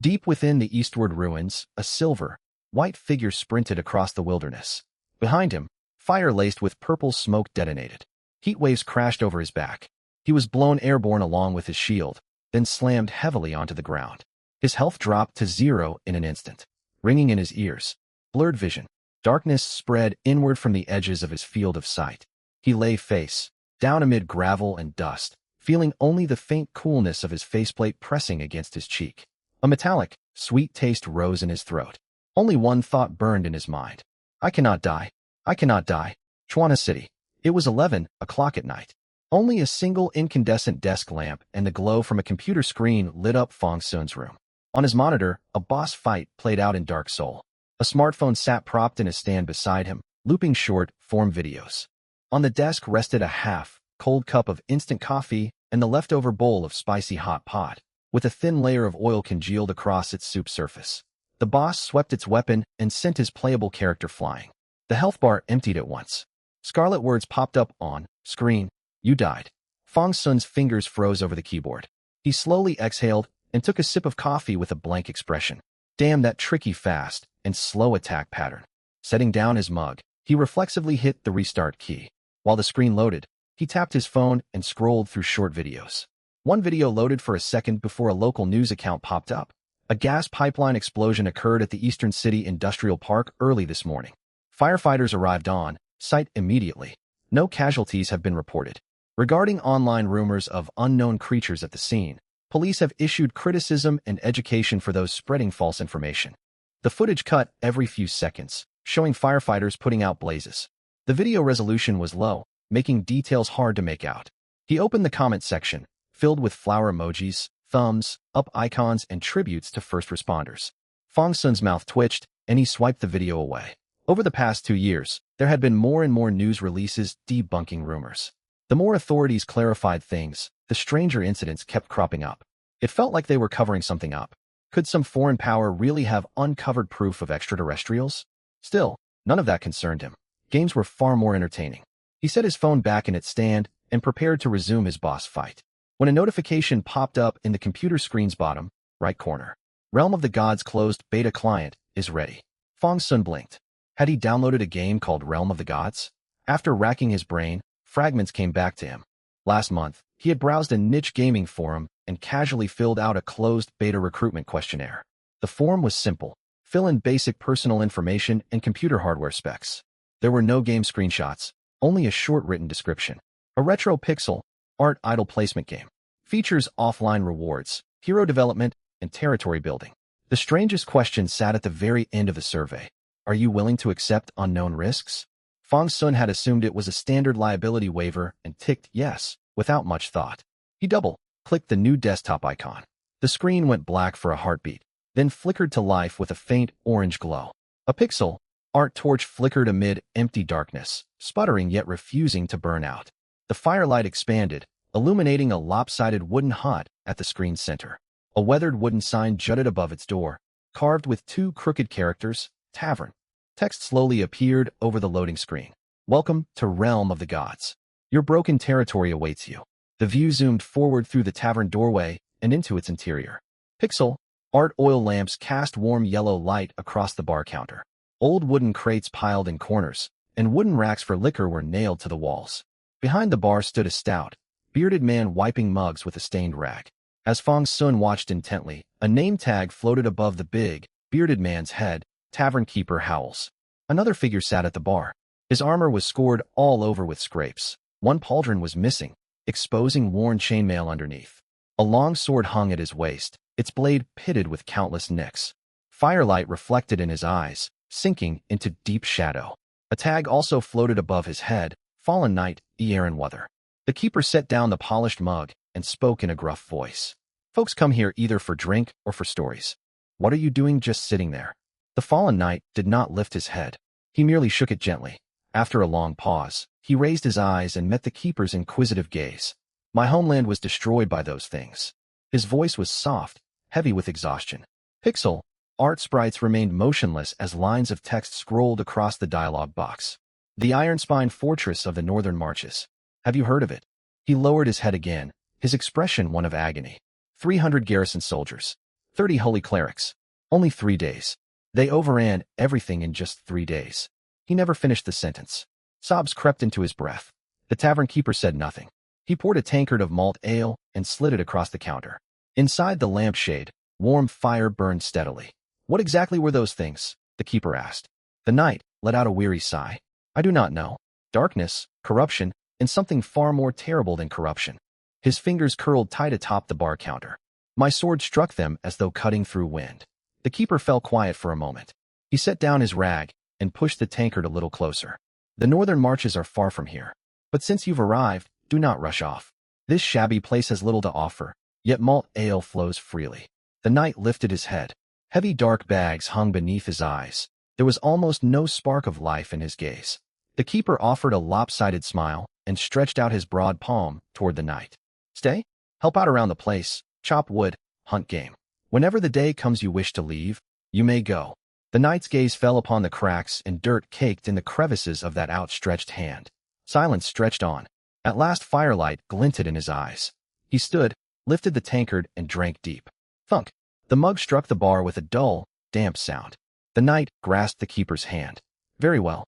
Deep within the eastward ruins, a silver, white figure sprinted across the wilderness. Behind him, fire laced with purple smoke detonated. Heat waves crashed over his back. He was blown airborne along with his shield, then slammed heavily onto the ground. His health dropped to 0 in an instant. Ringing in his ears, blurred vision. Darkness spread inward from the edges of his field of sight. He lay face down amid gravel and dust, feeling only the faint coolness of his faceplate pressing against his cheek. A metallic, sweet taste rose in his throat. Only one thought burned in his mind. I cannot die. I cannot die. Chuana City. It was 11 o'clock at night. Only a single incandescent desk lamp and the glow from a computer screen lit up Fong Sun's room. On his monitor, a boss fight played out in Dark Soul. A smartphone sat propped in a stand beside him, looping short-form videos. On the desk rested a half-cold cup of instant coffee and the leftover bowl of spicy hot pot, with a thin layer of oil congealed across its soup surface. The boss swept its weapon and sent his playable character flying. The health bar emptied at once. Scarlet words popped up on screen. You died. Fong Sun's fingers froze over the keyboard. He slowly exhaled and took a sip of coffee with a blank expression. Damn that tricky fast and slow attack pattern. Setting down his mug, he reflexively hit the restart key. While the screen loaded, he tapped his phone and scrolled through short videos. One video loaded for a second before a local news account popped up. A gas pipeline explosion occurred at the Eastern City Industrial Park early this morning. Firefighters arrived on site immediately. No casualties have been reported. Regarding online rumors of unknown creatures at the scene, police have issued criticism and education for those spreading false information. The footage cut every few seconds, showing firefighters putting out blazes. The video resolution was low, making details hard to make out. He opened the comment section, filled with flower emojis, thumbs up icons, and tributes to first responders. Fong Sun's mouth twitched, and he swiped the video away. Over the past 2 years, there had been more and more news releases debunking rumors. The more authorities clarified things, the stranger incidents kept cropping up. It felt like they were covering something up. Could some foreign power really have uncovered proof of extraterrestrials? Still, none of that concerned him. Games were far more entertaining. He set his phone back in its stand and prepared to resume his boss fight, when a notification popped up in the computer screen's bottom right corner. Realm of the Gods closed beta client is ready. Fong Sun blinked. Had he downloaded a game called Realm of the Gods? After racking his brain, fragments came back to him. Last month, he had browsed a niche gaming forum and casually filled out a closed beta recruitment questionnaire. The form was simple. Fill in basic personal information and computer hardware specs. There were no game screenshots, only a short written description. A retro pixel art idle placement game. Features offline rewards, hero development, and territory building. The strangest question sat at the very end of the survey. Are you willing to accept unknown risks? Fong Sun had assumed it was a standard liability waiver and ticked yes, without much thought. He double-clicked the new desktop icon. The screen went black for a heartbeat, then flickered to life with a faint orange glow. A pixel art torch flickered amid empty darkness, sputtering yet refusing to burn out. The firelight expanded, illuminating a lopsided wooden hut at the screen's center. A weathered wooden sign jutted above its door, carved with 2 crooked characters, Tavern. Text slowly appeared over the loading screen. Welcome to Realm of the Gods. Your broken territory awaits you. The view zoomed forward through the tavern doorway and into its interior. Pixel art oil lamps cast warm yellow light across the bar counter. Old wooden crates piled in corners, and wooden racks for liquor were nailed to the walls. Behind the bar stood a stout, bearded man wiping mugs with a stained rag. As Fong Sun watched intently, a name tag floated above the big, bearded man's head. Tavern Keeper Howells. Another figure sat at the bar. His armor was scored all over with scrapes. One pauldron was missing, exposing worn chainmail underneath. A long sword hung at his waist, its blade pitted with countless nicks. Firelight reflected in his eyes, sinking into deep shadow. A tag also floated above his head, Fallen Knight, E. Aaron Weather. The keeper set down the polished mug and spoke in a gruff voice. Folks come here either for drink or for stories. What are you doing just sitting there? The fallen knight did not lift his head. He merely shook it gently. After a long pause, he raised his eyes and met the keeper's inquisitive gaze. My homeland was destroyed by those things. His voice was soft, heavy with exhaustion. Pixel art sprites remained motionless as lines of text scrolled across the dialogue box. The Iron-Spine Fortress of the Northern Marches. Have you heard of it? He lowered his head again, his expression one of agony. 300 garrison soldiers. 30 holy clerics. Only 3 days. They overran everything in just 3 days. He never finished the sentence. Sobs crept into his breath. The tavern keeper said nothing. He poured a tankard of malt ale and slid it across the counter. Inside the lampshade, warm fire burned steadily. What exactly were those things? The keeper asked. The knight let out a weary sigh. I do not know. Darkness, corruption, and something far more terrible than corruption. His fingers curled tight atop the bar counter. My sword struck them as though cutting through wind. The keeper fell quiet for a moment. He set down his rag and pushed the tankard a little closer. The northern marches are far from here. But since you've arrived, do not rush off. This shabby place has little to offer, yet malt ale flows freely. The knight lifted his head. Heavy dark bags hung beneath his eyes. There was almost no spark of life in his gaze. The keeper offered a lopsided smile and stretched out his broad palm toward the knight. Stay? Help out around the place, chop wood, hunt game. Whenever the day comes you wish to leave, you may go. The knight's gaze fell upon the cracks and dirt caked in the crevices of that outstretched hand. Silence stretched on. At last firelight glinted in his eyes. He stood, lifted the tankard, and drank deep. Thunk! The mug struck the bar with a dull, damp sound. The knight grasped the keeper's hand. Very well.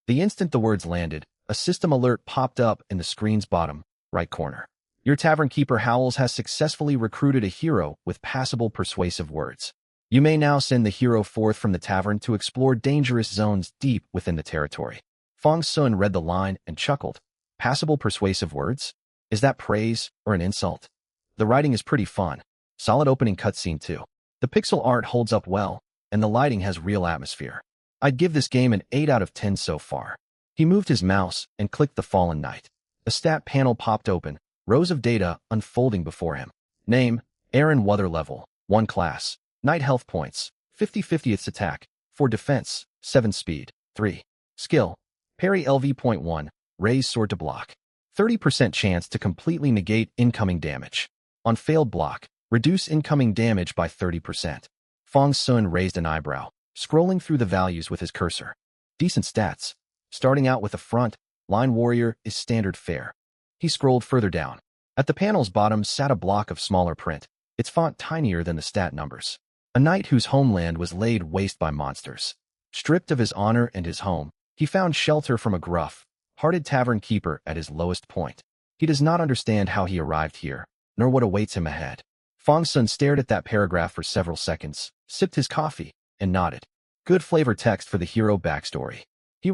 The instant the words landed, a system alert popped up in the screen's bottom right corner. Your tavern keeper Howells has successfully recruited a hero with passable persuasive words. You may now send the hero forth from the tavern to explore dangerous zones deep within the territory. Fong Sun read the line and chuckled. Passable persuasive words? Is that praise or an insult? The writing is pretty fun. Solid opening cutscene too. The pixel art holds up well, and the lighting has real atmosphere. I'd give this game an 8 out of 10 so far. He moved his mouse and clicked the fallen knight. A stat panel popped open, rows of data unfolding before him. Name, Aaron Weather level, 1 class. Knight health points, 50/50th attack, 4 defense, 7 speed, 3. Skill, parry LV.1, raise sword to block. 30% chance to completely negate incoming damage. On failed block, reduce incoming damage by 30%. Fong Sun raised an eyebrow, scrolling through the values with his cursor. Decent stats. Starting out with a front line warrior is standard fare. He scrolled further down. At the panel's bottom sat a block of smaller print, its font tinier than the stat numbers. A knight whose homeland was laid waste by monsters. Stripped of his honor and his home, he found shelter from a gruff-hearted tavern keeper at his lowest point. He does not understand how he arrived here, nor what awaits him ahead. Fong Sun stared at that paragraph for several seconds, sipped his coffee, and nodded. Good flavor text for the hero backstory. He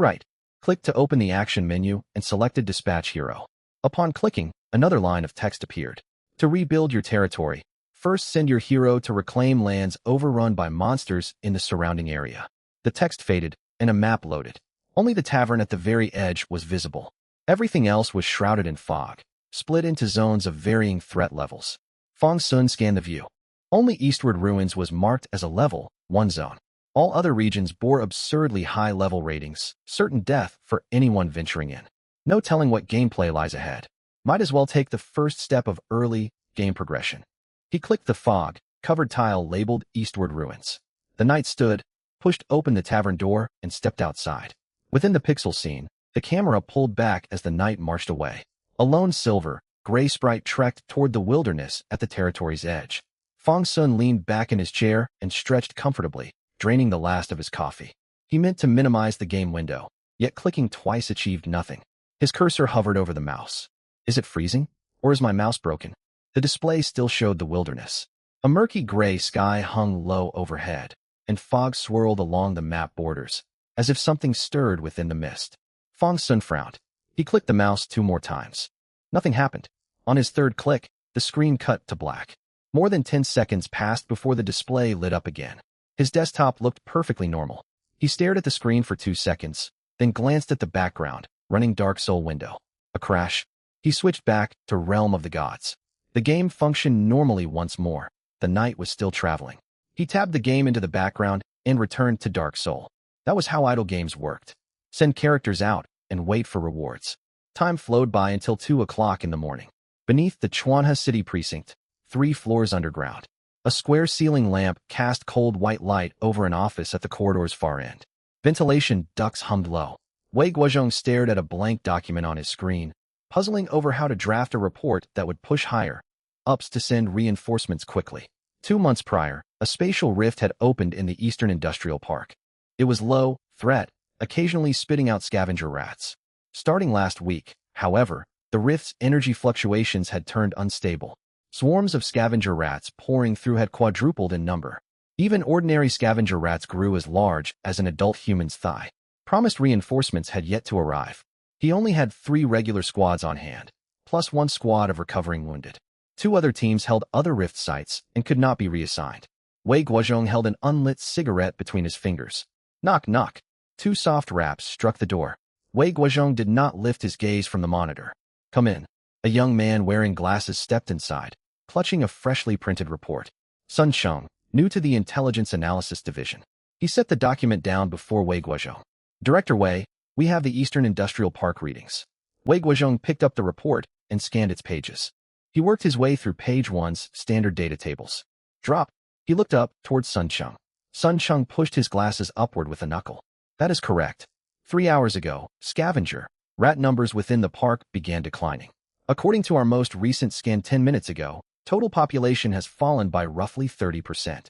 clicked to open the action menu and selected Dispatch Hero. Upon clicking, another line of text appeared. To rebuild your territory, first send your hero to reclaim lands overrun by monsters in the surrounding area. The text faded, and a map loaded. Only the tavern at the very edge was visible. Everything else was shrouded in fog, split into zones of varying threat levels. Fong Sun scanned the view. Only Eastward Ruins was marked as a Level 1 zone. All other regions bore absurdly high level ratings, certain death for anyone venturing in. No telling what gameplay lies ahead. Might as well take the first step of early game progression. He clicked the fog-covered tile labeled Eastward Ruins. The knight stood, pushed open the tavern door, and stepped outside. Within the pixel scene, the camera pulled back as the knight marched away. A lone silver, gray sprite trekked toward the wilderness at the territory's edge. Fong Sun leaned back in his chair and stretched comfortably, draining the last of his coffee. He meant to minimize the game window, yet clicking twice achieved nothing. His cursor hovered over the mouse. Is it freezing? Or is my mouse broken? The display still showed the wilderness. A murky gray sky hung low overhead, and fog swirled along the map borders, as if something stirred within the mist. Fong Sun frowned. He clicked the mouse 2 more times. Nothing happened. On his third click, the screen cut to black. More than 10 seconds passed before the display lit up again. His desktop looked perfectly normal. He stared at the screen for 2 seconds, then glanced at the background, running Dark Soul window. A crash. He switched back to Realm of the Gods. The game functioned normally once more. The knight was still traveling. He tabbed the game into the background and returned to Dark Soul. That was how idle games worked. Send characters out and wait for rewards. Time flowed by until 2 o'clock in the morning. Beneath the Chuanha City precinct, 3 floors underground, a square ceiling lamp cast cold white light over an office at the corridor's far end. Ventilation ducts hummed low. Wei Guozhong stared at a blank document on his screen, puzzling over how to draft a report that would push higher ups to send reinforcements quickly. 2 months prior, a spatial rift had opened in the Eastern Industrial Park. It was low, threat, occasionally spitting out scavenger rats. Starting last week, however, the rift's energy fluctuations had turned unstable. Swarms of scavenger rats pouring through had quadrupled in number. Even ordinary scavenger rats grew as large as an adult human's thigh. Promised reinforcements had yet to arrive. He only had 3 regular squads on hand, plus 1 squad of recovering wounded. 2 other teams held other rift sites and could not be reassigned. Wei Guozhong held an unlit cigarette between his fingers. Knock, knock. 2 soft raps struck the door. Wei Guozhong did not lift his gaze from the monitor. Come in. A young man wearing glasses stepped inside, clutching a freshly printed report. Sun Cheng, new to the Intelligence Analysis Division. He set the document down before Wei Guozhong. Director Wei, we have the Eastern Industrial Park readings. Wei Guozhong picked up the report and scanned its pages. He worked his way through page 1's standard data tables. Drop. He looked up towards Sun Cheng. Sun Cheng pushed his glasses upward with a knuckle. That is correct. 3 hours ago, scavenger rat numbers within the park began declining. According to our most recent scan 10 minutes ago, total population has fallen by roughly 30%.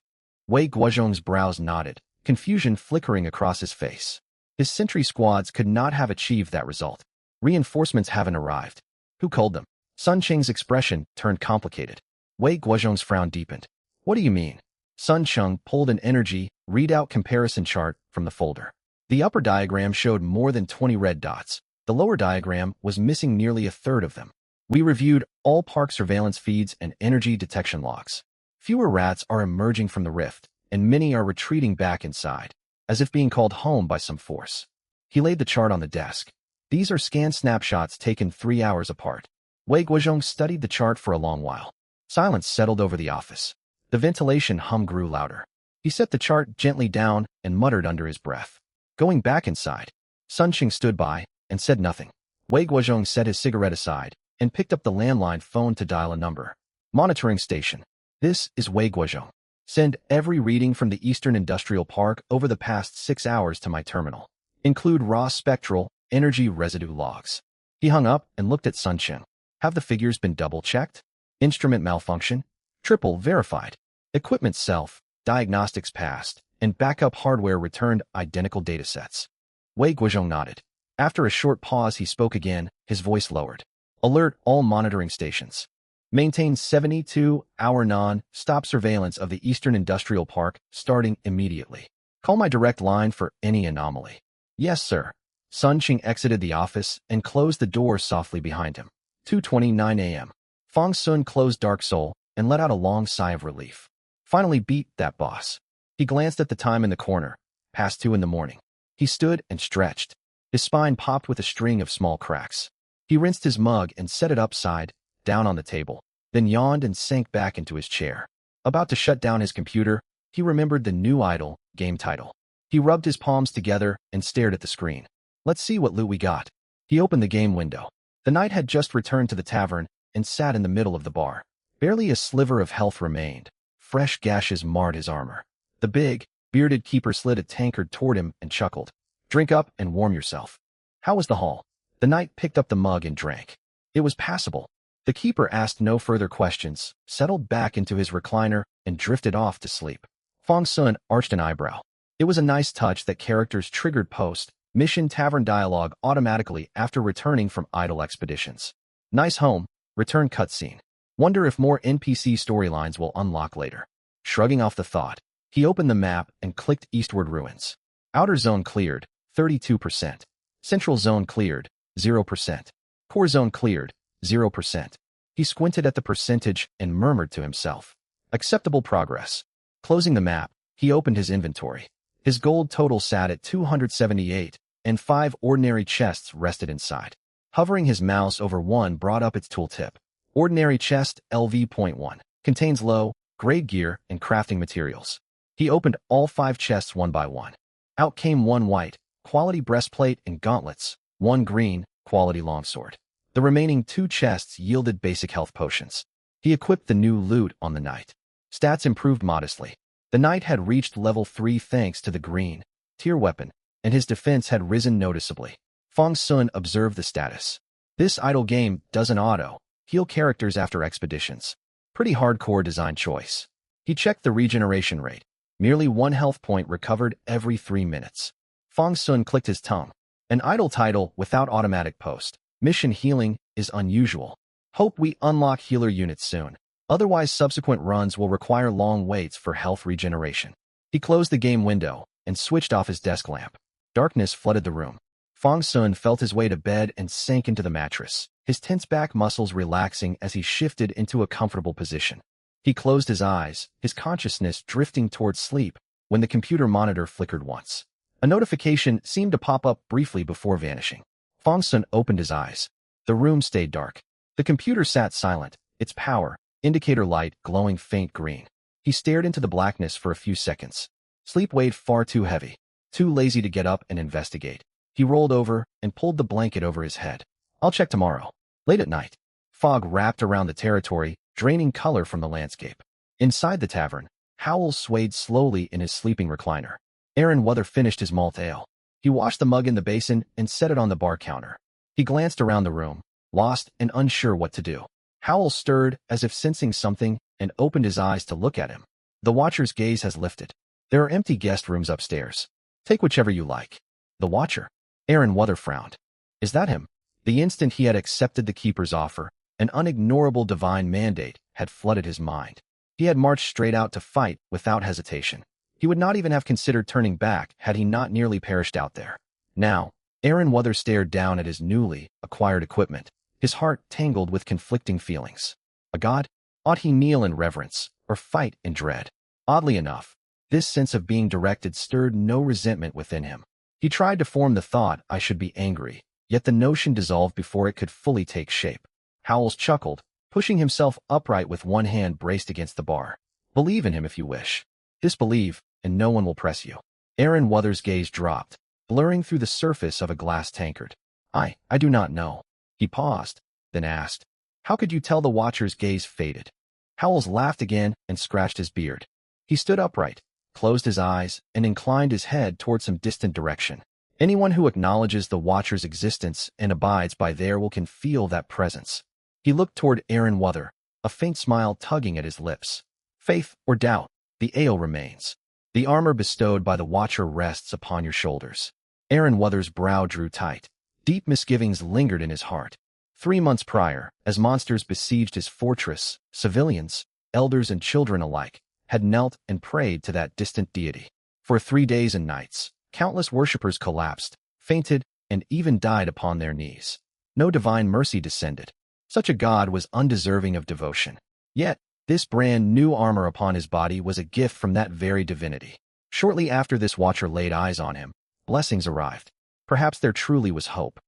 Wei Guozhong's brows knotted, confusion flickering across his face. His sentry squads could not have achieved that result. Reinforcements haven't arrived. Who called them? Sun Cheng's expression turned complicated. Wei Guozhong's frown deepened. What do you mean? Sun Cheng pulled an energy readout comparison chart from the folder. The upper diagram showed more than 20 red dots. The lower diagram was missing nearly a third of them. We reviewed all park surveillance feeds and energy detection logs. Fewer rats are emerging from the rift, and many are retreating back inside, as if being called home by some force. He laid the chart on the desk. These are scan snapshots taken 3 hours apart. Wei Guozhong studied the chart for a long while. Silence settled over the office. The ventilation hum grew louder. He set the chart gently down and muttered under his breath. Going back inside. Sun Cheng stood by and said nothing. Wei Guozhong set his cigarette aside and picked up the landline phone to dial a number. Monitoring station. This is Wei Guozhong. Send every reading from the Eastern Industrial Park over the past 6 hours to my terminal. Include raw spectral energy residue logs. He hung up and looked at Sun Cheng. Have the figures been double-checked? Instrument malfunction? Triple verified. Equipment self, diagnostics passed, and backup hardware returned identical datasets. Wei Guozhong nodded. After a short pause, he spoke again, his voice lowered. Alert all monitoring stations. Maintain 72-hour non-stop surveillance of the Eastern Industrial Park starting immediately. Call my direct line for any anomaly. Yes, sir. Sun Cheng exited the office and closed the door softly behind him. 2:29 a.m. Fong Sun closed Dark Soul and let out a long sigh of relief. Finally beat that boss. He glanced at the time in the corner, past 2 in the morning. He stood and stretched. His spine popped with a string of small cracks. He rinsed his mug and set it upside down on the table, then yawned and sank back into his chair. About to shut down his computer, he remembered the new idle game title. He rubbed his palms together and stared at the screen. Let's see what loot we got. He opened the game window. The knight had just returned to the tavern and sat in the middle of the bar. Barely a sliver of health remained. Fresh gashes marred his armor. The big, bearded keeper slid a tankard toward him and chuckled. Drink up and warm yourself. How was the haul? The knight picked up the mug and drank. It was passable. The keeper asked no further questions, settled back into his recliner, and drifted off to sleep. Fong Sun arched an eyebrow. It was a nice touch that characters triggered post-mission tavern dialogue automatically after returning from idle expeditions. Nice home, return cutscene. Wonder if more NPC storylines will unlock later. Shrugging off the thought, he opened the map and clicked Eastward Ruins. Outer zone cleared, 32%. Central zone cleared, 0%. Core zone cleared, 0%. He squinted at the percentage and murmured to himself. Acceptable progress. Closing the map, he opened his inventory. His gold total sat at 278, and 5 ordinary chests rested inside. Hovering his mouse over one brought up its tooltip. Ordinary chest LV.1. Contains low-grade gear and crafting materials. He opened all 5 chests one by one. Out came 1 white, quality breastplate and gauntlets, 1 green, quality longsword. The remaining 2 chests yielded basic health potions. He equipped the new loot on the knight. Stats improved modestly. The knight had reached level 3 thanks to the green tier weapon, and his defense had risen noticeably. Fong Sun observed the status. This idle game doesn't auto-heal characters after expeditions. Pretty hardcore design choice. He checked the regeneration rate. Merely 1 health point recovered every 3 minutes. Fong Sun clicked his tongue. An idle title without automatic post. Mission healing is unusual. Hope we unlock healer units soon. Otherwise, subsequent runs will require long waits for health regeneration. He closed the game window and switched off his desk lamp. Darkness flooded the room. Fong Sun felt his way to bed and sank into the mattress, his tense back muscles relaxing as he shifted into a comfortable position. He closed his eyes, his consciousness drifting towards sleep, when the computer monitor flickered once. A notification seemed to pop up briefly before vanishing. Fong Sun opened his eyes. The room stayed dark. The computer sat silent, its power indicator light glowing faint green. He stared into the blackness for a few seconds. Sleep weighed far too heavy, too lazy to get up and investigate. He rolled over and pulled the blanket over his head. I'll check tomorrow. Late at night, fog wrapped around the territory, draining color from the landscape. Inside the tavern, Howell swayed slowly in his sleeping recliner. Aaron Weather finished his malt ale. He washed the mug in the basin and set it on the bar counter. He glanced around the room, lost and unsure what to do. Howell stirred as if sensing something and opened his eyes to look at him. The Watcher's gaze has lifted. There are empty guest rooms upstairs. Take whichever you like. The Watcher. Aaron Weather frowned. Is that him? The instant he had accepted the Keeper's offer, an unignorable divine mandate had flooded his mind. He had marched straight out to fight without hesitation. He would not even have considered turning back had he not nearly perished out there. Now, Aaron Weather stared down at his newly acquired equipment, his heart tangled with conflicting feelings. A god? Ought he kneel in reverence, or fight in dread? Oddly enough, this sense of being directed stirred no resentment within him. He tried to form the thought, I should be angry, yet the notion dissolved before it could fully take shape. Howells chuckled, pushing himself upright with one hand braced against the bar. Believe in him if you wish. Disbelieve, and no one will press you. Aaron Weather's gaze dropped, blurring through the surface of a glass tankard. I do not know. He paused, then asked, how could you tell? The Watcher's gaze faded. Howells laughed again and scratched his beard. He stood upright, closed his eyes, and inclined his head toward some distant direction. Anyone who acknowledges the Watcher's existence and abides by their will can feel that presence. He looked toward Aaron Weather, a faint smile tugging at his lips. Faith or doubt, the ale remains. The armor bestowed by the Watcher rests upon your shoulders. Aaron Weather's brow drew tight. Deep misgivings lingered in his heart. 3 months prior, as monsters besieged his fortress, civilians, elders and children alike, had knelt and prayed to that distant deity. For 3 days and nights, countless worshippers collapsed, fainted, and even died upon their knees. No divine mercy descended. Such a god was undeserving of devotion. Yet, this brand new armor upon his body was a gift from that very divinity. Shortly after this Watcher laid eyes on him, blessings arrived. Perhaps there truly was hope.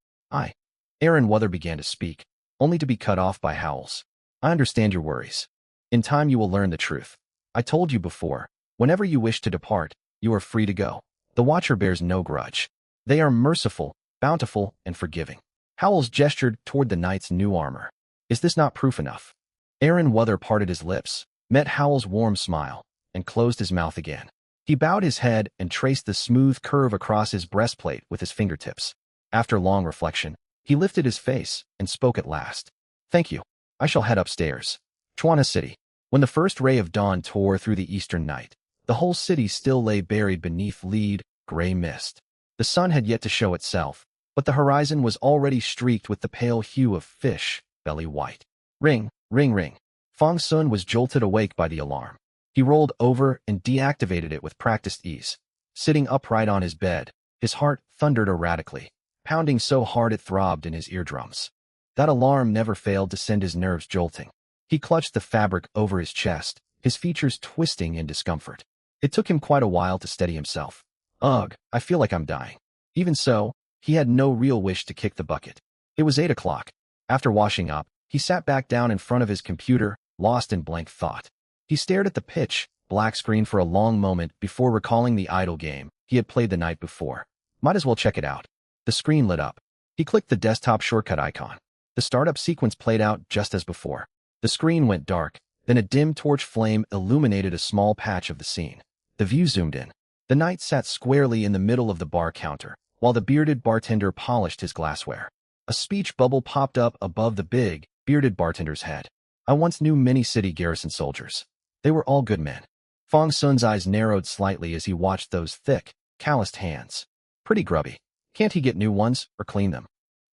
Aaron Weather began to speak, only to be cut off by Howells. I understand your worries. In time you will learn the truth. I told you before, whenever you wish to depart, you are free to go. The Watcher bears no grudge. They are merciful, bountiful, and forgiving. Howells gestured toward the knight's new armor. Is this not proof enough? Aaron Weather parted his lips, met Howells' warm smile, and closed his mouth again. He bowed his head and traced the smooth curve across his breastplate with his fingertips. After long reflection, he lifted his face and spoke at last. Thank you. I shall head upstairs. Chuana City. When the first ray of dawn tore through the eastern night, the whole city still lay buried beneath lead, gray mist. The sun had yet to show itself, but the horizon was already streaked with the pale hue of fish, belly white. Ring, ring, ring. Fong Sun was jolted awake by the alarm. He rolled over and deactivated it with practiced ease. Sitting upright on his bed, his heart thundered erratically, pounding so hard it throbbed in his eardrums. That alarm never failed to send his nerves jolting. He clutched the fabric over his chest, his features twisting in discomfort. It took him quite a while to steady himself. Ugh, I feel like I'm dying. Even so, he had no real wish to kick the bucket. It was 8 o'clock. After washing up, he sat back down in front of his computer, lost in blank thought. He stared at the pitch black screen for a long moment before recalling the idle game he had played the night before. Might as well check it out. The screen lit up. He clicked the desktop shortcut icon. The startup sequence played out just as before. The screen went dark, then a dim torch flame illuminated a small patch of the scene. The view zoomed in. The knight sat squarely in the middle of the bar counter, while the bearded bartender polished his glassware. A speech bubble popped up above the big, bearded bartender's head. I once knew many city garrison soldiers. They were all good men. Fong Sun's eyes narrowed slightly as he watched those thick, calloused hands. Pretty grubby. Can't he get new ones or clean them?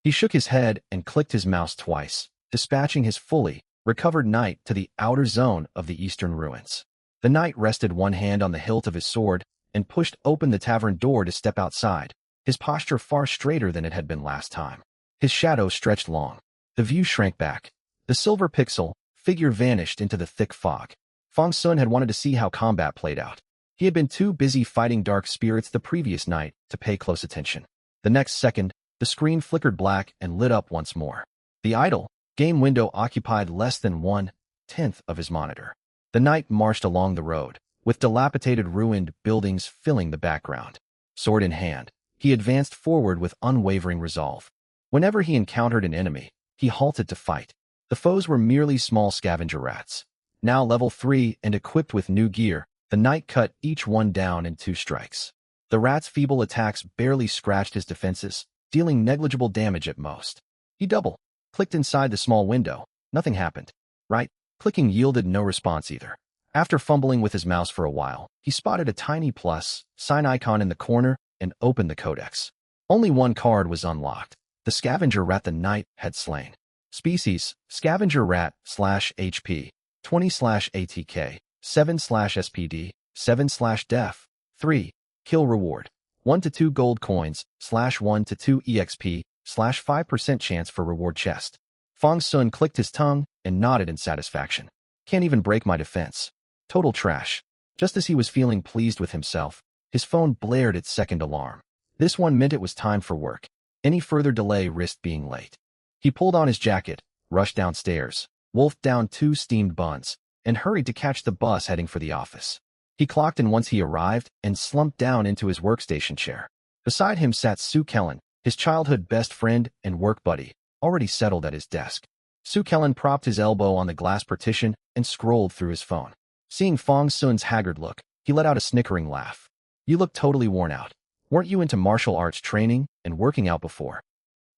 He shook his head and clicked his mouse twice, dispatching his fully recovered knight to the outer zone of the eastern ruins. The knight rested one hand on the hilt of his sword and pushed open the tavern door to step outside, his posture far straighter than it had been last time. His shadow stretched long. The view shrank back. The silver pixel figure vanished into the thick fog. Fong Sun had wanted to see how combat played out. He had been too busy fighting dark spirits the previous night to pay close attention. The next second, the screen flickered black and lit up once more. The idle game window occupied less than 1/10 of his monitor. The knight marched along the road, with dilapidated ruined buildings filling the background. Sword in hand, he advanced forward with unwavering resolve. Whenever he encountered an enemy, he halted to fight. The foes were merely small scavenger rats. Now level 3 and equipped with new gear, the knight cut each one down in 2 strikes. The rat's feeble attacks barely scratched his defenses, dealing negligible damage at most. He double-clicked inside the small window. Nothing happened. Right-clicking yielded no response either. After fumbling with his mouse for a while, he spotted a tiny plus sign icon in the corner and opened the codex. Only one card was unlocked. The scavenger rat the knight had slain. Species, scavenger rat /HP, 20/ATK, 7/SPD, 7/def, 3. Kill reward, 1 to 2 gold coins, /1 to 2 EXP, /5% chance for reward chest. Fong Sun clicked his tongue and nodded in satisfaction. Can't even break my defense. Total trash. Just as he was feeling pleased with himself, his phone blared its second alarm. This one meant it was time for work. Any further delay risked being late. He pulled on his jacket, rushed downstairs, wolfed down 2 steamed buns, and hurried to catch the bus heading for the office. He clocked in once he arrived and slumped down into his workstation chair. Beside him sat Sue Kellen, his childhood best friend and work buddy, already settled at his desk. Sue Kellen propped his elbow on the glass partition and scrolled through his phone. Seeing Fong Sun's haggard look, he let out a snickering laugh. You look totally worn out. Weren't you into martial arts training and working out before?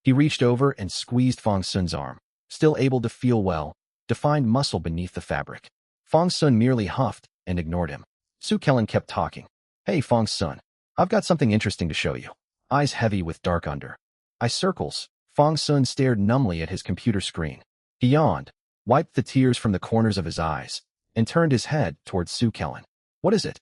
He reached over and squeezed Fong Sun's arm, still able to feel well-defined muscle beneath the fabric. Fong Sun merely huffed and ignored him. Sue Kellen kept talking. Hey Fong Sun, I've got something interesting to show you. Eyes heavy with dark under eye circles, Fong Sun stared numbly at his computer screen. He yawned, wiped the tears from the corners of his eyes, and turned his head towards Sue Kellen. What is it?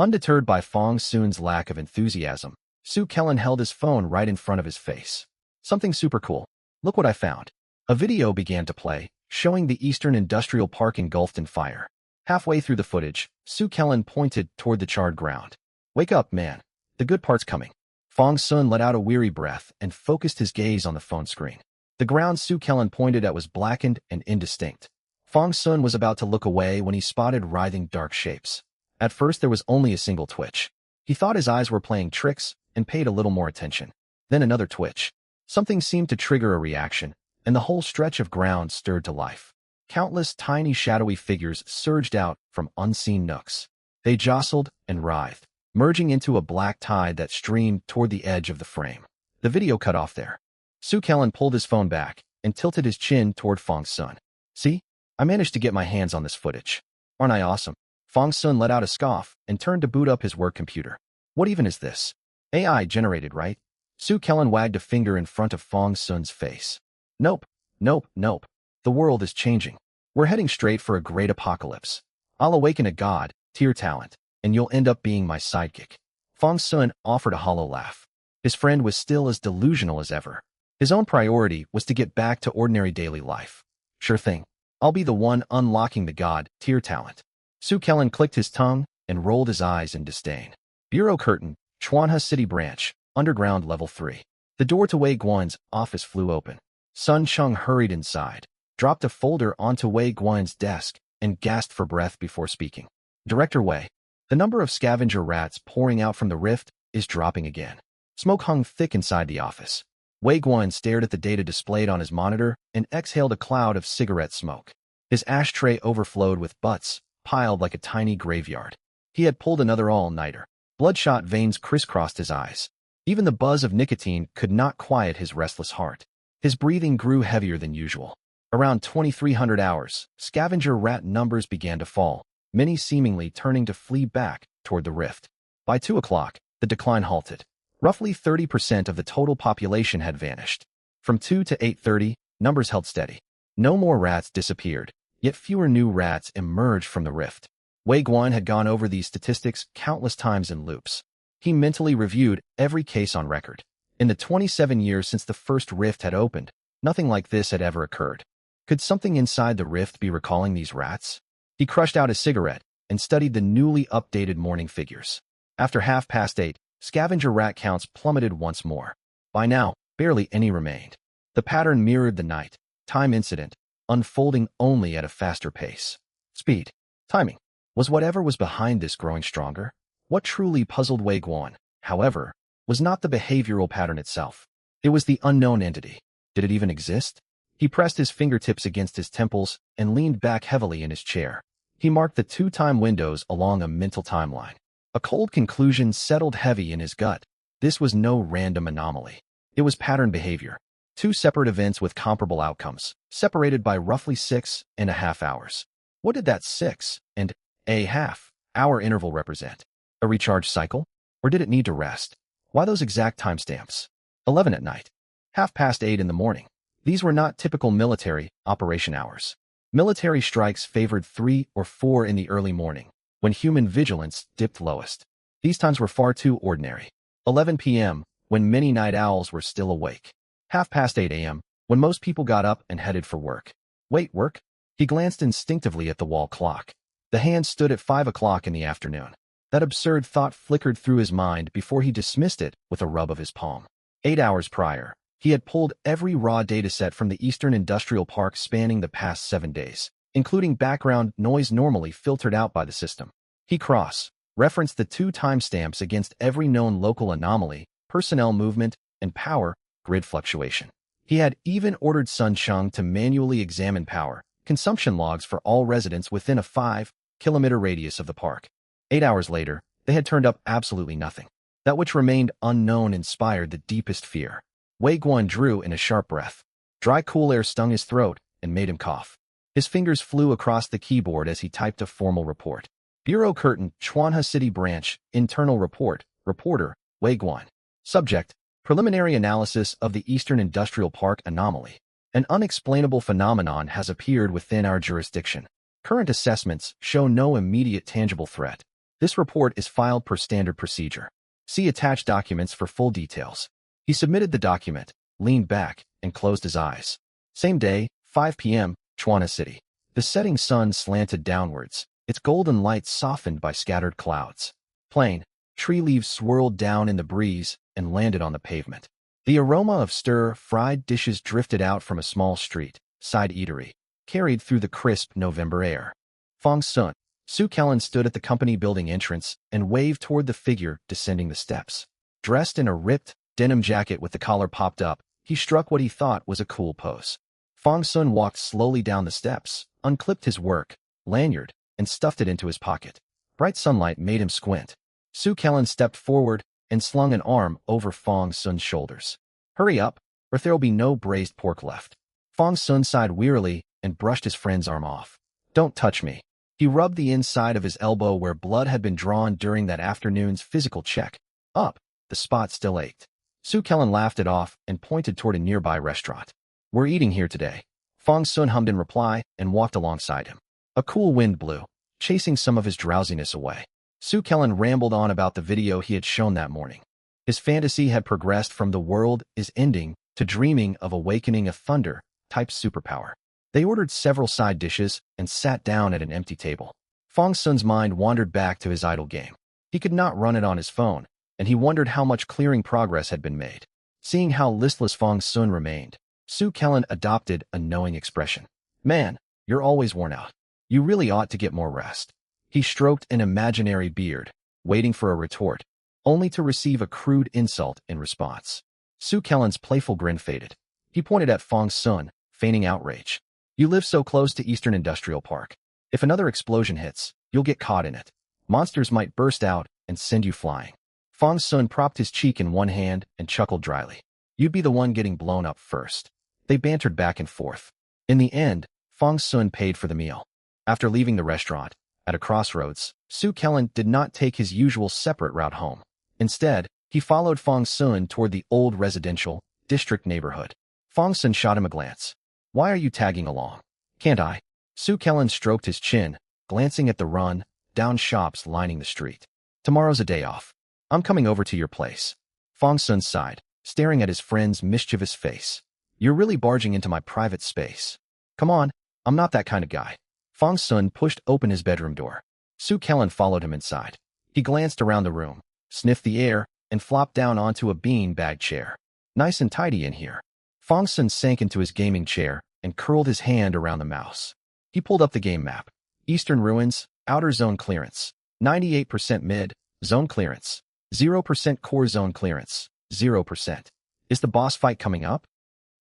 Undeterred by Fong Sun's lack of enthusiasm, Sue Kellen held his phone right in front of his face. Something super cool. Look what I found. A video began to play, showing the Eastern Industrial Park engulfed in fire. Halfway through the footage, Sue Kellen pointed toward the charred ground. Wake up, man. The good part's coming. Fong Sun let out a weary breath and focused his gaze on the phone screen. The ground Sue Kellen pointed at was blackened and indistinct. Fong Sun was about to look away when he spotted writhing dark shapes. At first there was only a single twitch. He thought his eyes were playing tricks and paid a little more attention. Then another twitch. Something seemed to trigger a reaction, and the whole stretch of ground stirred to life. Countless tiny shadowy figures surged out from unseen nooks. They jostled and writhed, merging into a black tide that streamed toward the edge of the frame. The video cut off there. Sue Kellen pulled his phone back and tilted his chin toward Fong Sun. See? I managed to get my hands on this footage. Aren't I awesome? Fong Sun let out a scoff and turned to boot up his work computer. What even is this? AI generated, right? Sue Kellen wagged a finger in front of Fong Sun's face. Nope. The world is changing. We're heading straight for a great apocalypse. I'll awaken a god, tier talent, and you'll end up being my sidekick. Fong Sun offered a hollow laugh. His friend was still as delusional as ever. His own priority was to get back to ordinary daily life. Sure thing. I'll be the one unlocking the god, tier talent. Sue Kellen clicked his tongue and rolled his eyes in disdain. Bureau curtain, Chuanha City branch, underground level 3. The door to Wei Guan's office flew open. Sun Chung hurried inside, dropped a folder onto Wei Guan's desk, and gasped for breath before speaking. Director Wei, the number of scavenger rats pouring out from the rift is dropping again. Smoke hung thick inside the office. Wei Guan stared at the data displayed on his monitor and exhaled a cloud of cigarette smoke. His ashtray overflowed with butts, piled like a tiny graveyard. He had pulled another all-nighter. Bloodshot veins crisscrossed his eyes. Even the buzz of nicotine could not quiet his restless heart. His breathing grew heavier than usual. Around 2300 hours, scavenger rat numbers began to fall, many seemingly turning to flee back toward the rift. By 2 o'clock, the decline halted. Roughly 30% of the total population had vanished. From 2 to 8:30, numbers held steady. No more rats disappeared, yet fewer new rats emerged from the rift. Wei Guan had gone over these statistics countless times in loops. He mentally reviewed every case on record. In the 27 years since the first rift had opened, nothing like this had ever occurred. Could something inside the rift be recalling these rats? He crushed out a cigarette and studied the newly updated morning figures. After 8:30, scavenger rat counts plummeted once more. By now, barely any remained. The pattern mirrored the night, time incident, unfolding only at a faster pace. Speed, timing. Was whatever was behind this growing stronger? What truly puzzled Wei Guan, however, was not the behavioral pattern itself. It was the unknown entity. Did it even exist? He pressed his fingertips against his temples and leaned back heavily in his chair. He marked the 2 time windows along a mental timeline. A cold conclusion settled heavy in his gut. This was no random anomaly. It was pattern behavior. 2 separate events with comparable outcomes, separated by roughly 6.5 hours. What did that 6.5 hour interval represent? A recharge cycle? Or did it need to rest? Why those exact timestamps? 11 at night. 8:30 in the morning. These were not typical military operation hours. Military strikes favored 3 or 4 in the early morning, when human vigilance dipped lowest. These times were far too ordinary. 11 p.m., when many night owls were still awake. 8:30 a.m., when most people got up and headed for work. Wait, work? He glanced instinctively at the wall clock. The hand stood at 5 o'clock in the afternoon. That absurd thought flickered through his mind before he dismissed it with a rub of his palm. 8 hours prior, he had pulled every raw dataset from the Eastern Industrial Park spanning the past 7 days, including background noise normally filtered out by the system. He cross-referenced the 2 timestamps against every known local anomaly, personnel movement, and power grid fluctuation. He had even ordered Sun Cheng to manually examine power consumption logs for all residents within a 5-kilometer radius of the park. 8 hours later, they had turned up absolutely nothing. That which remained unknown inspired the deepest fear. Wei Guan drew in a sharp breath. Dry, cool air stung his throat and made him cough. His fingers flew across the keyboard as he typed a formal report. Bureau Curtain, Chuanha City Branch, Internal Report, Reporter, Wei Guan. Subject, Preliminary Analysis of the Eastern Industrial Park Anomaly. An unexplainable phenomenon has appeared within our jurisdiction. Current assessments show no immediate tangible threat. This report is filed per standard procedure. See attached documents for full details. He submitted the document, leaned back, and closed his eyes. Same day, 5 p.m., Chuanha City. The setting sun slanted downwards, its golden light softened by scattered clouds. Plain, tree leaves swirled down in the breeze and landed on the pavement. The aroma of stir-fried dishes drifted out from a small street-side eatery, carried through the crisp November air. Fong Sun, Su Kellen stood at the company building entrance and waved toward the figure descending the steps. Dressed in a ripped denim jacket with the collar popped up, he struck what he thought was a cool pose. Fong Sun walked slowly down the steps, unclipped his work lanyard, and stuffed it into his pocket. Bright sunlight made him squint. Su Kellen stepped forward and slung an arm over Fong Sun's shoulders. Hurry up, or there'll be no braised pork left. Fong Sun sighed wearily and brushed his friend's arm off. Don't touch me. He rubbed the inside of his elbow where blood had been drawn during that afternoon's physical check. Up, the spot still ached. Su Kellen laughed it off and pointed toward a nearby restaurant. We're eating here today. Fong Sun hummed in reply and walked alongside him. A cool wind blew, chasing some of his drowsiness away. Su Kellen rambled on about the video he had shown that morning. His fantasy had progressed from the world is ending to dreaming of awakening a thunder-type superpower. They ordered several side dishes and sat down at an empty table. Fong Sun's mind wandered back to his idle game. He could not run it on his phone, and he wondered how much clearing progress had been made. Seeing how listless Fong Sun remained, Su Kellen adopted a knowing expression. Man, you're always worn out. You really ought to get more rest. He stroked an imaginary beard, waiting for a retort, only to receive a crude insult in response. Su Kellen's playful grin faded. He pointed at Fong Sun, feigning outrage. You live so close to Eastern Industrial Park. If another explosion hits, you'll get caught in it. Monsters might burst out and send you flying. Fong Sun propped his cheek in one hand and chuckled dryly. You'd be the one getting blown up first. They bantered back and forth. In the end, Fong Sun paid for the meal. After leaving the restaurant, At a crossroads, Su Kellen did not take his usual separate route home. Instead, he followed Fong Sun toward the old residential district neighborhood. Fong Sun shot him a glance. "Why are you tagging along?" "Can't I?" Su Kellen stroked his chin, glancing at the run-down shops lining the street. "Tomorrow's a day off. I'm coming over to your place." Fong Sun sighed, staring at his friend's mischievous face. "You're really barging into my private space." "Come on, I'm not that kind of guy." Fong Sun pushed open his bedroom door. Su Kellen followed him inside. He glanced around the room, sniffed the air, and flopped down onto a bean-bag chair. "Nice and tidy in here." Fong Sun sank into his gaming chair and curled his hand around the mouse. He pulled up the game map. Eastern Ruins, Outer Zone Clearance, 98% Mid, Zone Clearance, 0% Core Zone Clearance, 0%. Is the boss fight coming up?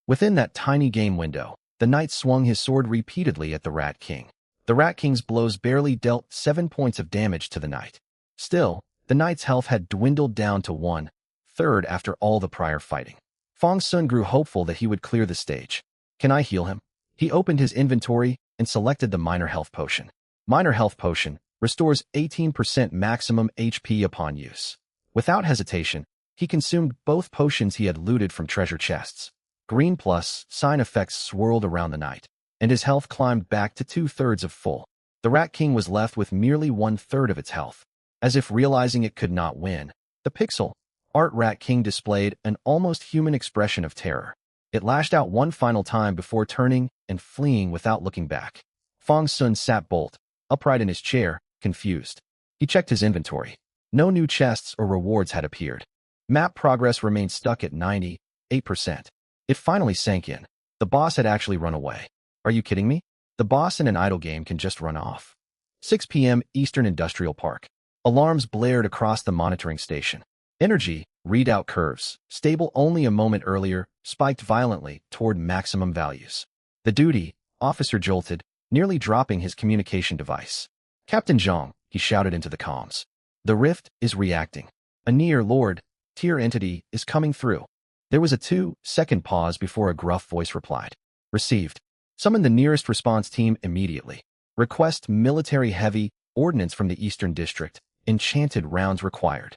Within that tiny game window, the knight swung his sword repeatedly at the Rat King. The Rat King's blows barely dealt 7 points of damage to the knight. Still, the knight's health had dwindled down to 1/3 after all the prior fighting. Fong Sun grew hopeful that he would clear the stage. "Can I heal him?" He opened his inventory and selected the Minor Health Potion. Minor Health Potion restores 18% maximum HP upon use. Without hesitation, he consumed both potions he had looted from treasure chests. Green plus sign effects swirled around the knight, and his health climbed back to 2/3 of full. The Rat King was left with merely 1/3 of its health. As if realizing it could not win, the pixel art Rat King displayed an almost human expression of terror. It lashed out one final time before turning and fleeing without looking back. Fong Sun sat bolt upright in his chair, confused. He checked his inventory. No new chests or rewards had appeared. Map progress remained stuck at 98%. It finally sank in. The boss had actually run away. Are you kidding me? The boss in an idle game can just run off. 6 p.m. Eastern Industrial Park. Alarms blared across the monitoring station. Energy readout curves, stable only a moment earlier, spiked violently toward maximum values. The duty officer jolted, nearly dropping his communication device. "Captain Zhang," he shouted into the comms. "The rift is reacting. A near Lord tier entity is coming through." There was a 2-second pause before a gruff voice replied. "Received. Summon the nearest response team immediately. Request military heavy ordnance from the Eastern District. Enchanted rounds required."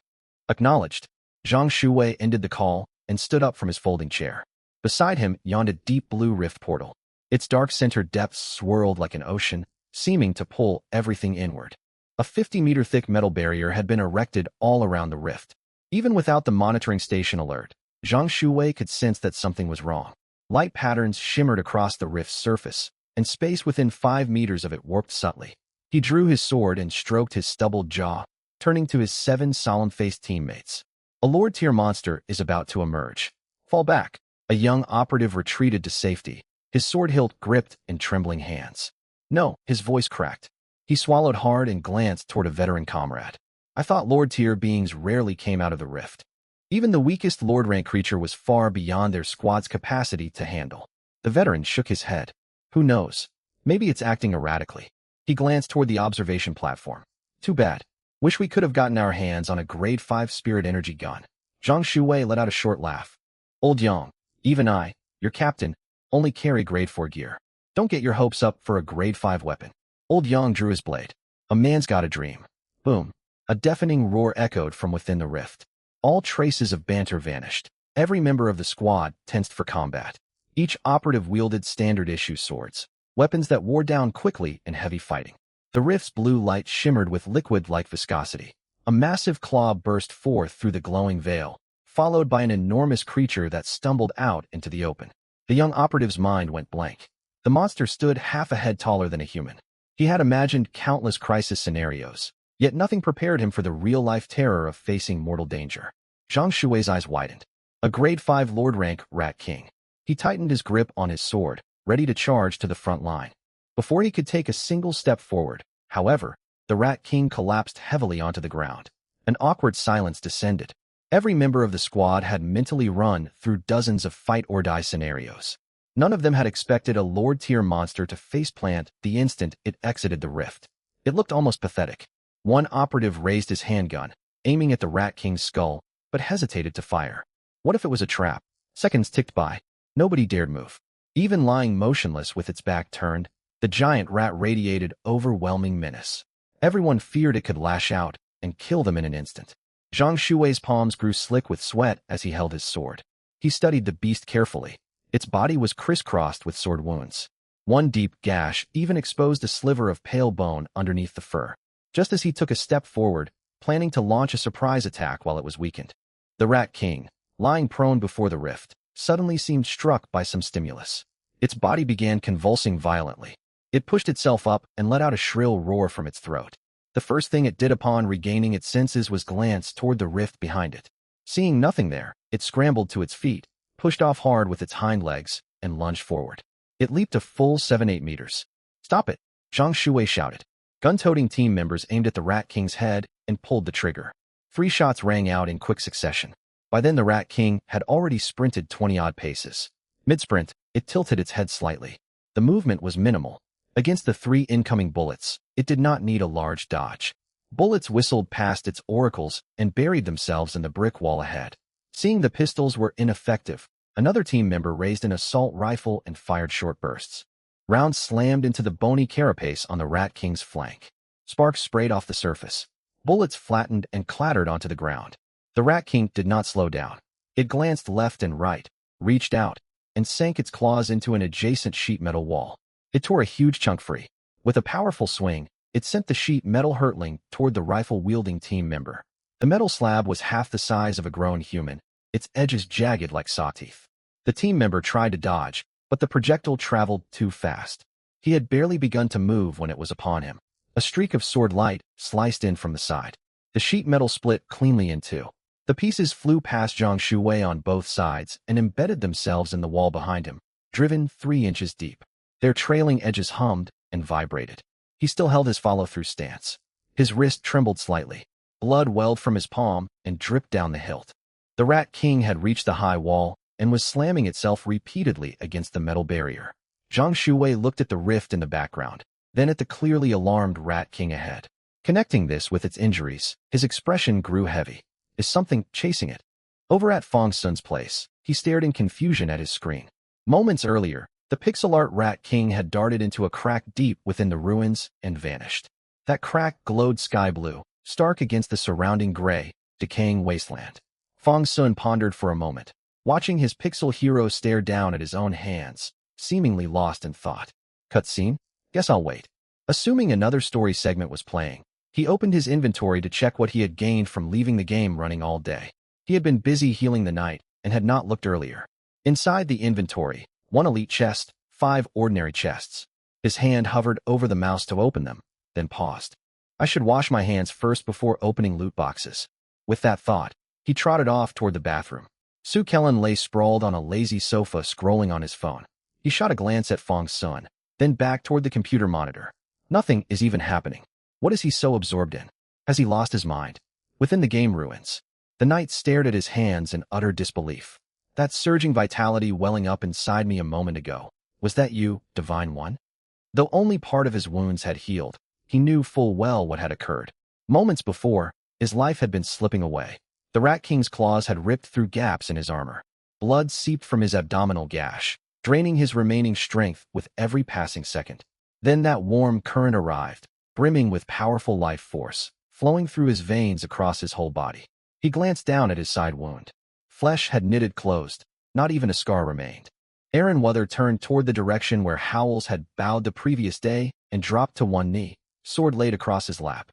Acknowledged. Zhang Shuwei ended the call and stood up from his folding chair. Beside him yawned a deep blue rift portal. Its dark center depths swirled like an ocean, seeming to pull everything inward. A 50-meter thick metal barrier had been erected all around the rift. Even without the monitoring station alert, Zhang Shuwei could sense that something was wrong. Light patterns shimmered across the rift's surface, and space within 5 meters of it warped subtly. He drew his sword and stroked his stubbled jaw, turning to his 7 solemn-faced teammates. "A Lord-tier monster is about to emerge. Fall back." A young operative retreated to safety, his sword hilt gripped in trembling hands. "No," his voice cracked. He swallowed hard and glanced toward a veteran comrade. "I thought Lord-tier beings rarely came out of the rift." Even the weakest Lord-rank creature was far beyond their squad's capacity to handle. The veteran shook his head. "Who knows? Maybe it's acting erratically." He glanced toward the observation platform. "Too bad. Wish we could have gotten our hands on a grade 5 spirit energy gun." Zhang Shuwei let out a short laugh. "Old Yang, even I, your captain, only carry grade 4 gear. Don't get your hopes up for a grade 5 weapon." Old Yang drew his blade. "A man's got a dream." Boom. A deafening roar echoed from within the rift. All traces of banter vanished. Every member of the squad tensed for combat. Each operative wielded standard-issue swords, weapons that wore down quickly in heavy fighting. The rift's blue light shimmered with liquid-like viscosity. A massive claw burst forth through the glowing veil, followed by an enormous creature that stumbled out into the open. The young operative's mind went blank. The monster stood half a head taller than a human. He had imagined countless crisis scenarios, yet nothing prepared him for the real-life terror of facing mortal danger. Zhang Shui's eyes widened. A grade 5 Lord-rank Rat King. He tightened his grip on his sword, ready to charge to the front line. Before he could take a single step forward, however, the Rat King collapsed heavily onto the ground. An awkward silence descended. Every member of the squad had mentally run through dozens of fight-or-die scenarios. None of them had expected a Lord-tier monster to faceplant the instant it exited the rift. It looked almost pathetic. One operative raised his handgun, aiming at the Rat King's skull, but hesitated to fire. What if it was a trap? Seconds ticked by. Nobody dared move. Even lying motionless with its back turned, the giant rat radiated overwhelming menace. Everyone feared it could lash out and kill them in an instant. Zhang Shui's palms grew slick with sweat as he held his sword. He studied the beast carefully. Its body was crisscrossed with sword wounds. One deep gash even exposed a sliver of pale bone underneath the fur. Just as he took a step forward, planning to launch a surprise attack while it was weakened, the Rat King, lying prone before the rift, suddenly seemed struck by some stimulus. Its body began convulsing violently. It pushed itself up and let out a shrill roar from its throat. The first thing it did upon regaining its senses was glance toward the rift behind it. Seeing nothing there, it scrambled to its feet, pushed off hard with its hind legs, and lunged forward. It leaped a full 7-8 meters. "Stop it!" Zhang Shui shouted. Gun-toting team members aimed at the Rat King's head and pulled the trigger. 3 shots rang out in quick succession. By then the Rat King had already sprinted 20-odd paces. Mid-sprint, it tilted its head slightly. The movement was minimal. Against the 3 incoming bullets, it did not need a large dodge. Bullets whistled past its auricles and buried themselves in the brick wall ahead. Seeing the pistols were ineffective, another team member raised an assault rifle and fired short bursts. Rounds slammed into the bony carapace on the Rat King's flank. Sparks sprayed off the surface. Bullets flattened and clattered onto the ground. The Rat King did not slow down. It glanced left and right, reached out, and sank its claws into an adjacent sheet metal wall. It tore a huge chunk free. With a powerful swing, it sent the sheet metal hurtling toward the rifle-wielding team member. The metal slab was half the size of a grown human, its edges jagged like saw teeth. The team member tried to dodge, but the projectile traveled too fast. He had barely begun to move when it was upon him. A streak of sword light sliced in from the side. The sheet metal split cleanly in two. The pieces flew past Zhang Shuwei on both sides and embedded themselves in the wall behind him, driven 3 inches deep. Their trailing edges hummed and vibrated. He still held his follow-through stance. His wrist trembled slightly. Blood welled from his palm and dripped down the hilt. The Rat King had reached the high wall and was slamming itself repeatedly against the metal barrier. Zhang Shuwei looked at the rift in the background, then at the clearly alarmed Rat King ahead. Connecting this with its injuries, his expression grew heavy. Is something chasing it? Over at Fong Sun's place, he stared in confusion at his screen. Moments earlier, the pixel art Rat King had darted into a crack deep within the ruins and vanished. That crack glowed sky blue, stark against the surrounding gray, decaying wasteland. Fong Sun pondered for a moment, watching his pixel hero stare down at his own hands, seemingly lost in thought. Cutscene? Guess I'll wait. Assuming another story segment was playing, he opened his inventory to check what he had gained from leaving the game running all day. He had been busy healing the knight and had not looked earlier. Inside the inventory, 1 elite chest, 5 ordinary chests. His hand hovered over the mouse to open them, then paused. I should wash my hands first before opening loot boxes. With that thought, he trotted off toward the bathroom. Su Kellen lay sprawled on a lazy sofa scrolling on his phone. He shot a glance at Fong Sun, then back toward the computer monitor. Nothing is even happening. What is he so absorbed in? Has he lost his mind? Within the game ruins, the knight stared at his hands in utter disbelief. That surging vitality welling up inside me a moment ago. Was that you, Divine One? Though only part of his wounds had healed, he knew full well what had occurred. Moments before, his life had been slipping away. The Rat King's claws had ripped through gaps in his armor. Blood seeped from his abdominal gash, draining his remaining strength with every passing second. Then that warm current arrived, brimming with powerful life force, flowing through his veins across his whole body. He glanced down at his side wound. Flesh had knitted closed, not even a scar remained. Aaron Wuther turned toward the direction where Howells had bowed the previous day and dropped to one knee, sword laid across his lap.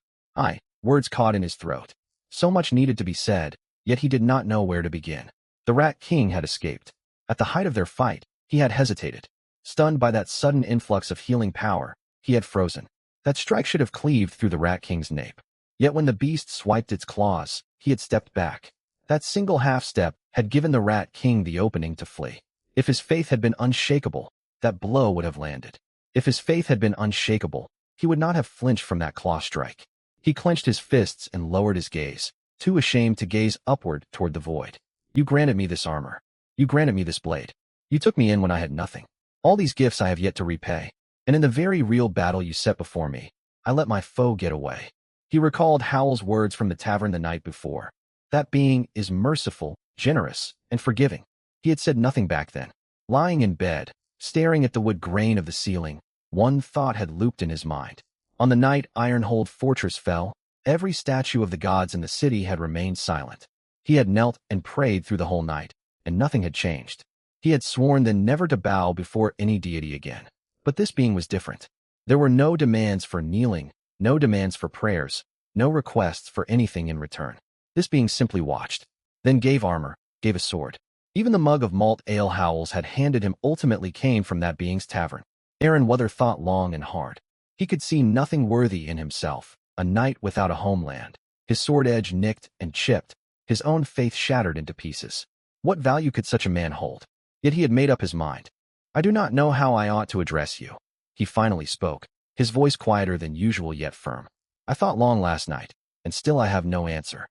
Words caught in his throat. So much needed to be said, yet he did not know where to begin. The Rat King had escaped. At the height of their fight, he had hesitated. Stunned by that sudden influx of healing power, he had frozen. That strike should have cleaved through the Rat King's nape. Yet when the beast swiped its claws, he had stepped back. That single half-step had given the Rat King the opening to flee. If his faith had been unshakable, that blow would have landed. If his faith had been unshakable, he would not have flinched from that claw strike. He clenched his fists and lowered his gaze, too ashamed to gaze upward toward the void. You granted me this armor. You granted me this blade. You took me in when I had nothing. All these gifts I have yet to repay. And in the very real battle you set before me, I let my foe get away. He recalled Howell's words from the tavern the night before. That being is merciful, generous, and forgiving. He had said nothing back then. Lying in bed, staring at the wood grain of the ceiling, one thought had looped in his mind. On the night Ironhold Fortress fell, every statue of the gods in the city had remained silent. He had knelt and prayed through the whole night, and nothing had changed. He had sworn then never to bow before any deity again. But this being was different. There were no demands for kneeling, no demands for prayers, no requests for anything in return. This being simply watched, then gave armor, gave a sword. Even the mug of malt ale Howells had handed him ultimately came from that being's tavern. Aaron Weather thought long and hard. He could see nothing worthy in himself, a knight without a homeland, his sword edge nicked and chipped, his own faith shattered into pieces. What value could such a man hold? Yet he had made up his mind. I do not know how I ought to address you. He finally spoke, his voice quieter than usual yet firm. I thought long last night, and still I have no answer.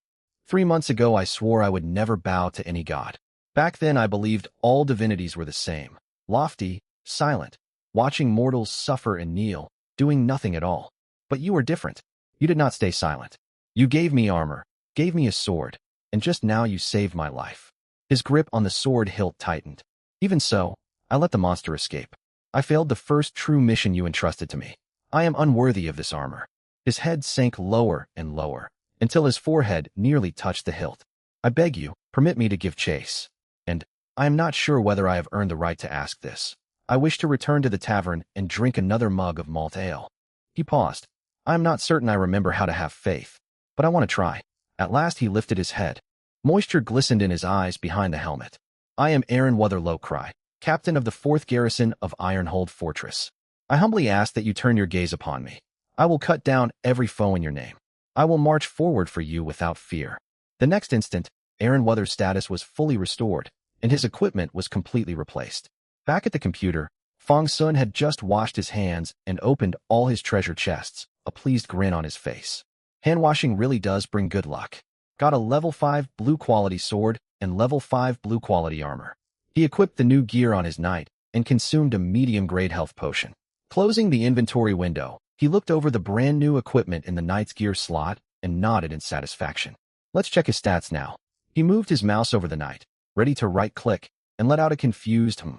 3 months ago I swore I would never bow to any god. Back then I believed all divinities were the same, lofty, silent, watching mortals suffer and kneel, doing nothing at all. But you were different. You did not stay silent. You gave me armor, gave me a sword, and just now you saved my life. His grip on the sword hilt tightened. Even so, I let the monster escape. I failed the first true mission you entrusted to me. I am unworthy of this armor. His head sank lower and lower, until his forehead nearly touched the hilt. I beg you, permit me to give chase. And I am not sure whether I have earned the right to ask this. I wish to return to the tavern and drink another mug of malt ale. He paused. I am not certain I remember how to have faith, but I want to try. At last he lifted his head. Moisture glistened in his eyes behind the helmet. I am Aaron Weatherlowcry, captain of the 4th garrison of Ironhold Fortress. I humbly ask that you turn your gaze upon me. I will cut down every foe in your name. I will march forward for you without fear. The next instant, Aaron Weather's status was fully restored, and his equipment was completely replaced. Back at the computer, Fong Sun had just washed his hands and opened all his treasure chests, a pleased grin on his face. Hand washing really does bring good luck. Got a level 5 blue quality sword and level 5 blue quality armor. He equipped the new gear on his knight and consumed a medium-grade health potion. Closing the inventory window, he looked over the brand new equipment in the knight's gear slot and nodded in satisfaction. Let's check his stats now. He moved his mouse over the knight, ready to right-click, and let out a confused "hmm."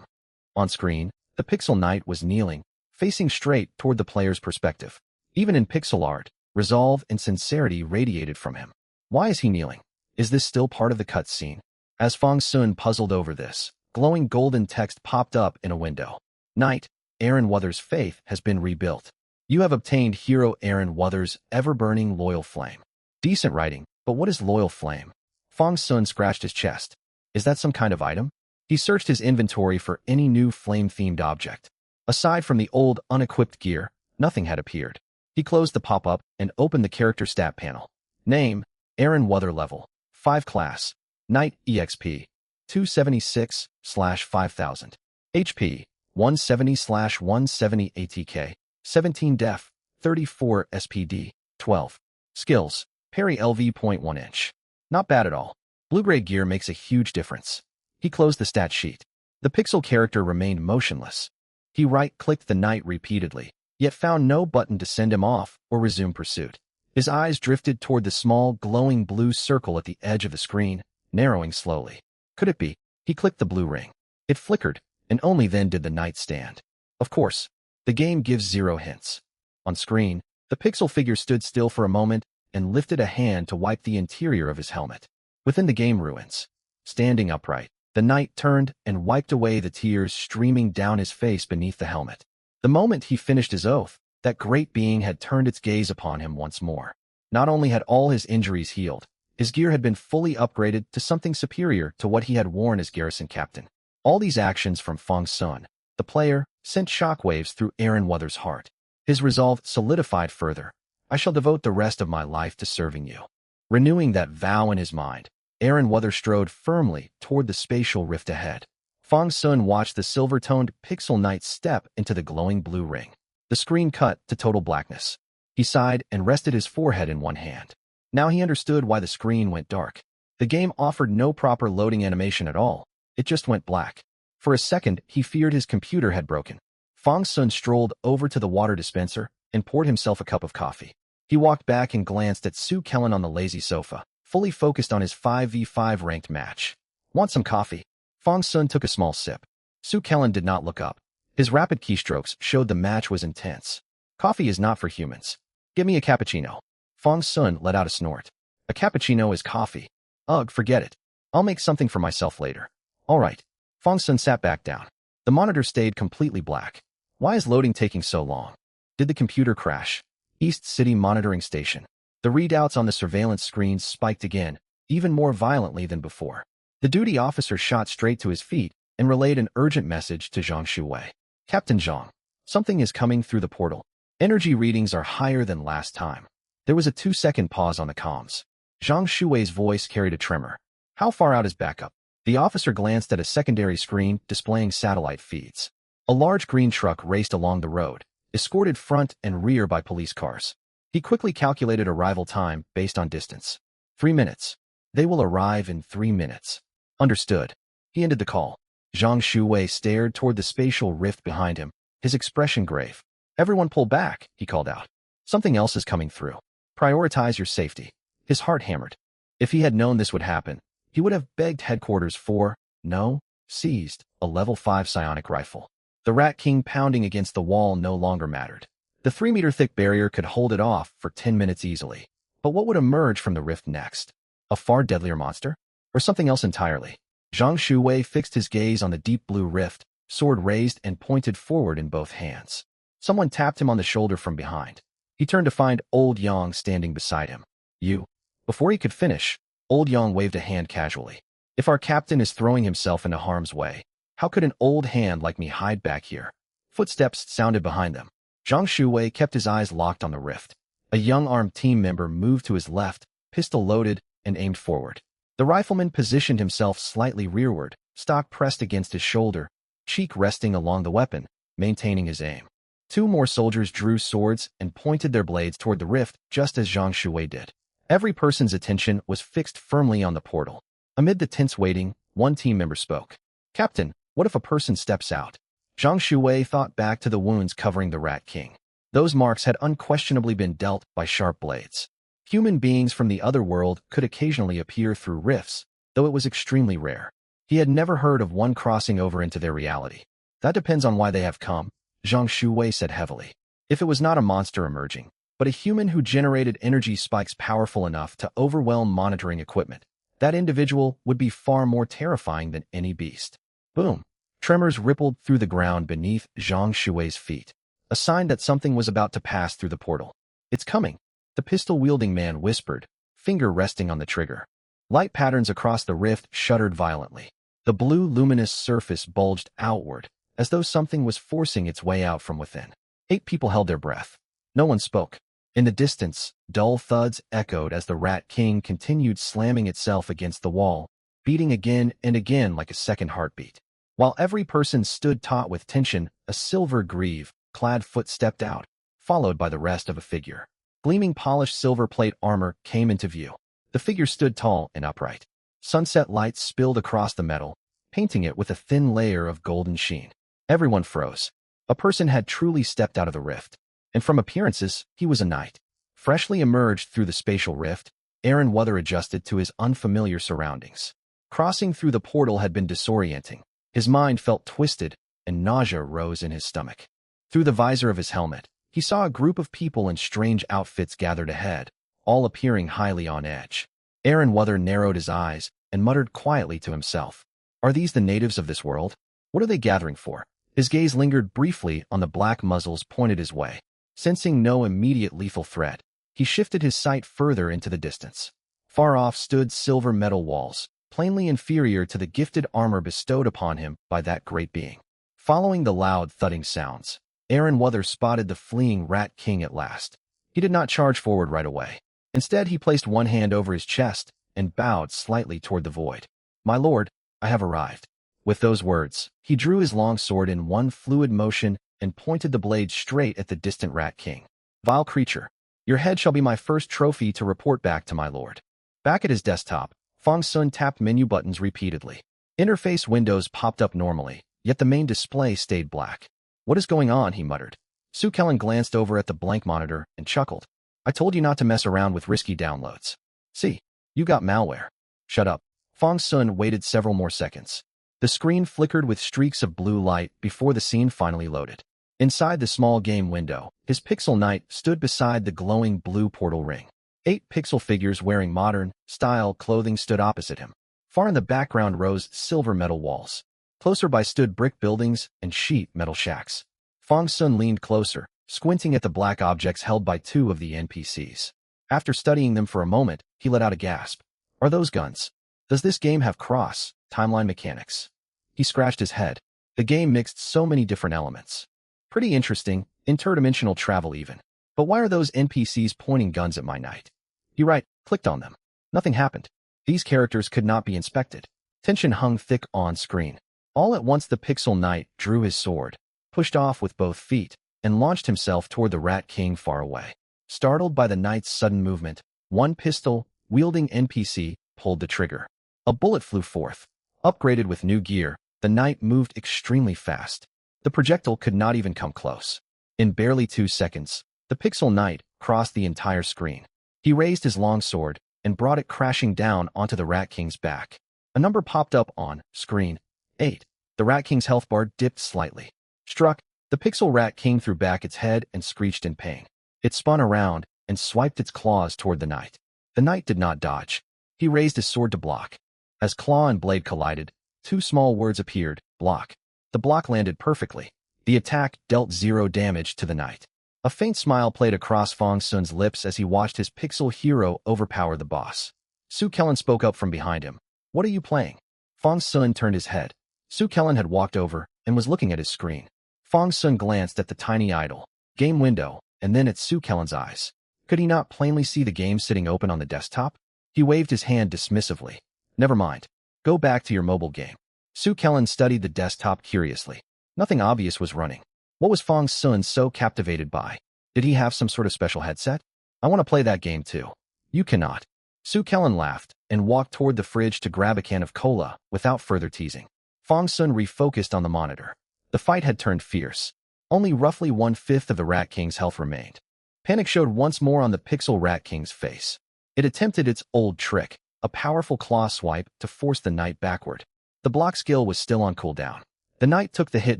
On screen, the pixel knight was kneeling, facing straight toward the player's perspective. Even in pixel art, resolve and sincerity radiated from him. Why is he kneeling? Is this still part of the cutscene? As Fong Sun puzzled over this, glowing golden text popped up in a window. Knight, Aaron Weather's faith has been rebuilt. You have obtained hero Aaron Weather's ever-burning loyal flame. Decent writing, but what is loyal flame? Fong Sun scratched his chest. Is that some kind of item? He searched his inventory for any new flame-themed object. Aside from the old, unequipped gear, nothing had appeared. He closed the pop-up and opened the character stat panel. Name, Aaron Weather level, 5 class, Knight EXP, 276/5000, HP, 170/170 ATK, 17 def, 34 SPD, 12. Skills, parry LV 0.1 inch. Not bad at all. Blue-gray gear makes a huge difference. He closed the stat sheet. The pixel character remained motionless. He right-clicked the knight repeatedly, yet found no button to send him off or resume pursuit. His eyes drifted toward the small, glowing blue circle at the edge of the screen, narrowing slowly. Could it be? He clicked the blue ring. It flickered, and only then did the knight stand. Of course, the game gives 0 hints. On screen, the pixel figure stood still for a moment and lifted a hand to wipe the interior of his helmet. Within the game ruins, standing upright, the knight turned and wiped away the tears streaming down his face beneath the helmet. The moment he finished his oath, that great being had turned its gaze upon him once more. Not only had all his injuries healed, his gear had been fully upgraded to something superior to what he had worn as garrison captain. All these actions from Fong Sun, the player, sent shockwaves through Aaron Weather's heart. His resolve solidified further. I shall devote the rest of my life to serving you. Renewing that vow in his mind, Aaron Weather strode firmly toward the spatial rift ahead. Fong Sun watched the silver-toned pixel knight step into the glowing blue ring. The screen cut to total blackness. He sighed and rested his forehead in one hand. Now he understood why the screen went dark. The game offered no proper loading animation at all. It just went black. For a second, he feared his computer had broken. Fong Sun strolled over to the water dispenser and poured himself a cup of coffee. He walked back and glanced at Sue Kellen on the lazy sofa, fully focused on his 5v5 ranked match. Want some coffee? Fong Sun took a small sip. Sue Kellen did not look up. His rapid keystrokes showed the match was intense. Coffee is not for humans. Give me a cappuccino. Fong Sun let out a snort. A cappuccino is coffee. Ugh, forget it. I'll make something for myself later. All right. Fong Sun sat back down. The monitor stayed completely black. Why is loading taking so long? Did the computer crash? East City Monitoring Station. The readouts on the surveillance screens spiked again, even more violently than before. The duty officer shot straight to his feet and relayed an urgent message to Zhang Shuwei. Captain Zhang, something is coming through the portal. Energy readings are higher than last time. There was a 2-second pause on the comms. Zhang Shuwei's voice carried a tremor. How far out is backup? The officer glanced at a secondary screen displaying satellite feeds. A large green truck raced along the road, escorted front and rear by police cars. He quickly calculated arrival time based on distance. 3 minutes. They will arrive in 3 minutes. Understood. He ended the call. Zhang Shuwei stared toward the spatial rift behind him, his expression grave. Everyone pull back, he called out. Something else is coming through. Prioritize your safety. His heart hammered. If he had known this would happen, he would have begged headquarters for, no, seized, a level 5 psionic rifle. The Rat King pounding against the wall no longer mattered. The 3-meter-thick barrier could hold it off for 10 minutes easily. But what would emerge from the rift next? A far deadlier monster? Or something else entirely? Zhang Shuwei fixed his gaze on the deep blue rift, sword raised and pointed forward in both hands. Someone tapped him on the shoulder from behind. He turned to find Old Yang standing beside him. You. Before he could finish, Old Yang waved a hand casually. If our captain is throwing himself into harm's way, how could an old hand like me hide back here? Footsteps sounded behind them. Zhang Shuwei kept his eyes locked on the rift. A young armed team member moved to his left, pistol loaded, and aimed forward. The rifleman positioned himself slightly rearward, stock pressed against his shoulder, cheek resting along the weapon, maintaining his aim. 2 more soldiers drew swords and pointed their blades toward the rift, just as Zhang Shuwei did. Every person's attention was fixed firmly on the portal. Amid the tense waiting, one team member spoke. Captain, what if a person steps out? Zhang Shuwei thought back to the wounds covering the Rat King. Those marks had unquestionably been dealt by sharp blades. Human beings from the other world could occasionally appear through rifts, though it was extremely rare. He had never heard of one crossing over into their reality. That depends on why they have come, Zhang Shuwei said heavily. If it was not a monster emerging, but a human who generated energy spikes powerful enough to overwhelm monitoring equipment, that individual would be far more terrifying than any beast. Boom. Tremors rippled through the ground beneath Zhang Shuwei's feet, a sign that something was about to pass through the portal. It's coming, the pistol-wielding man whispered, finger resting on the trigger. Light patterns across the rift shuddered violently. The blue luminous surface bulged outward, as though something was forcing its way out from within. 8 people held their breath. No one spoke. In the distance, dull thuds echoed as the Rat King continued slamming itself against the wall, beating again and again like a second heartbeat. While every person stood taut with tension, a silver greave-clad foot stepped out, followed by the rest of a figure. Gleaming polished silver plate armor came into view. The figure stood tall and upright. Sunset lights spilled across the metal, painting it with a thin layer of golden sheen. Everyone froze. A person had truly stepped out of the rift. And from appearances, he was a knight. Freshly emerged through the spatial rift, Aaron Weather adjusted to his unfamiliar surroundings. Crossing through the portal had been disorienting. His mind felt twisted, and nausea rose in his stomach. Through the visor of his helmet, he saw a group of people in strange outfits gathered ahead, all appearing highly on edge. Aaron Weather narrowed his eyes and muttered quietly to himself. Are these the natives of this world? What are they gathering for? His gaze lingered briefly on the black muzzles pointed his way. Sensing no immediate lethal threat, he shifted his sight further into the distance. Far off stood silver metal walls, plainly inferior to the gifted armor bestowed upon him by that great being. Following the loud thudding sounds, Aaron Weather spotted the fleeing Rat King at last. He did not charge forward right away. Instead, he placed one hand over his chest and bowed slightly toward the void. My lord, I have arrived. With those words, he drew his long sword in one fluid motion and pointed the blade straight at the distant Rat King. Vile creature, your head shall be my first trophy to report back to my lord. Back at his desktop, Fong Sun tapped menu buttons repeatedly. Interface windows popped up normally, yet the main display stayed black. What is going on, he muttered. Sue Kellen glanced over at the blank monitor and chuckled. I told you not to mess around with risky downloads. See, you got malware. Shut up. Fong Sun waited several more seconds. The screen flickered with streaks of blue light before the scene finally loaded. Inside the small game window, his pixel knight stood beside the glowing blue portal ring. 8 pixel figures wearing modern-style clothing stood opposite him. Far in the background rose silver metal walls. Closer by stood brick buildings and sheet metal shacks. Fong Sun leaned closer, squinting at the black objects held by 2 of the NPCs. After studying them for a moment, he let out a gasp. Are those guns? Does this game have timeline mechanics? He scratched his head. The game mixed so many different elements. Pretty interesting, interdimensional travel even. But why are those NPCs pointing guns at my knight? He clicked on them. Nothing happened. These characters could not be inspected. Tension hung thick on screen. All at once the pixel knight drew his sword, pushed off with both feet, and launched himself toward the Rat King far away. Startled by the knight's sudden movement, one pistol-wielding NPC pulled the trigger. A bullet flew forth. Upgraded with new gear, the knight moved extremely fast. The projectile could not even come close. In barely 2 seconds, the pixel knight crossed the entire screen. He raised his long sword and brought it crashing down onto the Rat King's back. A number popped up on screen. 8. The Rat King's health bar dipped slightly. Struck, the pixel Rat King threw back its head and screeched in pain. It spun around and swiped its claws toward the knight. The knight did not dodge. He raised his sword to block. As claw and blade collided, 2 small words appeared, block. The block landed perfectly. The attack dealt 0 damage to the knight. A faint smile played across Fong Sun's lips as he watched his pixel hero overpower the boss. Su Kellen spoke up from behind him. What are you playing? Fong Sun turned his head. Su Kellen had walked over and was looking at his screen. Fong Sun glanced at the tiny idle game window and then at Su Kellen's eyes. Could he not plainly see the game sitting open on the desktop? He waved his hand dismissively. Never mind. Go back to your mobile game. Su Kellen studied the desktop curiously. Nothing obvious was running. What was Fong Sun so captivated by? Did he have some sort of special headset? I want to play that game too. You cannot. Su Kellen laughed and walked toward the fridge to grab a can of cola without further teasing. Fong Sun refocused on the monitor. The fight had turned fierce. Only roughly 1/5 of the Rat King's health remained. Panic showed once more on the pixel Rat King's face. It attempted its old trick, a powerful claw swipe to force the knight backward. The block skill was still on cooldown. The knight took the hit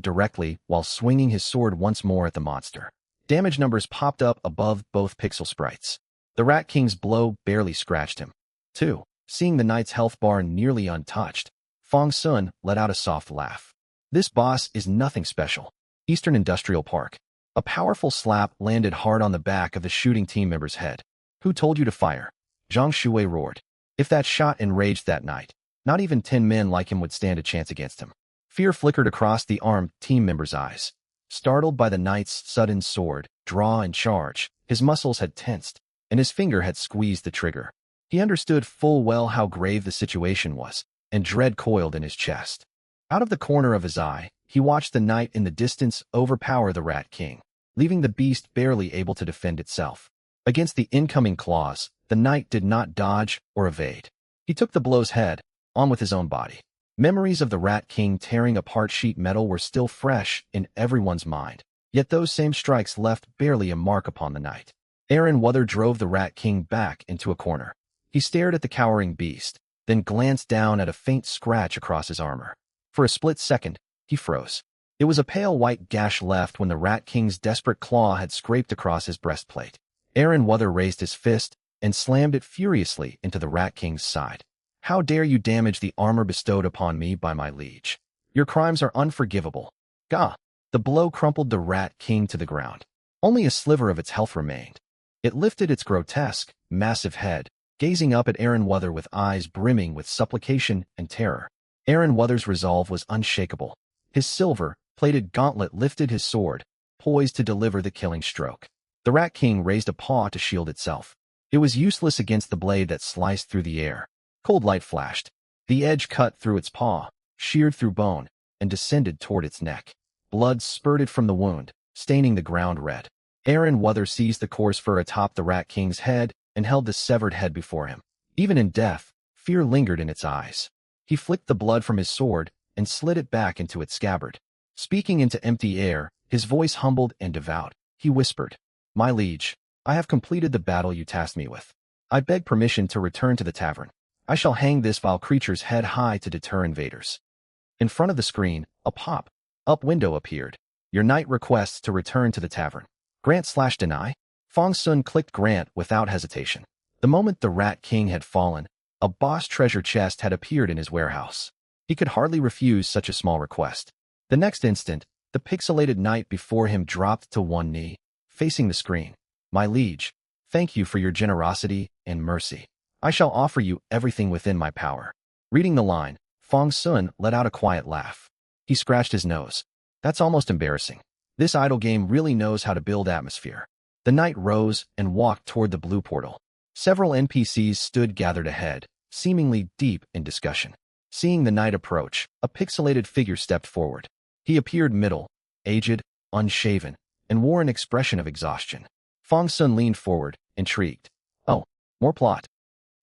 directly while swinging his sword once more at the monster. Damage numbers popped up above both pixel sprites. The Rat King's blow barely scratched him. 2. Seeing the knight's health bar nearly untouched, Fong Sun let out a soft laugh. This boss is nothing special. Eastern Industrial Park. A powerful slap landed hard on the back of the shooting team member's head. Who told you to fire? Zhang Shuwei roared. If that shot enraged that knight, not even 10 men like him would stand a chance against him. Fear flickered across the armed team member's eyes. Startled by the knight's sudden sword, draw and charge, his muscles had tensed, and his finger had squeezed the trigger. He understood full well how grave the situation was, and dread coiled in his chest. Out of the corner of his eye, he watched the knight in the distance overpower the Rat King, leaving the beast barely able to defend itself. Against the incoming claws, the knight did not dodge or evade. He took the blow's head, on with his own body. Memories of the Rat King tearing apart sheet metal were still fresh in everyone's mind, yet those same strikes left barely a mark upon the knight. Aaron Wuther drove the Rat King back into a corner. He stared at the cowering beast, then glanced down at a faint scratch across his armor. For a split second, he froze. It was a pale white gash left when the Rat King's desperate claw had scraped across his breastplate. Aaron Wuther raised his fist and slammed it furiously into the Rat King's side. How dare you damage the armor bestowed upon me by my liege? Your crimes are unforgivable. Gah! The blow crumpled the Rat King to the ground. Only a sliver of its health remained. It lifted its grotesque, massive head, gazing up at Aaron Wuther with eyes brimming with supplication and terror. Aaron Wuther's resolve was unshakable. His silver-plated gauntlet lifted his sword, poised to deliver the killing stroke. The Rat King raised a paw to shield itself. It was useless against the blade that sliced through the air. Cold light flashed. The edge cut through its paw, sheared through bone, and descended toward its neck. Blood spurted from the wound, staining the ground red. Aaron Wuther seized the coarse fur atop the Rat King's head and held the severed head before him. Even in death, fear lingered in its eyes. He flicked the blood from his sword and slid it back into its scabbard. Speaking into empty air, his voice humbled and devout, he whispered, "My liege, I have completed the battle you tasked me with. I beg permission to return to the tavern. I shall hang this vile creature's head high to deter invaders." In front of the screen, a pop-up window appeared. Your knight requests to return to the tavern. Grant/deny? Fong Sun clicked grant without hesitation. The moment the Rat King had fallen, a boss treasure chest had appeared in his warehouse. He could hardly refuse such a small request. The next instant, the pixelated knight before him dropped to one knee, facing the screen. My liege, thank you for your generosity and mercy. I shall offer you everything within my power. Reading the line, Fong Sun let out a quiet laugh. He scratched his nose. That's almost embarrassing. This idle game really knows how to build atmosphere. The knight rose and walked toward the blue portal. Several NPCs stood gathered ahead, seemingly deep in discussion. Seeing the knight approach, a pixelated figure stepped forward. He appeared middle, aged, unshaven, and wore an expression of exhaustion. Fong Sun leaned forward, intrigued. Oh, more plot.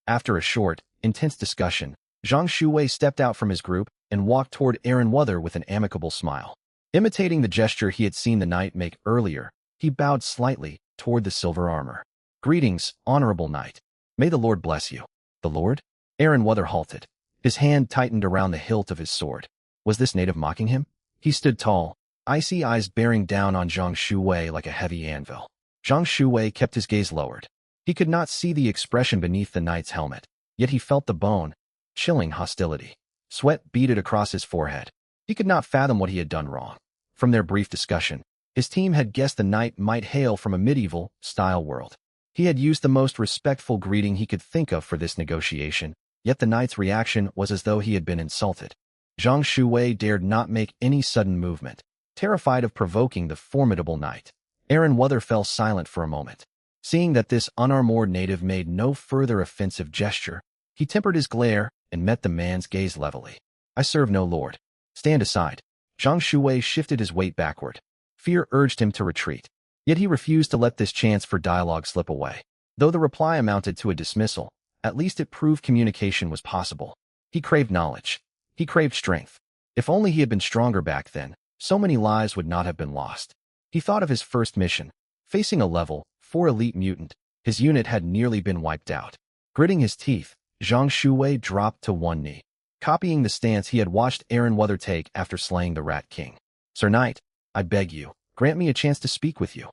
After a short, intense discussion, Zhang Shuwei stepped out from his group and walked toward Aaron Wuther with an amicable smile. Imitating the gesture he had seen the knight make earlier, he bowed slightly toward the silver armor. Greetings, honorable knight. May the Lord bless you. The Lord? Aaron Wuther halted. His hand tightened around the hilt of his sword. Was this native mocking him? He stood tall, icy eyes bearing down on Zhang Shuwei like a heavy anvil. Zhang Shuwei kept his gaze lowered. He could not see the expression beneath the knight's helmet, yet he felt the bone, chilling hostility. Sweat beaded across his forehead. He could not fathom what he had done wrong. From their brief discussion, his team had guessed the knight might hail from a medieval-style world. He had used the most respectful greeting he could think of for this negotiation, yet the knight's reaction was as though he had been insulted. Zhang Shuwei dared not make any sudden movement, terrified of provoking the formidable knight. Aaron Wuther fell silent for a moment. Seeing that this unarmored native made no further offensive gesture, he tempered his glare and met the man's gaze levelly. I serve no lord. Stand aside. Zhang Shuwei shifted his weight backward. Fear urged him to retreat. Yet he refused to let this chance for dialogue slip away. Though the reply amounted to a dismissal, at least it proved communication was possible. He craved knowledge. He craved strength. If only he had been stronger back then, so many lives would not have been lost. He thought of his first mission. Facing a level 4 elite mutant, his unit had nearly been wiped out. Gritting his teeth, Zhang Shuwei dropped to one knee, copying the stance he had watched Aaron Wuther take after slaying the Rat King. Sir Knight, I beg you, grant me a chance to speak with you.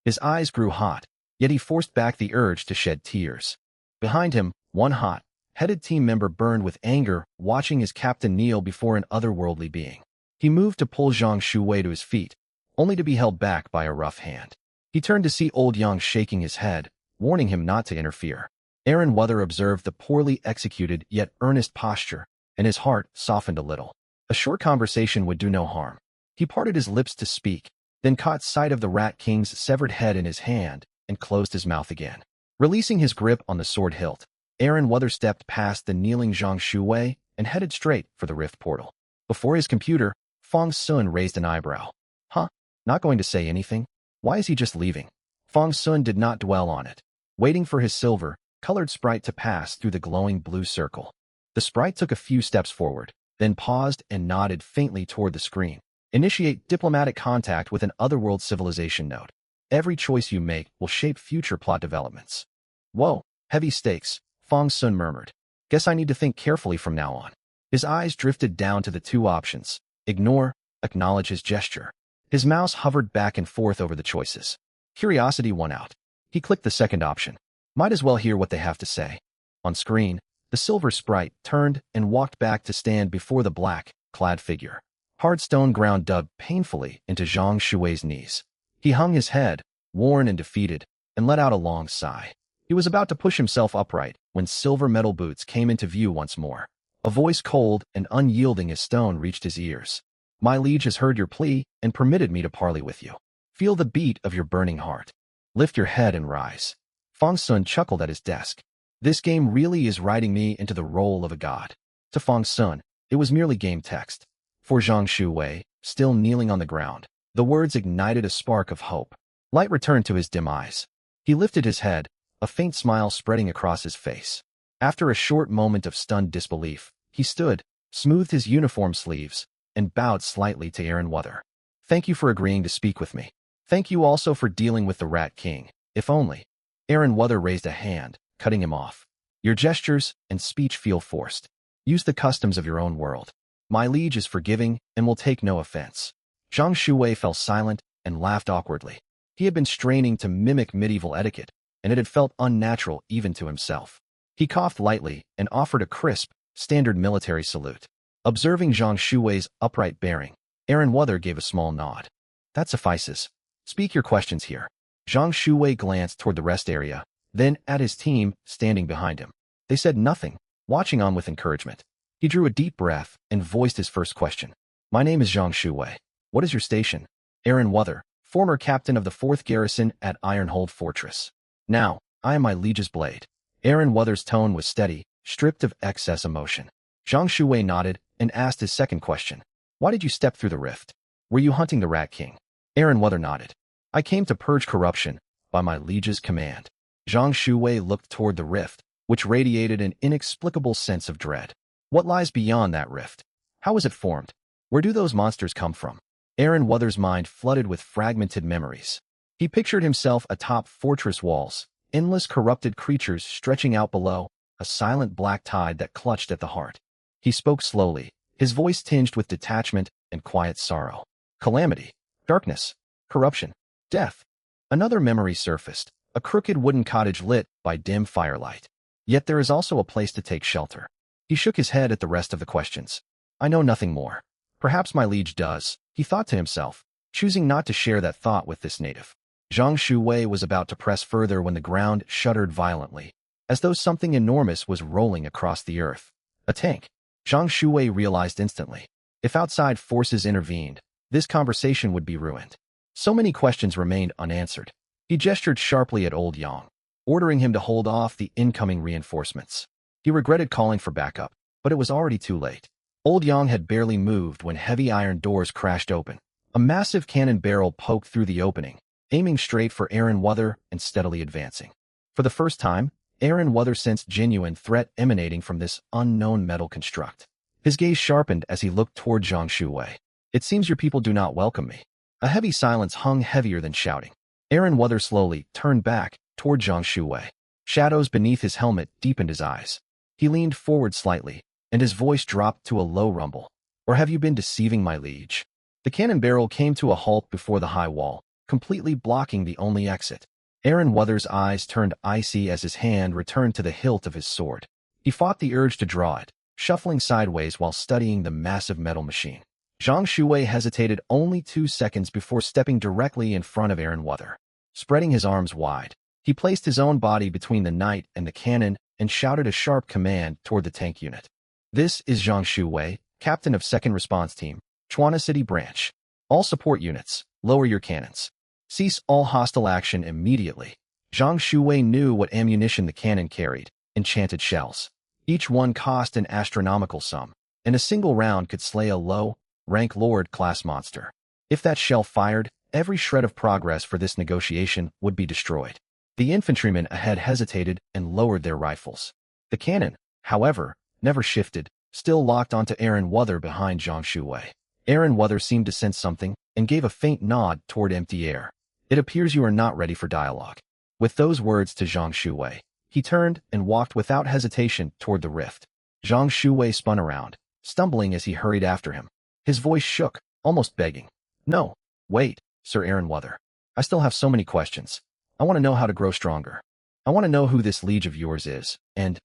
His eyes grew hot, yet he forced back the urge to shed tears. Behind him, one hot-headed team member burned with anger, watching his captain kneel before an otherworldly being. He moved to pull Zhang Shuwei to his feet, only to be held back by a rough hand. He turned to see old Yang shaking his head, warning him not to interfere. Aaron Wuther observed the poorly executed yet earnest posture, and his heart softened a little. A short conversation would do no harm. He parted his lips to speak, then caught sight of the Rat King's severed head in his hand and closed his mouth again. Releasing his grip on the sword hilt, Aaron Wuther stepped past the kneeling Zhang Shuwei and headed straight for the rift portal. Before his computer, Fong Sun raised an eyebrow. Huh? Not going to say anything? Why is he just leaving? Fong Sun did not dwell on it, waiting for his silver-colored sprite to pass through the glowing blue circle. The sprite took a few steps forward, then paused and nodded faintly toward the screen. Initiate diplomatic contact with an otherworld civilization node. Every choice you make will shape future plot developments. Whoa, heavy stakes, Fong Sun murmured. Guess I need to think carefully from now on. His eyes drifted down to the two options. Ignore, acknowledge his gesture. His mouse hovered back and forth over the choices. Curiosity won out. He clicked the second option. Might as well hear what they have to say. On screen, the silver sprite turned and walked back to stand before the black-clad figure. Hard stone ground dug painfully into Zhang Shuwei's knees. He hung his head, worn and defeated, and let out a long sigh. He was about to push himself upright when silver metal boots came into view once more. A voice cold and unyielding as stone reached his ears. My liege has heard your plea and permitted me to parley with you. Feel the beat of your burning heart. Lift your head and rise. Fong Sun chuckled at his desk. This game really is writing me into the role of a god. To Fong Sun, it was merely game text. For Zhang Shuwei, still kneeling on the ground, the words ignited a spark of hope. Light returned to his dim eyes. He lifted his head, a faint smile spreading across his face. After a short moment of stunned disbelief, he stood, smoothed his uniform sleeves, and bowed slightly to Aaron Wuther. Thank you for agreeing to speak with me. Thank you also for dealing with the Rat King, if only. Aaron Wuther raised a hand, cutting him off. Your gestures and speech feel forced. Use the customs of your own world. My liege is forgiving and will take no offense. Zhang Shuwei fell silent and laughed awkwardly. He had been straining to mimic medieval etiquette, and it had felt unnatural even to himself. He coughed lightly and offered a crisp, standard military salute. Observing Zhang Shuwei's upright bearing, Aaron Wuther gave a small nod. That suffices. Speak your questions here. Zhang Shuwei glanced toward the rest area, then at his team standing behind him. They said nothing, watching on with encouragement. He drew a deep breath and voiced his first question. My name is Zhang Shuwei. What is your station? Aaron Wuther, former captain of the 4th Garrison at Ironhold Fortress. Now, I am my liege's blade. Aaron Wuther's tone was steady, stripped of excess emotion. Zhang Shuwei nodded and asked his second question. Why did you step through the rift? Were you hunting the Rat King? Aaron Wuther nodded. I came to purge corruption by my liege's command. Zhang Shuwei looked toward the rift, which radiated an inexplicable sense of dread. What lies beyond that rift? How is it formed? Where do those monsters come from? Aaron Wuther's mind flooded with fragmented memories. He pictured himself atop fortress walls, endless corrupted creatures stretching out below, a silent black tide that clutched at the heart. He spoke slowly, his voice tinged with detachment and quiet sorrow. Calamity, darkness, corruption, death. Another memory surfaced, a crooked wooden cottage lit by dim firelight. Yet there is also a place to take shelter. He shook his head at the rest of the questions. I know nothing more. Perhaps my liege does, he thought to himself, choosing not to share that thought with this native. Zhang Shuwei was about to press further when the ground shuddered violently, as though something enormous was rolling across the earth. A tank. Zhang Shuwei realized instantly. If outside forces intervened, this conversation would be ruined. So many questions remained unanswered. He gestured sharply at Old Yang, ordering him to hold off the incoming reinforcements. He regretted calling for backup, but it was already too late. Old Yang had barely moved when heavy iron doors crashed open. A massive cannon barrel poked through the opening, aiming straight for Aaron Wuther and steadily advancing. For the first time, Aaron Wuther sensed genuine threat emanating from this unknown metal construct. His gaze sharpened as he looked toward Zhang Shuwei. It seems your people do not welcome me. A heavy silence hung heavier than shouting. Aaron Wuther slowly turned back toward Zhang Shuwei. Shadows beneath his helmet deepened his eyes. He leaned forward slightly, and his voice dropped to a low rumble. Or have you been deceiving my liege? The cannon barrel came to a halt before the high wall, completely blocking the only exit. Aaron Wuther's eyes turned icy as his hand returned to the hilt of his sword. He fought the urge to draw it, shuffling sideways while studying the massive metal machine. Zhang Shuwei hesitated only 2 seconds before stepping directly in front of Aaron Wuther. Spreading his arms wide, he placed his own body between the knight and the cannon and shouted a sharp command toward the tank unit. This is Zhang Shuwei, captain of 2nd Response Team, Chuana City Branch. All support units, lower your cannons. Cease all hostile action immediately. Zhang Shuwei knew what ammunition the cannon carried, enchanted shells. Each one cost an astronomical sum, and a single round could slay a low-rank Lord-class monster. If that shell fired, every shred of progress for this negotiation would be destroyed. The infantrymen ahead hesitated and lowered their rifles. The cannon, however, never shifted, still locked onto Aaron Wuther behind Zhang Shuwei. Aaron Wuther seemed to sense something and gave a faint nod toward empty air. It appears you are not ready for dialogue. With those words to Zhang Shuwei, he turned and walked without hesitation toward the rift. Zhang Shuwei spun around, stumbling as he hurried after him. His voice shook, almost begging. No, wait, Sir Aaron Wuther. I still have so many questions. I want to know how to grow stronger. I want to know who this liege of yours is, and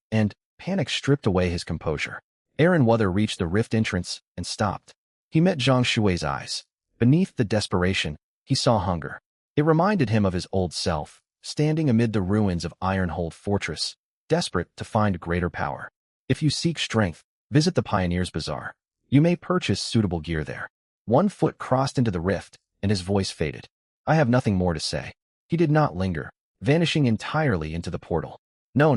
panic stripped away his composure. Aaron Wuther reached the rift entrance and stopped. He met Zhang Shuwei's eyes. Beneath the desperation, he saw hunger. It reminded him of his old self, standing amid the ruins of Ironhold Fortress, desperate to find greater power. If you seek strength, visit the Pioneer's Bazaar. You may purchase suitable gear there. One foot crossed into the rift, and his voice faded. I have nothing more to say. He did not linger, vanishing entirely into the portal. No.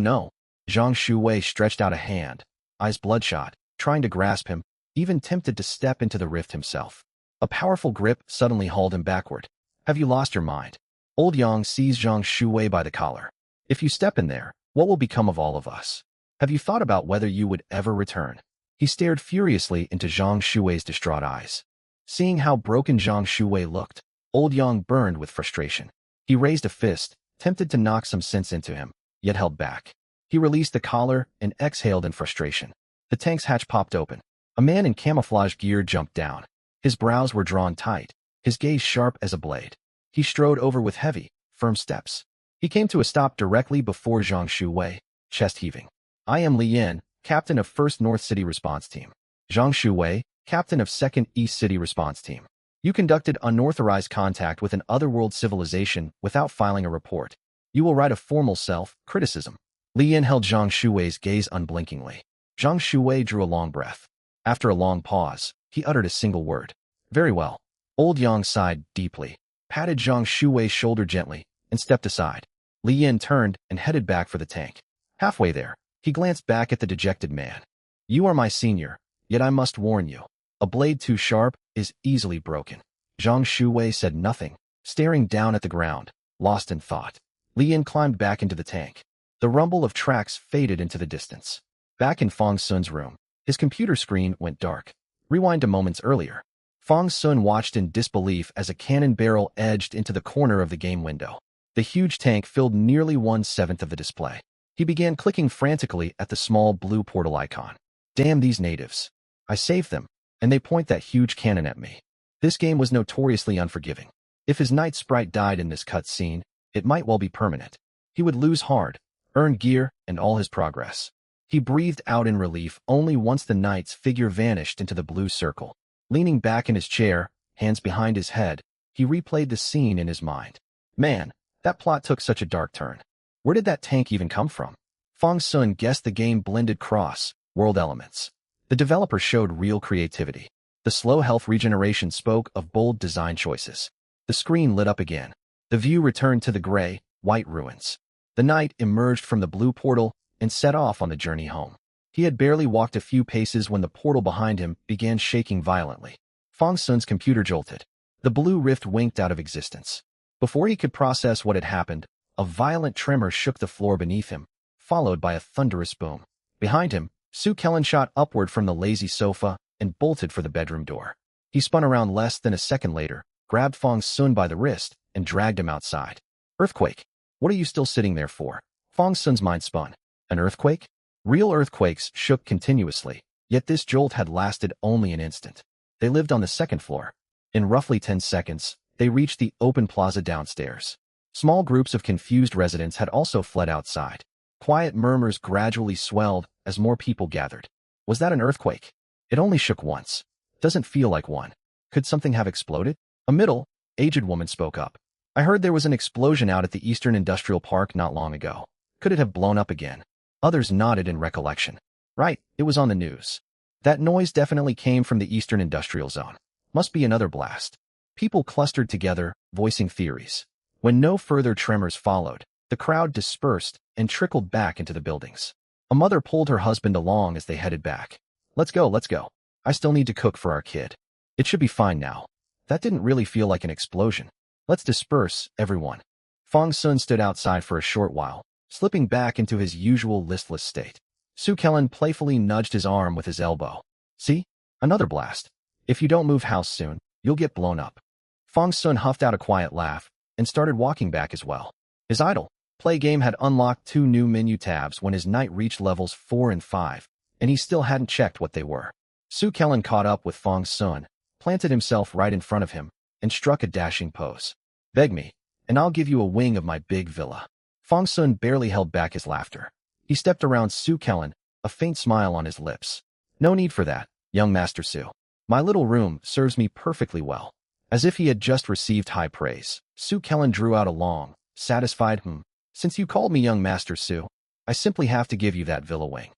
Zhang Shuwei stretched out a hand, eyes bloodshot, trying to grasp him, even tempted to step into the rift himself. A powerful grip suddenly hauled him backward. Have you lost your mind? Old Yang seized Zhang Shuwei by the collar. If you step in there, what will become of all of us? Have you thought about whether you would ever return? He stared furiously into Zhang Shuwei's distraught eyes. Seeing how broken Zhang Shuwei looked, Old Yang burned with frustration. He raised a fist, tempted to knock some sense into him, yet held back. He released the collar and exhaled in frustration. The tank's hatch popped open. A man in camouflage gear jumped down. His brows were drawn tight, his gaze sharp as a blade. He strode over with heavy, firm steps. He came to a stop directly before Zhang Shuwei, chest heaving. I am Li Yin, captain of 1st North City Response Team. Zhang Shuwei, captain of 2nd East City Response Team. You conducted unauthorized contact with an otherworld civilization without filing a report. You will write a formal self-criticism. Li Yin held Zhang Shuwei's gaze unblinkingly. Zhang Shuwei drew a long breath. After a long pause, he uttered a single word. Very well. Old Yang sighed deeply, patted Zhang Shuwei's shoulder gently, and stepped aside. Li Yin turned and headed back for the tank. Halfway there, he glanced back at the dejected man. You are my senior, yet I must warn you. A blade too sharp is easily broken. Zhang Shuwei said nothing, staring down at the ground, lost in thought. Li Yin climbed back into the tank. The rumble of tracks faded into the distance. Back in Fang Sun's room, his computer screen went dark. Rewind to moments earlier. Fang Sun watched in disbelief as a cannon barrel edged into the corner of the game window. The huge tank filled nearly 1/7 of the display. He began clicking frantically at the small blue portal icon. Damn these natives. I saved them, and they point that huge cannon at me. This game was notoriously unforgiving. If his knight sprite died in this cutscene, it might well be permanent. He would lose hard, earn gear, and all his progress. He breathed out in relief only once the knight's figure vanished into the blue circle. Leaning back in his chair, hands behind his head, he replayed the scene in his mind. Man, that plot took such a dark turn. Where did that tank even come from? Fang Sun guessed the game blended cross-world elements. The developer showed real creativity. The slow health regeneration spoke of bold design choices. The screen lit up again. The view returned to the gray, white ruins. The knight emerged from the blue portal and set off on the journey home. He had barely walked a few paces when the portal behind him began shaking violently. Fang Sun's computer jolted. The blue rift winked out of existence. Before he could process what had happened, a violent tremor shook the floor beneath him, followed by a thunderous boom. Behind him, Su Kellen shot upward from the lazy sofa and bolted for the bedroom door. He spun around less than a second later, grabbed Fang Sun by the wrist, and dragged him outside. Earthquake. What are you still sitting there for? Fang Sun's mind spun. An earthquake? Real earthquakes shook continuously, yet this jolt had lasted only an instant. They lived on the 2nd floor. In roughly 10 seconds, they reached the open plaza downstairs. Small groups of confused residents had also fled outside. Quiet murmurs gradually swelled as more people gathered. Was that an earthquake? It only shook once. Doesn't feel like one. Could something have exploded? A middle-aged woman spoke up. I heard there was an explosion out at the Eastern Industrial Park not long ago. Could it have blown up again? Others nodded in recollection. Right, it was on the news. That noise definitely came from the Eastern Industrial Zone. Must be another blast. People clustered together, voicing theories. When no further tremors followed, the crowd dispersed and trickled back into the buildings. A mother pulled her husband along as they headed back. Let's go, let's go. I still need to cook for our kid. It should be fine now. That didn't really feel like an explosion. Let's disperse, everyone. Fang Sun stood outside for a short while, slipping back into his usual listless state. Su Kellen playfully nudged his arm with his elbow. See? Another blast. If you don't move house soon, you'll get blown up. Fang Sun huffed out a quiet laugh and started walking back as well. His idle play game had unlocked 2 new menu tabs when his knight reached levels 4 and 5, and he still hadn't checked what they were. Su Kellen caught up with Fang Sun, planted himself right in front of him, and struck a dashing pose. Beg me, and I'll give you a wing of my big villa. Fang Sun barely held back his laughter. He stepped around Su Kellen, a faint smile on his lips. No need for that, young Master Su. My little room serves me perfectly well. As if he had just received high praise, Su Kellen drew out a long, satisfied Since you called me young Master Su, I simply have to give you that villa wing.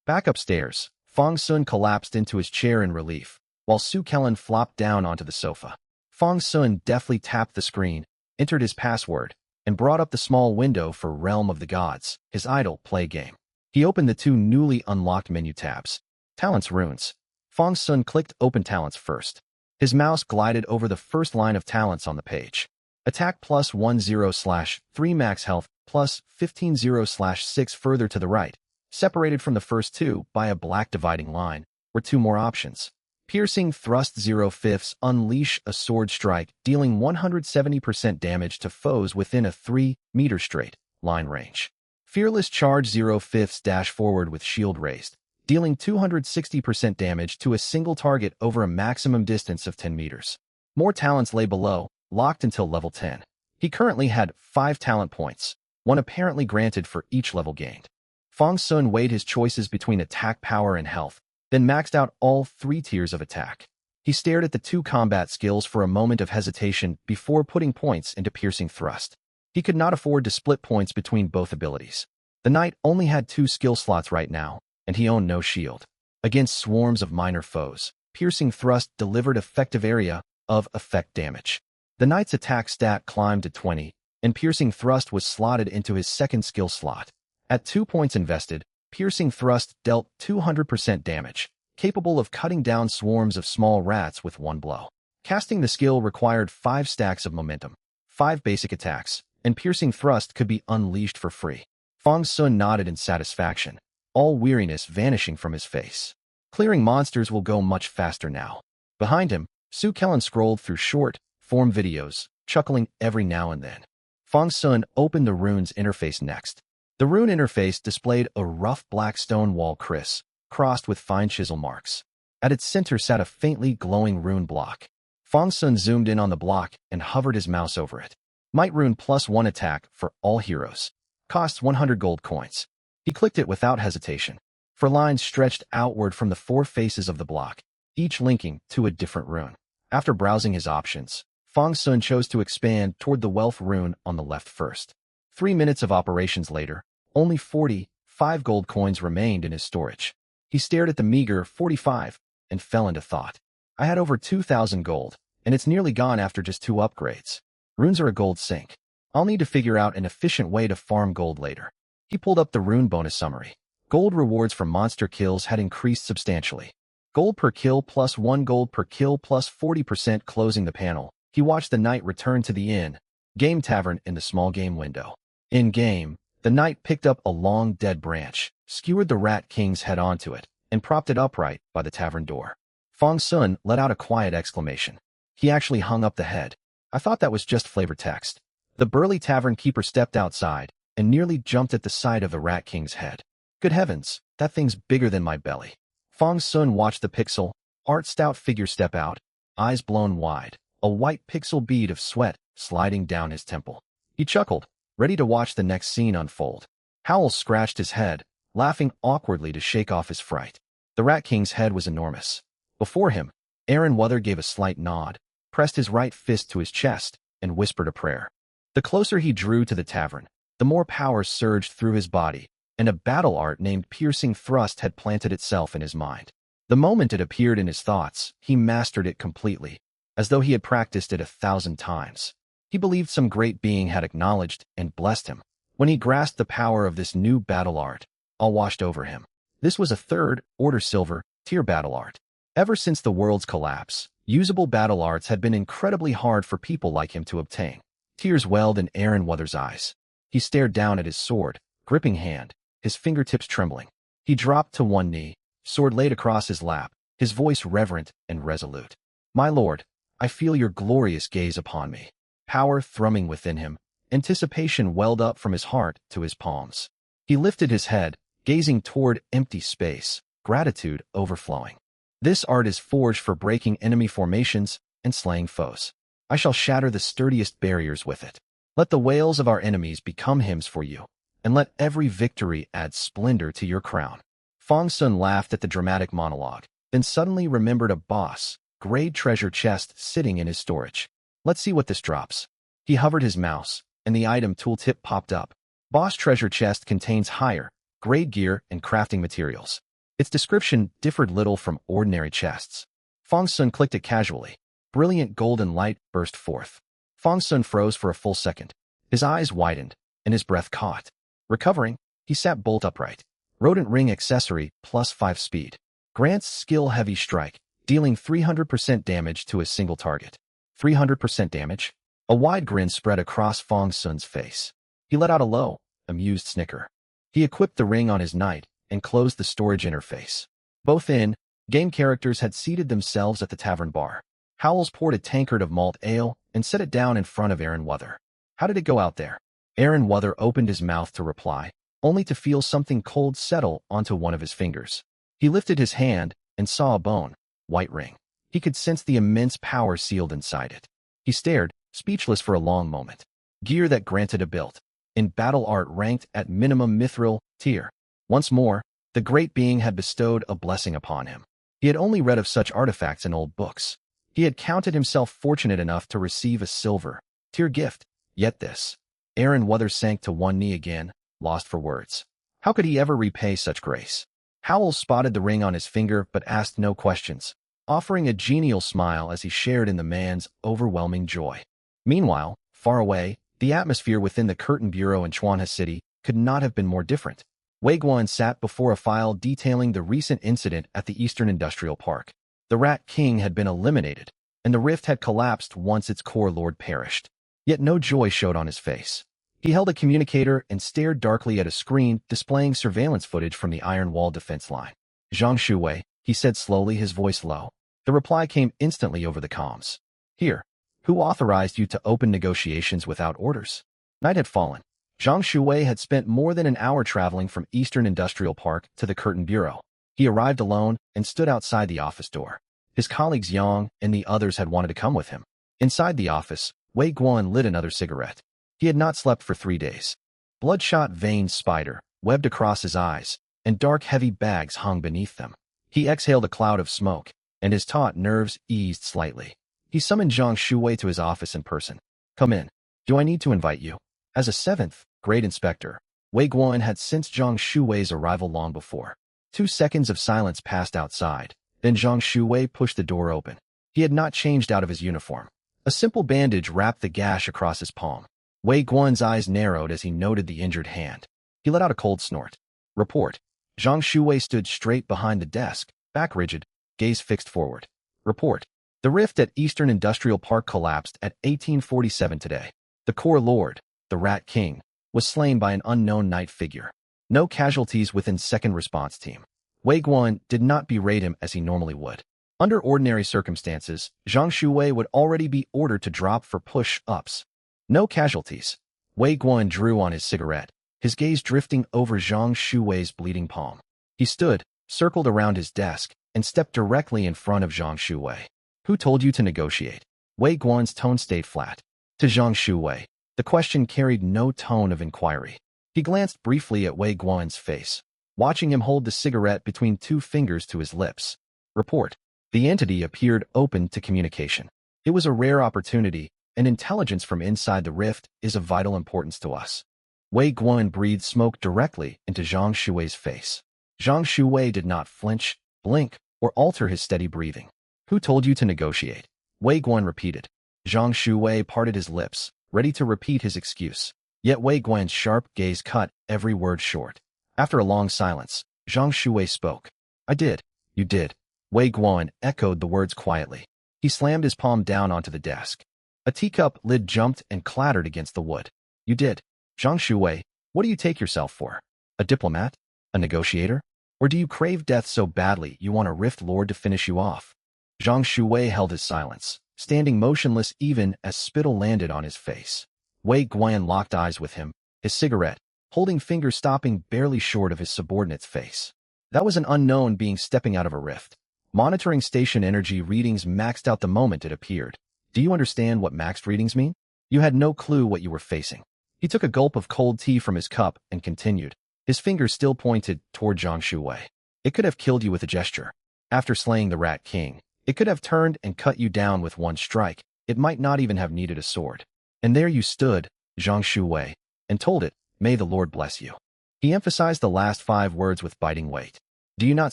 Back upstairs, Fang Sun collapsed into his chair in relief, while Su Kellen flopped down onto the sofa. Fang Sun deftly tapped the screen, entered his password, and brought up the small window for Realm of the Gods, his idle play game. He opened the 2 newly unlocked menu tabs. Talents Runes. Fang Sun clicked Open Talents first. His mouse glided over the first line of talents on the page. Attack plus 10/3 max health plus 15/6 further to the right. Separated from the first 2 by a black dividing line were 2 more options. Piercing Thrust 0/5 unleash a sword strike, dealing 170% damage to foes within a 3-meter straight line range. Fearless Charge 0/5 dash forward with shield raised, dealing 260% damage to a single target over a maximum distance of 10 meters. More talents lay below, locked until level 10. He currently had 5 talent points, one apparently granted for each level gained. Fong Sun weighed his choices between attack power and health, then maxed out all 3 tiers of attack. He stared at the 2 combat skills for a moment of hesitation before putting points into piercing thrust. He could not afford to split points between both abilities. The knight only had 2 skill slots right now, and he owned no shield. Against swarms of minor foes, piercing thrust delivered effective area of effect damage. The knight's attack stat climbed to 20, and piercing thrust was slotted into his second skill slot. At 2 points invested, piercing thrust dealt 200% damage, capable of cutting down swarms of small rats with 1 blow. Casting the skill required 5 stacks of momentum, 5 basic attacks, and piercing thrust could be unleashed for free. Fong Sun nodded in satisfaction, all weariness vanishing from his face. Clearing monsters will go much faster now. Behind him, Su Kellen scrolled through short-form videos, chuckling every now and then. Fong Sun opened the rune's interface next. The rune interface displayed a rough black stone wall crossed with fine chisel marks. At its center sat a faintly glowing rune block. Fong Sun zoomed in on the block and hovered his mouse over it. Might rune +1 attack for all heroes. Costs 100 gold coins. He clicked it without hesitation. For lines stretched outward from the 4 faces of the block, each linking to a different rune. After browsing his options, Fong Sun chose to expand toward the wealth rune on the left first. 3 minutes of operations later, only 45 gold coins remained in his storage. He stared at the meager 45 and fell into thought. I had over 2,000 gold, and it's nearly gone after just 2 upgrades. Runes are a gold sink. I'll need to figure out an efficient way to farm gold later. He pulled up the rune bonus summary. Gold rewards for monster kills had increased substantially. Gold per kill plus 1 gold per kill plus 40%. Closing the panel, he watched the knight return to the in-game tavern in the small game window. In-game, the knight picked up a long dead branch, skewered the Rat King's head onto it, and propped it upright by the tavern door. Fong Sun let out a quiet exclamation. He actually hung up the head. I thought that was just flavor text. The burly tavern keeper stepped outside and nearly jumped at the sight of the Rat King's head. Good heavens, that thing's bigger than my belly. Fong Sun watched the pixel art stout figure step out, eyes blown wide, a white pixel bead of sweat sliding down his temple. He chuckled, ready to watch the next scene unfold. Howl scratched his head, laughing awkwardly to shake off his fright. The Rat King's head was enormous. Before him, Aaron Wuther gave a slight nod, pressed his right fist to his chest, and whispered a prayer. The closer he drew to the tavern, the more power surged through his body, and a battle art named Piercing Thrust had planted itself in his mind. The moment it appeared in his thoughts, he mastered it completely, as though he had practiced it 1,000 times. He believed some great being had acknowledged and blessed him. When he grasped the power of this new battle art, all washed over him. This was a 3rd Order Silver tier battle art. Ever since the world's collapse, usable battle arts had been incredibly hard for people like him to obtain. Tears welled in Aaron Wuther's eyes. He stared down at his sword, gripping hand, his fingertips trembling. He dropped to one knee, sword laid across his lap, his voice reverent and resolute. My lord, I feel your glorious gaze upon me. Power thrumming within him, anticipation welled up from his heart to his palms. He lifted his head, gazing toward empty space, gratitude overflowing. This art is forged for breaking enemy formations and slaying foes. I shall shatter the sturdiest barriers with it. Let the wails of our enemies become hymns for you, and let every victory add splendor to your crown. Fong Sun laughed at the dramatic monologue, then suddenly remembered a boss-grade treasure chest sitting in his storage. Let's see what this drops. He hovered his mouse, and the item tooltip popped up. Boss treasure chest contains higher-grade gear and crafting materials. Its description differed little from ordinary chests. Fong Sun clicked it casually. Brilliant golden light burst forth. Fong Sun froze for a full second. His eyes widened, and his breath caught. Recovering, he sat bolt upright. Rodent ring accessory +5 speed. Grants skill-heavy strike, dealing 300% damage to a single target. 300% damage? A wide grin spread across Fong Sun's face. He let out a low, amused snicker. He equipped the ring on his knight and closed the storage interface. Both in-game characters had seated themselves at the tavern bar. Howells poured a tankard of malt ale and set it down in front of Aaron Wuther. How did it go out there? Aaron Wuther opened his mouth to reply, only to feel something cold settle onto one of his fingers. He lifted his hand and saw a bone, white ring. He could sense the immense power sealed inside it. He stared, speechless for a long moment. Gear that granted a built, in battle art ranked at minimum mithril tier. Once more, the great being had bestowed a blessing upon him. He had only read of such artifacts in old books. He had counted himself fortunate enough to receive a silver tier gift, yet this. Aaron Wuthers sank to one knee again, lost for words. How could he ever repay such grace? Howell spotted the ring on his finger but asked no questions, offering a genial smile as he shared in the man's overwhelming joy. Meanwhile, far away, the atmosphere within the Curtain Bureau in Chuanha City could not have been more different. Wei Guan sat before a file detailing the recent incident at the Eastern Industrial Park. The Rat King had been eliminated, and the rift had collapsed once its core lord perished. Yet no joy showed on his face. He held a communicator and stared darkly at a screen displaying surveillance footage from the Iron Wall defense line. "Zhang Shuwei," he said slowly, his voice low. The reply came instantly over the comms. "Here. Who authorized you to open negotiations without orders?" Night had fallen. Zhang Shuwei had spent more than an hour traveling from Eastern Industrial Park to the Curtain Bureau. He arrived alone and stood outside the office door. His colleagues Yang and the others had wanted to come with him. Inside the office, Wei Guan lit another cigarette. He had not slept for 3 days. Bloodshot veins spider webbed across his eyes, and dark heavy bags hung beneath them. He exhaled a cloud of smoke, and his taut nerves eased slightly. He summoned Zhang Shuwei to his office in person. "Come in. Do I need to invite you?" As a 7th grade inspector, Wei Guan had sensed Zhang Shuwei's arrival long before. 2 seconds of silence passed outside. Then Zhang Shuwei pushed the door open. He had not changed out of his uniform. A simple bandage wrapped the gash across his palm. Wei Guan's eyes narrowed as he noted the injured hand. He let out a cold snort. "Report." Zhang Shuwei stood straight behind the desk, back rigid, gaze fixed forward. "Report. The rift at Eastern Industrial Park collapsed at 1847 today. The core lord, the Rat King, was slain by an unknown night figure. No casualties within second response team." Wei Guan did not berate him as he normally would. Under ordinary circumstances, Zhang Shuwei would already be ordered to drop for push-ups. No casualties. Wei Guan drew on his cigarette, his gaze drifting over Zhang Shuwei's bleeding palm. He stood, circled around his desk, and stepped directly in front of Zhang Shuwei. "Who told you to negotiate?" Wei Guan's tone stayed flat. To Zhang Shuwei, the question carried no tone of inquiry. He glanced briefly at Wei Guan's face, watching him hold the cigarette between 2 fingers to his lips. "Report." The entity appeared open to communication. It was a rare opportunity, and intelligence from inside the rift is of vital importance to us. Wei Guan breathed smoke directly into Zhang Shuwei's face. Zhang Shuwei did not flinch, blink, or alter his steady breathing. "Who told you to negotiate?" Wei Guan repeated. Zhang Shuwei parted his lips, ready to repeat his excuse. Yet Wei Guan's sharp gaze cut every word short. After a long silence, Zhang Shuwei spoke. "I did." "You did." Wei Guan echoed the words quietly. He slammed his palm down onto the desk. A teacup lid jumped and clattered against the wood. "You did." "Zhang Shuwei, what do you take yourself for? A diplomat? A negotiator? Or do you crave death so badly you want a rift lord to finish you off?" Zhang Shuwei held his silence, standing motionless even as spittle landed on his face. Wei Guan locked eyes with him, his cigarette, holding finger stopping barely short of his subordinate's face. That was an unknown being stepping out of a rift. Monitoring station energy readings maxed out the moment it appeared. "Do you understand what maxed readings mean?" You had no clue what you were facing. He took a gulp of cold tea from his cup and continued, his fingers still pointed toward Zhang Shuwei. "It could have killed you with a gesture. After slaying the Rat King, it could have turned and cut you down with one strike. It might not even have needed a sword. And there you stood, Zhang Shuwei, and told it, 'May the Lord bless you.'" He emphasized the last 5 words with biting weight. "Do you not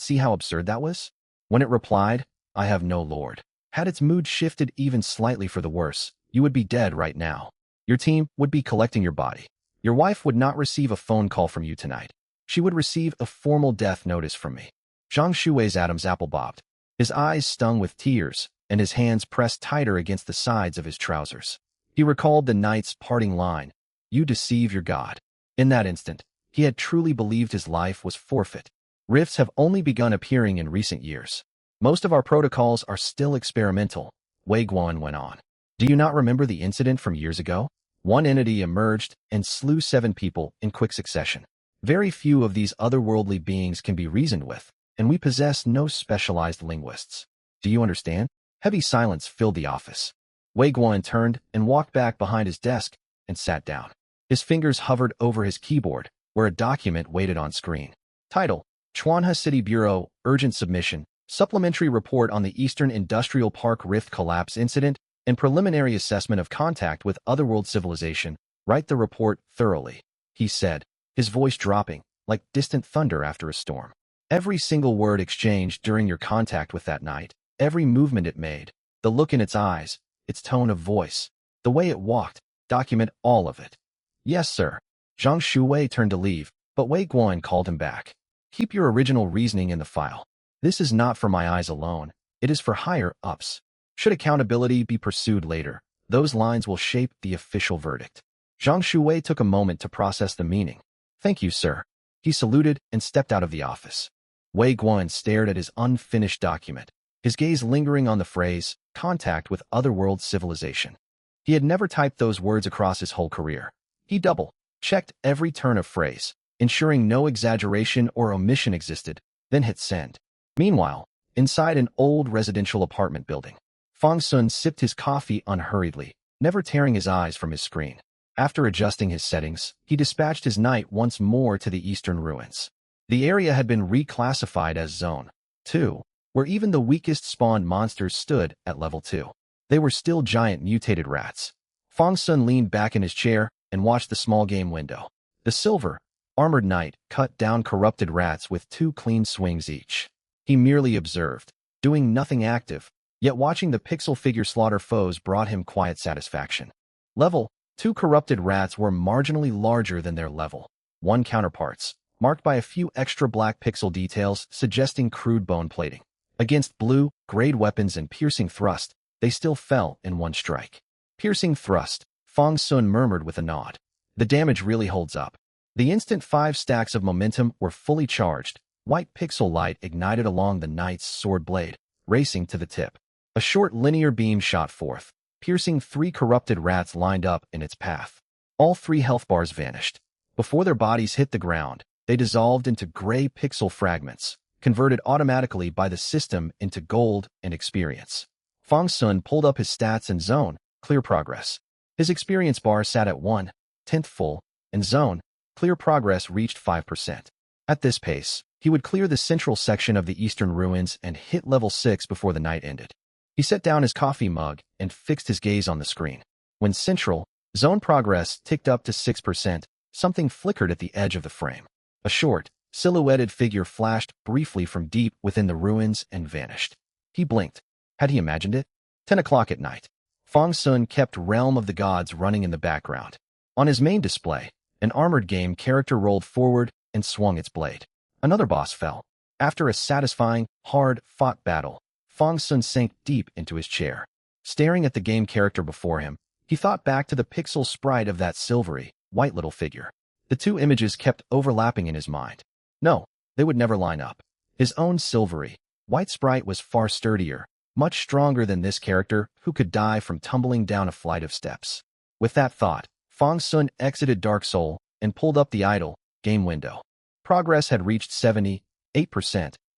see how absurd that was?" When it replied, "I have no lord," had its mood shifted even slightly for the worse, you would be dead right now. Your team would be collecting your body. Your wife would not receive a phone call from you tonight. She would receive a formal death notice from me. Zhang Shuwei's Adam's apple bobbed. His eyes stung with tears, and his hands pressed tighter against the sides of his trousers. He recalled the knight's parting line, "You deceive your God." In that instant, he had truly believed his life was forfeit. Rifts have only begun appearing in recent years. Most of our protocols are still experimental, Wei Guan went on. Do you not remember the incident from years ago? One entity emerged and slew 7 people in quick succession. Very few of these otherworldly beings can be reasoned with. and we possess no specialized linguists. Do you understand? Heavy silence filled the office. Wei Guan turned and walked back behind his desk and sat down. His fingers hovered over his keyboard, where a document waited on screen. Title: Chuanha City Bureau, Urgent Submission, Supplementary Report on the Eastern Industrial Park Rift Collapse Incident, and Preliminary Assessment of Contact with Otherworld Civilization. Write the report thoroughly, he said, his voice dropping, like distant thunder after a storm. Every single word exchanged during your contact with that night, every movement it made, the look in its eyes, its tone of voice, the way it walked, document all of it. Yes, sir. Zhang Shuwei turned to leave, but Wei Guan called him back. Keep your original reasoning in the file. This is not for my eyes alone. It is for higher-ups. Should accountability be pursued later, those lines will shape the official verdict. Zhang Shuwei took a moment to process the meaning. Thank you, sir. He saluted and stepped out of the office. Wei Guan stared at his unfinished document, his gaze lingering on the phrase, contact with otherworld civilization. He had never typed those words across his whole career. He double-checked every turn of phrase, ensuring no exaggeration or omission existed, then hit send. Meanwhile, inside an old residential apartment building, Fang Sun sipped his coffee unhurriedly, never tearing his eyes from his screen. After adjusting his settings, he dispatched his knight once more to the eastern ruins. The area had been reclassified as Zone 2, where even the weakest spawned monsters stood at level 2. They were still giant mutated rats. Fang Sun leaned back in his chair and watched the small game window. The silver, armored knight cut down corrupted rats with 2 clean swings each. He merely observed, doing nothing active, yet watching the pixel figure slaughter foes brought him quiet satisfaction. Level 2 corrupted rats were marginally larger than their level 1 counterparts, marked by a few extra black pixel details suggesting crude bone plating. Against blue-grade weapons and piercing thrust, they still fell in one strike. Piercing thrust, Fang Sun murmured with a nod. The damage really holds up. The instant 5 stacks of momentum were fully charged. White pixel light ignited along the knight's sword blade, racing to the tip. A short linear beam shot forth, piercing 3 corrupted rats lined up in its path. All 3 health bars vanished. Before their bodies hit the ground, they dissolved into gray pixel fragments, converted automatically by the system into gold and experience. Fang Sun pulled up his stats and zone, clear progress. His experience bar sat at 1/10 full, and zone, clear progress reached 5%. At this pace, he would clear the central section of the eastern ruins and hit level 6 before the night ended. He set down his coffee mug and fixed his gaze on the screen. When central, zone progress ticked up to 6%, something flickered at the edge of the frame. A short, silhouetted figure flashed briefly from deep within the ruins and vanished. He blinked. Had he imagined it? 10 o'clock at night. Fang Sun kept Realm of the Gods running in the background. On his main display, an armored game character rolled forward and swung its blade. Another boss fell. After a satisfying, hard-fought battle, Fang Sun sank deep into his chair. Staring at the game character before him, he thought back to the pixel sprite of that silvery, white little figure. The 2 images kept overlapping in his mind. No, they would never line up. His own silvery, white sprite was far sturdier, much stronger than this character who could die from tumbling down a flight of steps. With that thought, Fang Sun exited Dark Soul and pulled up the idle game window. Progress had reached 78%,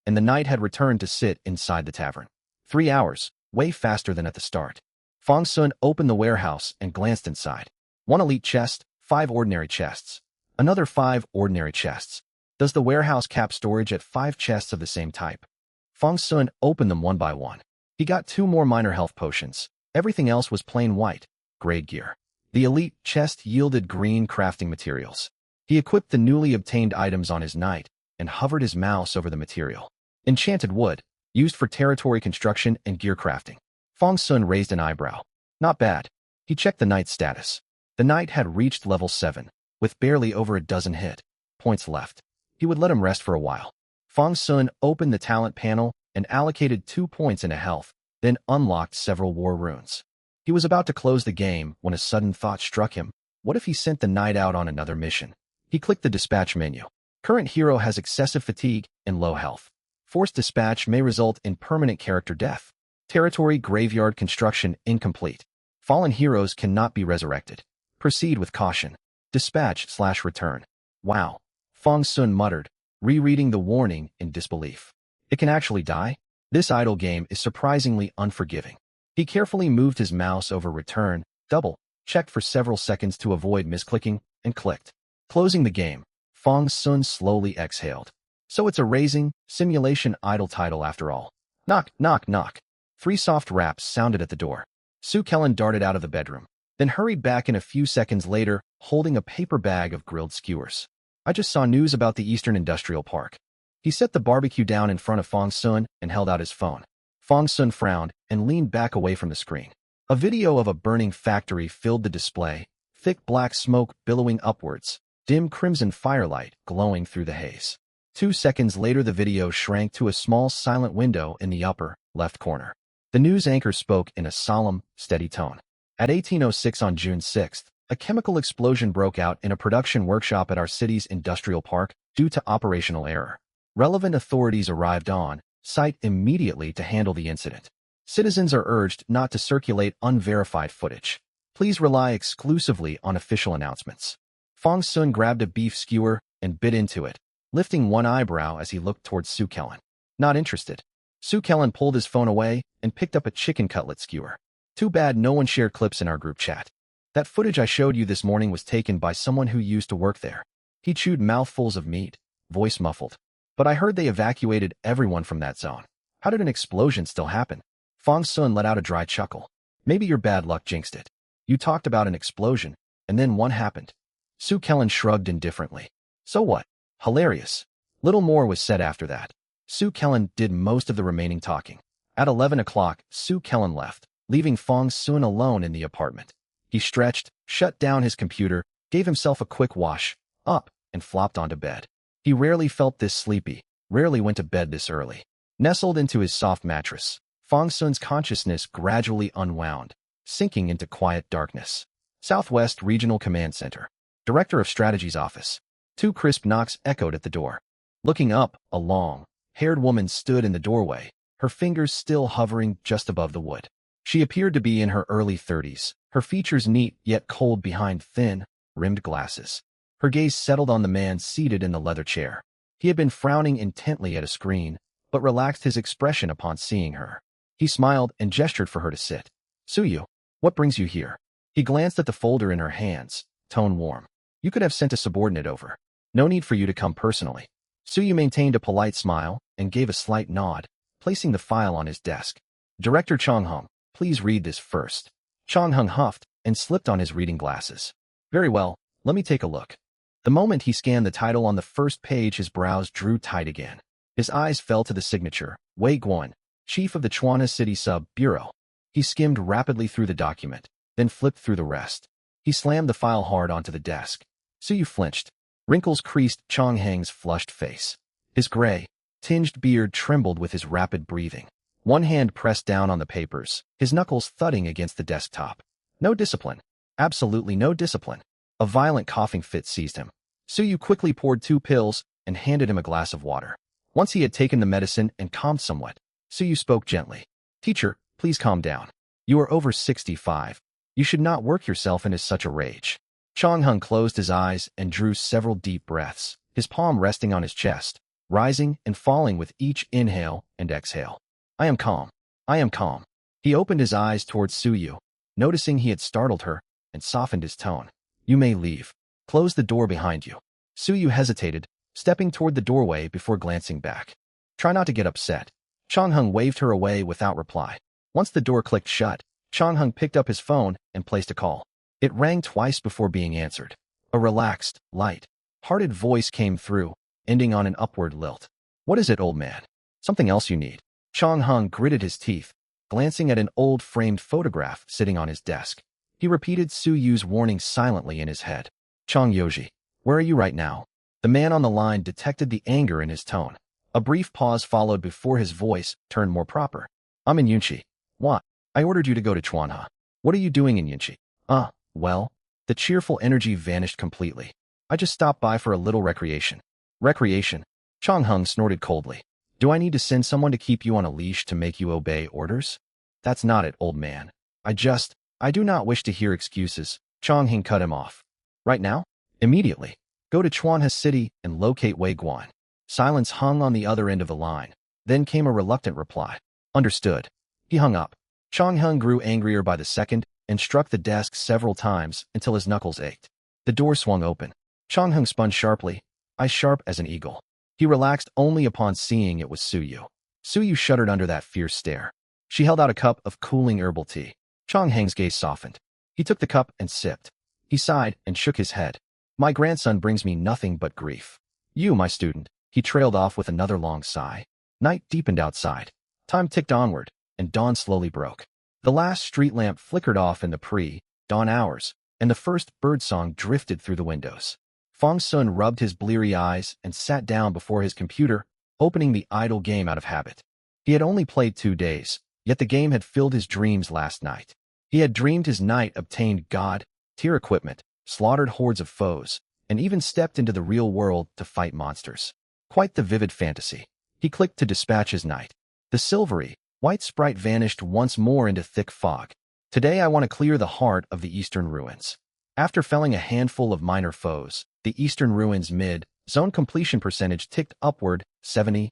and the knight had returned to sit inside the tavern. 3 hours, way faster than at the start. Fang Sun opened the warehouse and glanced inside. 1 elite chest, 5 ordinary chests. Another 5 ordinary chests. Does the warehouse cap storage at 5 chests of the same type? Fang Sun opened them one by one. He got 2 more minor health potions. Everything else was plain white, grade gear. The elite chest yielded green crafting materials. He equipped the newly obtained items on his knight and hovered his mouse over the material. Enchanted wood, used for territory construction and gear crafting. Fang Sun raised an eyebrow. Not bad. He checked the knight's status. The knight had reached level 7, with barely over a dozen hit points left. He would let him rest for a while. Fang Sun opened the talent panel and allocated 2 points into health, then unlocked several war runes. He was about to close the game when a sudden thought struck him. What if he sent the knight out on another mission? He clicked the dispatch menu. Current hero has excessive fatigue and low health. Forced dispatch may result in permanent character death. Territory graveyard construction incomplete. Fallen heroes cannot be resurrected. Proceed with caution. Dispatch/return. Wow. Fang Sun muttered, rereading the warning in disbelief. It can actually die? This idle game is surprisingly unforgiving. He carefully moved his mouse over return, checked for several seconds to avoid misclicking, and clicked. Closing the game, Fong Sun slowly exhaled. So it's a raising, simulation idle title after all. Knock, knock, knock. 3 soft raps sounded at the door. Sue Kellen darted out of the bedroom, then hurried back in a few seconds later, holding a paper bag of grilled skewers. I just saw news about the Eastern Industrial Park. He set the barbecue down in front of Fong Sun and held out his phone. Fong Sun frowned and leaned back away from the screen. A video of a burning factory filled the display, thick black smoke billowing upwards, dim crimson firelight glowing through the haze. 2 seconds later the video shrank to a small silent window in the upper, left corner. The news anchor spoke in a solemn, steady tone. At 18:06 on June 6th, a chemical explosion broke out in a production workshop at our city's industrial park due to operational error. Relevant authorities arrived on site immediately to handle the incident. Citizens are urged not to circulate unverified footage. Please rely exclusively on official announcements. Fong Sun grabbed a beef skewer and bit into it, lifting one eyebrow as he looked towards Sue Kellen. Not interested. Sue Kellen pulled his phone away and picked up a chicken cutlet skewer. Too bad no one shared clips in our group chat. That footage I showed you this morning was taken by someone who used to work there. He chewed mouthfuls of meat, voice muffled. But I heard they evacuated everyone from that zone. How did an explosion still happen? Fong Sun let out a dry chuckle. Maybe your bad luck jinxed it. You talked about an explosion, and then one happened. Sue Kellen shrugged indifferently. So what? Hilarious. Little more was said after that. Sue Kellen did most of the remaining talking. At 11 o'clock, Sue Kellen left, leaving Fong Sun alone in the apartment. He stretched, shut down his computer, gave himself a quick wash, up, and flopped onto bed. He rarely felt this sleepy, rarely went to bed this early. Nestled into his soft mattress, Fong Sun's consciousness gradually unwound, sinking into quiet darkness. Southwest Regional Command Center. Director of Strategy's office. 2 crisp knocks echoed at the door. Looking up, a long-haired woman stood in the doorway, her fingers still hovering just above the wood. She appeared to be in her early 30s, her features neat yet cold behind thin, rimmed glasses. Her gaze settled on the man seated in the leather chair. He had been frowning intently at a screen, but relaxed his expression upon seeing her. He smiled and gestured for her to sit. Suyu, what brings you here? He glanced at the folder in her hands, tone warm. You could have sent a subordinate over. No need for you to come personally. Suyu maintained a polite smile and gave a slight nod, placing the file on his desk. Director Chonghung, please read this first. Chonghung huffed and slipped on his reading glasses. Very well, let me take a look. The moment he scanned the title on the first page, his brows drew tight again. His eyes fell to the signature, Wei Guan, Chief of the Chuanha City Sub-Bureau. He skimmed rapidly through the document, then flipped through the rest. He slammed the file hard onto the desk. Suyu flinched. Wrinkles creased Chongheng's flushed face. His gray, tinged beard trembled with his rapid breathing. One hand pressed down on the papers, his knuckles thudding against the desktop. No discipline. Absolutely no discipline. A violent coughing fit seized him. Suyu quickly poured 2 pills and handed him a glass of water. Once he had taken the medicine and calmed somewhat, Suyu spoke gently. Teacher, please calm down. You are over 65. You should not work yourself into such a rage. Chonghung closed his eyes and drew several deep breaths, his palm resting on his chest, rising and falling with each inhale and exhale. I am calm. I am calm. He opened his eyes towards Suyu, noticing he had startled her, and softened his tone. You may leave. Close the door behind you. Suyu hesitated, stepping toward the doorway before glancing back. Try not to get upset. Chonghung waved her away without reply. Once the door clicked shut, Chonghung picked up his phone and placed a call. It rang twice before being answered. A relaxed, light-hearted voice came through, ending on an upward lilt. What is it, old man? Something else you need? Chonghung gritted his teeth, glancing at an old framed photograph sitting on his desk. He repeated Suyu's warning silently in his head. Chong Yoji, where are you right now? The man on the line detected the anger in his tone. A brief pause followed before his voice turned more proper. I'm in Yunchi. What? I ordered you to go to Chuanha. What are you doing in Yunchi? Well, the cheerful energy vanished completely. I just stopped by for a little recreation. Recreation? Chonghung snorted coldly. Do I need to send someone to keep you on a leash to make you obey orders? That's not it, old man. I do not wish to hear excuses. Chonghung cut him off. Right now? Immediately. Go to Chuanha City and locate Wei Guan. Silence hung on the other end of the line. Then came a reluctant reply. Understood. He hung up. Chong Hung grew angrier by the second and struck the desk several times until his knuckles ached. The door swung open. Chong Hung spun sharply, eyes sharp as an eagle. He relaxed only upon seeing it was Suyu. Suyu shuddered under that fierce stare. She held out a cup of cooling herbal tea. Chong Heng's gaze softened. He took the cup and sipped. He sighed and shook his head. My grandson brings me nothing but grief. You, my student. He trailed off with another long sigh. Night deepened outside. Time ticked onward, and dawn slowly broke. The last street lamp flickered off in the pre-dawn hours, and the first birdsong drifted through the windows. Fong Sun rubbed his bleary eyes and sat down before his computer, opening the idle game out of habit. He had only played 2 days, yet the game had filled his dreams last night. He had dreamed his knight obtained god-tier equipment, slaughtered hordes of foes, and even stepped into the real world to fight monsters. Quite the vivid fantasy. He clicked to dispatch his knight. The silvery, white sprite vanished once more into thick fog. Today I want to clear the heart of the Eastern Ruins. After felling a handful of minor foes, the Eastern Ruins mid-zone completion percentage ticked upward 79%.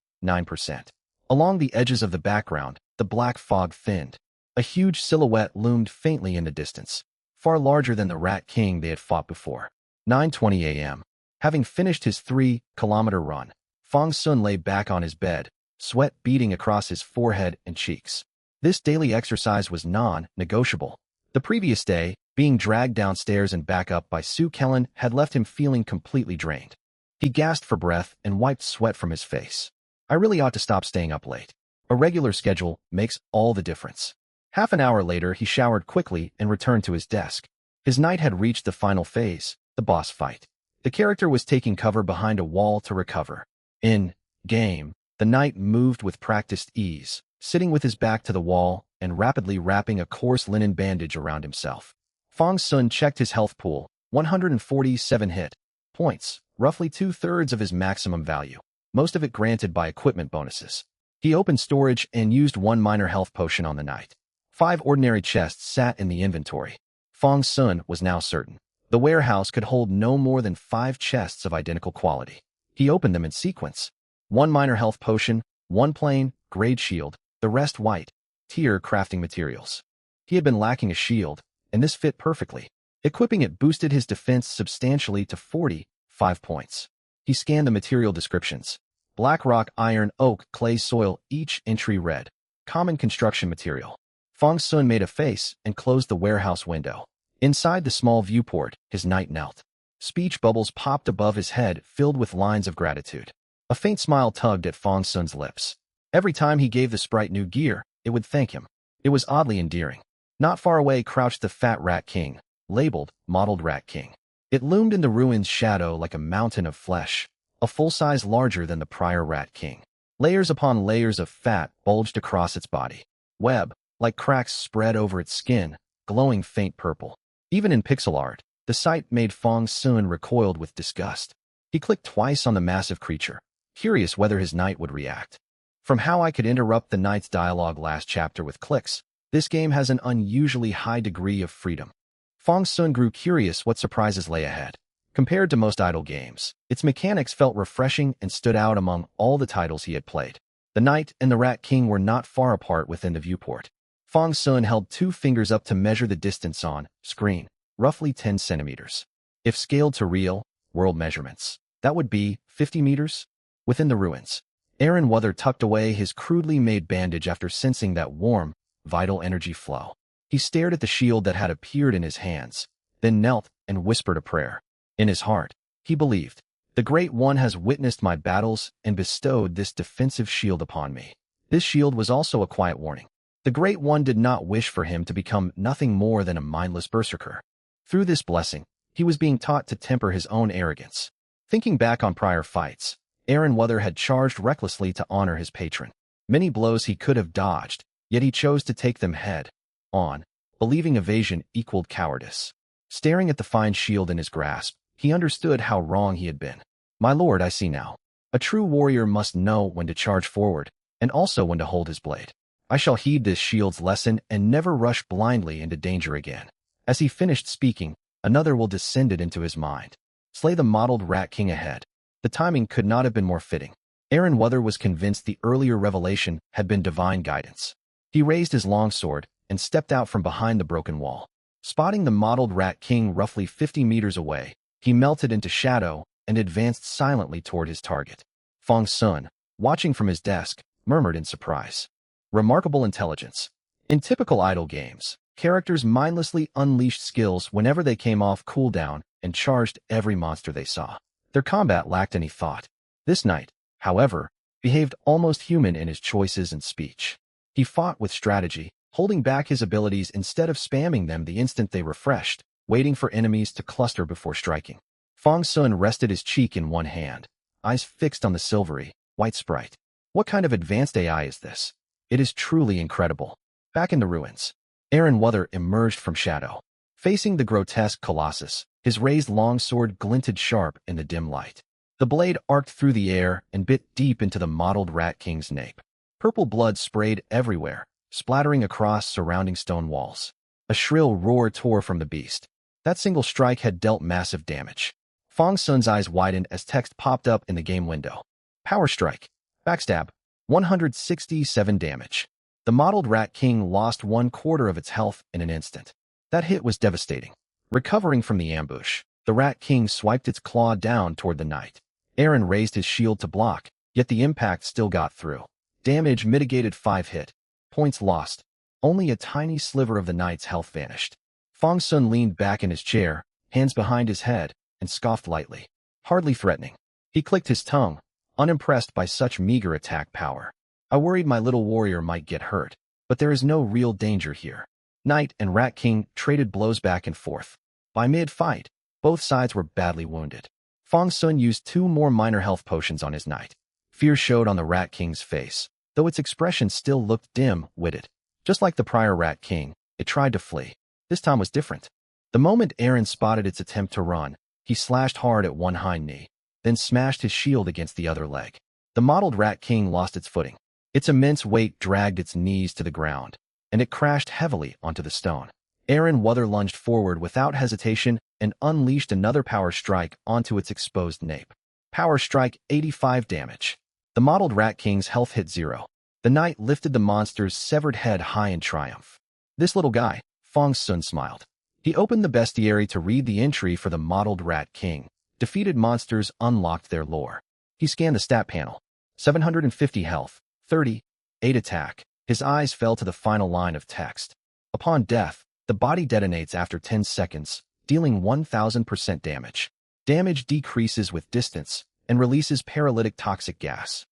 Along the edges of the background, the black fog thinned. A huge silhouette loomed faintly in the distance, far larger than the Rat King they had fought before. 9:20 a.m. Having finished his 3-kilometer run, Fong Sun lay back on his bed, sweat beading across his forehead and cheeks. This daily exercise was non-negotiable. The previous day, being dragged downstairs and back up by Sue Kellen had left him feeling completely drained. He gasped for breath and wiped sweat from his face. I really ought to stop staying up late. A regular schedule makes all the difference. Half an hour later, he showered quickly and returned to his desk. His knight had reached the final phase, the boss fight. The character was taking cover behind a wall to recover. In game, the knight moved with practiced ease, sitting with his back to the wall and rapidly wrapping a coarse linen bandage around himself. Fong Sun checked his health pool, 147 hit points, roughly 2/3 of his maximum value, most of it granted by equipment bonuses. He opened storage and used 1 minor health potion on the knight. 5 ordinary chests sat in the inventory. Fong Sun was now certain. The warehouse could hold no more than 5 chests of identical quality. He opened them in sequence. 1 minor health potion, 1 plain, grade shield, the rest white, tier crafting materials. He had been lacking a shield, and this fit perfectly. Equipping it boosted his defense substantially to 45 points. He scanned the material descriptions. Black rock, iron, oak, clay, soil, each entry red. Common construction material. Fong Sun made a face and closed the warehouse window. Inside the small viewport, his knight knelt. Speech bubbles popped above his head, filled with lines of gratitude. A faint smile tugged at Fong Sun's lips. Every time he gave the sprite new gear, it would thank him. It was oddly endearing. Not far away crouched the fat Rat King, labeled Modeled Rat King. It loomed in the ruin's shadow like a mountain of flesh, a full size larger than the prior Rat King. Layers upon layers of fat bulged across its body. Web, like cracks spread over its skin, glowing faint purple. Even in pixel art, the sight made Fong Sun recoiled with disgust. He clicked twice on the massive creature, curious whether his knight would react. From how I could interrupt the knight's dialogue last chapter with clicks, this game has an unusually high degree of freedom. Fong Sun grew curious what surprises lay ahead. Compared to most idle games, its mechanics felt refreshing and stood out among all the titles he had played. The knight and the Rat King were not far apart within the viewport. Fong Sun held 2 fingers up to measure the distance on screen, roughly 10 centimeters. If scaled to real-world measurements, that would be 50 meters? Within the ruins, Aaron Wuther tucked away his crudely made bandage after sensing that warm, vital energy flow. He stared at the shield that had appeared in his hands, then knelt and whispered a prayer. In his heart, he believed, the Great One has witnessed my battles and bestowed this defensive shield upon me. This shield was also a quiet warning. The Great One did not wish for him to become nothing more than a mindless berserker. Through this blessing, he was being taught to temper his own arrogance. Thinking back on prior fights, Aaron Wuther had charged recklessly to honor his patron. Many blows he could have dodged, yet he chose to take them head on, believing evasion equaled cowardice. Staring at the fine shield in his grasp, he understood how wrong he had been. My lord, I see now. A true warrior must know when to charge forward, and also when to hold his blade. I shall heed this shield's lesson and never rush blindly into danger again. As he finished speaking, another will descended into his mind. Slay the modeled Rat King ahead. The timing could not have been more fitting. Aaron Wuther was convinced the earlier revelation had been divine guidance. He raised his longsword and stepped out from behind the broken wall. Spotting the mottled Rat King roughly 50 meters away, he melted into shadow and advanced silently toward his target. Fong Sun, watching from his desk, murmured in surprise. Remarkable intelligence. In typical idle games, characters mindlessly unleashed skills whenever they came off cooldown and charged every monster they saw. Their combat lacked any thought. This knight, however, behaved almost human in his choices and speech. He fought with strategy, holding back his abilities instead of spamming them the instant they refreshed, waiting for enemies to cluster before striking. Fong Sun rested his cheek in one hand, eyes fixed on the silvery, white sprite. What kind of advanced AI is this? It is truly incredible. Back in the ruins, Aaron Wuther emerged from shadow. Facing the grotesque colossus, his raised longsword glinted sharp in the dim light. The blade arced through the air and bit deep into the mottled Rat King's nape. Purple blood sprayed everywhere, splattering across surrounding stone walls. A shrill roar tore from the beast. That single strike had dealt massive damage. Fong Sun's eyes widened as text popped up in the game window. Power strike. Backstab. 167 damage. The mottled Rat King lost 1/4 of its health in an instant. That hit was devastating. Recovering from the ambush, the Rat King swiped its claw down toward the knight. Aaron raised his shield to block, yet the impact still got through. Damage mitigated 5 hit points lost. Only a tiny sliver of the knight's health vanished. Fong Sun leaned back in his chair, hands behind his head, and scoffed lightly. Hardly threatening. He clicked his tongue, unimpressed by such meager attack power. I worried my little warrior might get hurt, but there is no real danger here. Knight and Rat King traded blows back and forth. By mid-fight, both sides were badly wounded. Fong Sun used 2 more minor health potions on his knight. Fear showed on the Rat King's face, though its expression still looked dim-witted. Just like the prior Rat King, it tried to flee. This time was different. The moment Aaron spotted its attempt to run, he slashed hard at one hind knee, then smashed his shield against the other leg. The mottled Rat King lost its footing. Its immense weight dragged its knees to the ground, and it crashed heavily onto the stone. Aaron Wuther lunged forward without hesitation and unleashed another power strike onto its exposed nape. Power strike, 85 damage. The mottled Rat King's health hit 0. The knight lifted the monster's severed head high in triumph. This little guy, Fong Sun smiled. He opened the bestiary to read the entry for the mottled Rat King. Defeated monsters unlocked their lore. He scanned the stat panel. 750 health, 30, 8 attack. His eyes fell to the final line of text. Upon death, the body detonates after 10 seconds, dealing 1000% damage. Damage decreases with distance and releases paralytic toxic gas.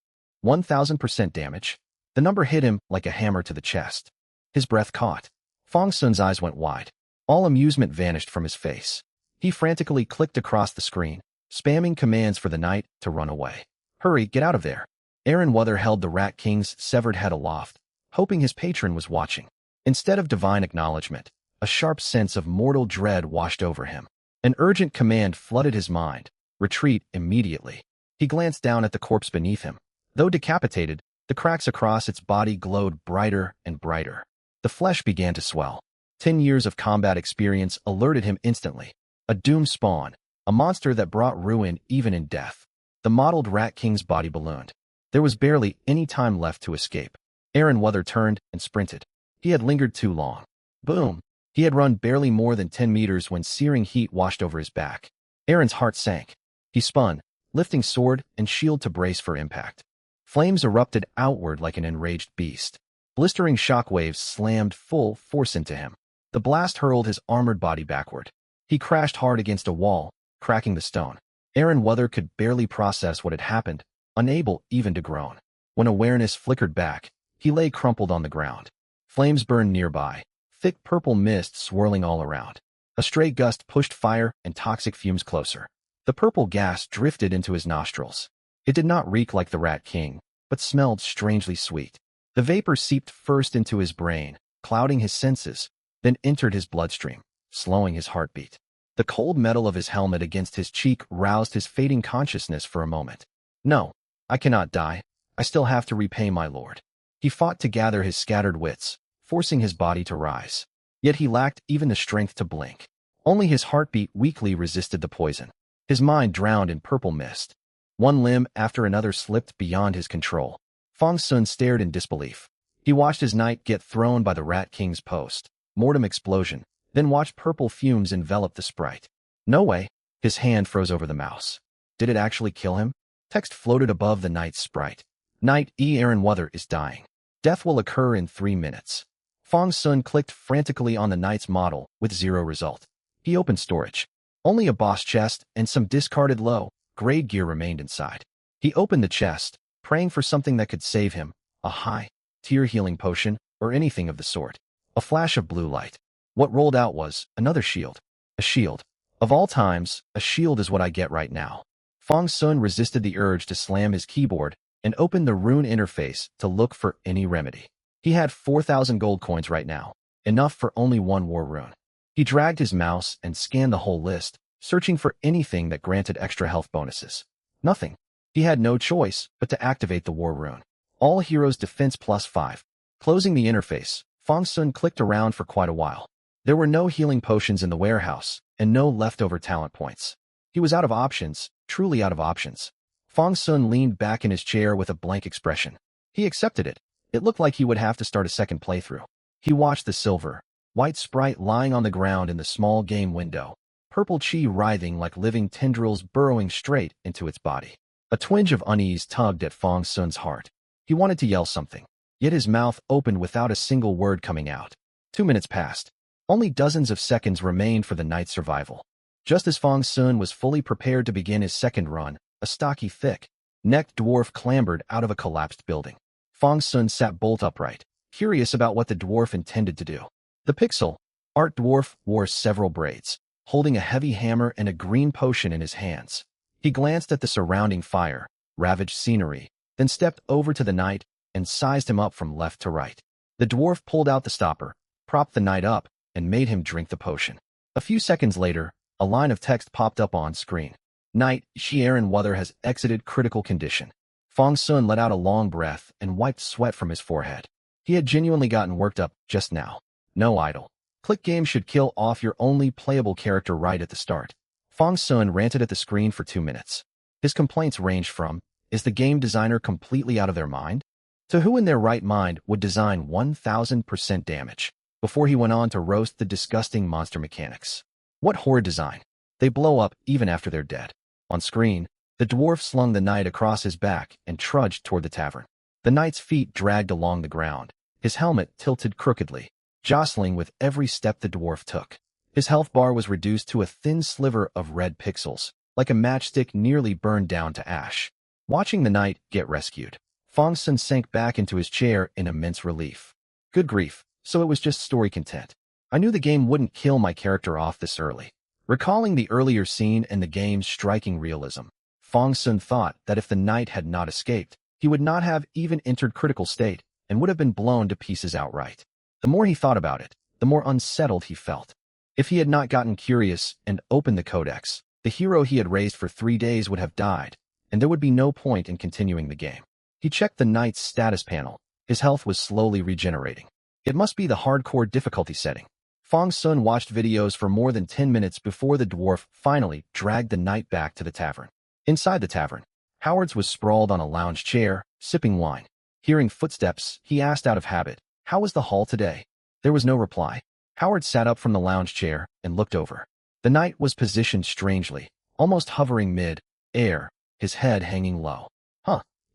1000% damage. The number hit him like a hammer to the chest. His breath caught. Fong Sun's eyes went wide. All amusement vanished from his face. He frantically clicked across the screen, spamming commands for the knight to run away. Hurry, get out of there. Aaron Wuther held the Rat King's severed head aloft, hoping his patron was watching. Instead of divine acknowledgement, a sharp sense of mortal dread washed over him. An urgent command flooded his mind. Retreat immediately. He glanced down at the corpse beneath him. Though decapitated, the cracks across its body glowed brighter and brighter. The flesh began to swell. 10 years of combat experience alerted him instantly. A doomed spawn, a monster that brought ruin even in death. The mottled Rat King's body ballooned. There was barely any time left to escape. Aaron Wuther turned and sprinted. He had lingered too long. Boom! He had run barely more than 10 meters when searing heat washed over his back. Aaron's heart sank. He spun, lifting sword and shield to brace for impact. Flames erupted outward like an enraged beast. Blistering shockwaves slammed full force into him. The blast hurled his armored body backward. He crashed hard against a wall, cracking the stone. Aaron Wuther could barely process what had happened, unable even to groan. When awareness flickered back, he lay crumpled on the ground. Flames burned nearby, thick purple mist swirling all around. A stray gust pushed fire and toxic fumes closer. The purple gas drifted into his nostrils. It did not reek like the Rat King, but smelled strangely sweet. The vapor seeped first into his brain, clouding his senses, then entered his bloodstream, slowing his heartbeat. The cold metal of his helmet against his cheek roused his fading consciousness for a moment. No, I cannot die. I still have to repay my lord. He fought to gather his scattered wits, forcing his body to rise. Yet he lacked even the strength to blink. Only his heartbeat weakly resisted the poison. His mind drowned in purple mist. One limb after another slipped beyond his control. Fong Sun stared in disbelief. He watched his knight get thrown by the Rat King's post. Mortem explosion, then watched purple fumes envelop the sprite. No way. His hand froze over the mouse. Did it actually kill him? Text floated above the knight's sprite. Knight Aaron Wuther is dying. Death will occur in 3 minutes. Fong Sun clicked frantically on the knight's model with 0 result. He opened storage. Only a boss chest and some discarded low-grade gear remained inside. He opened the chest, praying for something that could save him, a high-tier healing potion, or anything of the sort. A flash of blue light. What rolled out was another shield. A shield. Of all times, a shield is what I get right now. Fong Sun resisted the urge to slam his keyboard and opened the rune interface to look for any remedy. He had 4,000 gold coins right now, enough for only one war rune. He dragged his mouse and scanned the whole list, searching for anything that granted extra health bonuses. Nothing. He had no choice but to activate the war rune. All heroes defense +5. Closing the interface, Fong Sun clicked around for quite a while. There were no healing potions in the warehouse, and no leftover talent points. He was out of options, truly out of options. Fong Sun leaned back in his chair with a blank expression. He accepted it. It looked like he would have to start a second playthrough. He watched the silver, white sprite lying on the ground in the small game window, purple chi writhing like living tendrils burrowing straight into its body. A twinge of unease tugged at Fong Sun's heart. He wanted to yell something, yet his mouth opened without a single word coming out. 2 minutes passed. Only dozens of seconds remained for the knight's survival. Just as Fong Sun was fully prepared to begin his second run, a stocky, thick-necked dwarf clambered out of a collapsed building. Fong Sun sat bolt upright, curious about what the dwarf intended to do. The pixel art dwarf wore several braids, holding a heavy hammer and a green potion in his hands. He glanced at the surrounding fire, ravaged scenery, then stepped over to the knight and sized him up from left to right. The dwarf pulled out the stopper, propped the knight up, and made him drink the potion. A few seconds later, a line of text popped up on screen. Knight Aaron Wuther has exited critical condition. Fong Sun let out a long breath and wiped sweat from his forehead. He had genuinely gotten worked up just now. No idle. Click game should kill off your only playable character right at the start. Fong Sun ranted at the screen for 2 minutes. His complaints ranged from, is the game designer completely out of their mind? To who in their right mind would design 1000% damage? Before he went on to roast the disgusting monster mechanics. What horrid design. They blow up even after they're dead. On screen, the dwarf slung the knight across his back and trudged toward the tavern. The knight's feet dragged along the ground, his helmet tilted crookedly, jostling with every step the dwarf took. His health bar was reduced to a thin sliver of red pixels, like a matchstick nearly burned down to ash. Watching the knight get rescued, Fong Sun sank back into his chair in immense relief. Good grief, so it was just story content. I knew the game wouldn't kill my character off this early. Recalling the earlier scene and the game's striking realism, Fong Sun thought that if the knight had not escaped, he would not have even entered critical state and would have been blown to pieces outright. The more he thought about it, the more unsettled he felt. If he had not gotten curious and opened the codex, the hero he had raised for 3 days would have died, and there would be no point in continuing the game. He checked the knight's status panel. His health was slowly regenerating. It must be the hardcore difficulty setting. Fong Sun watched videos for more than 10 minutes before the dwarf finally dragged the knight back to the tavern. Inside the tavern, Howards was sprawled on a lounge chair, sipping wine. Hearing footsteps, he asked out of habit, "How was the hall today?" There was no reply. Howard sat up from the lounge chair and looked over. The knight was positioned strangely, almost hovering mid-air, his head hanging low.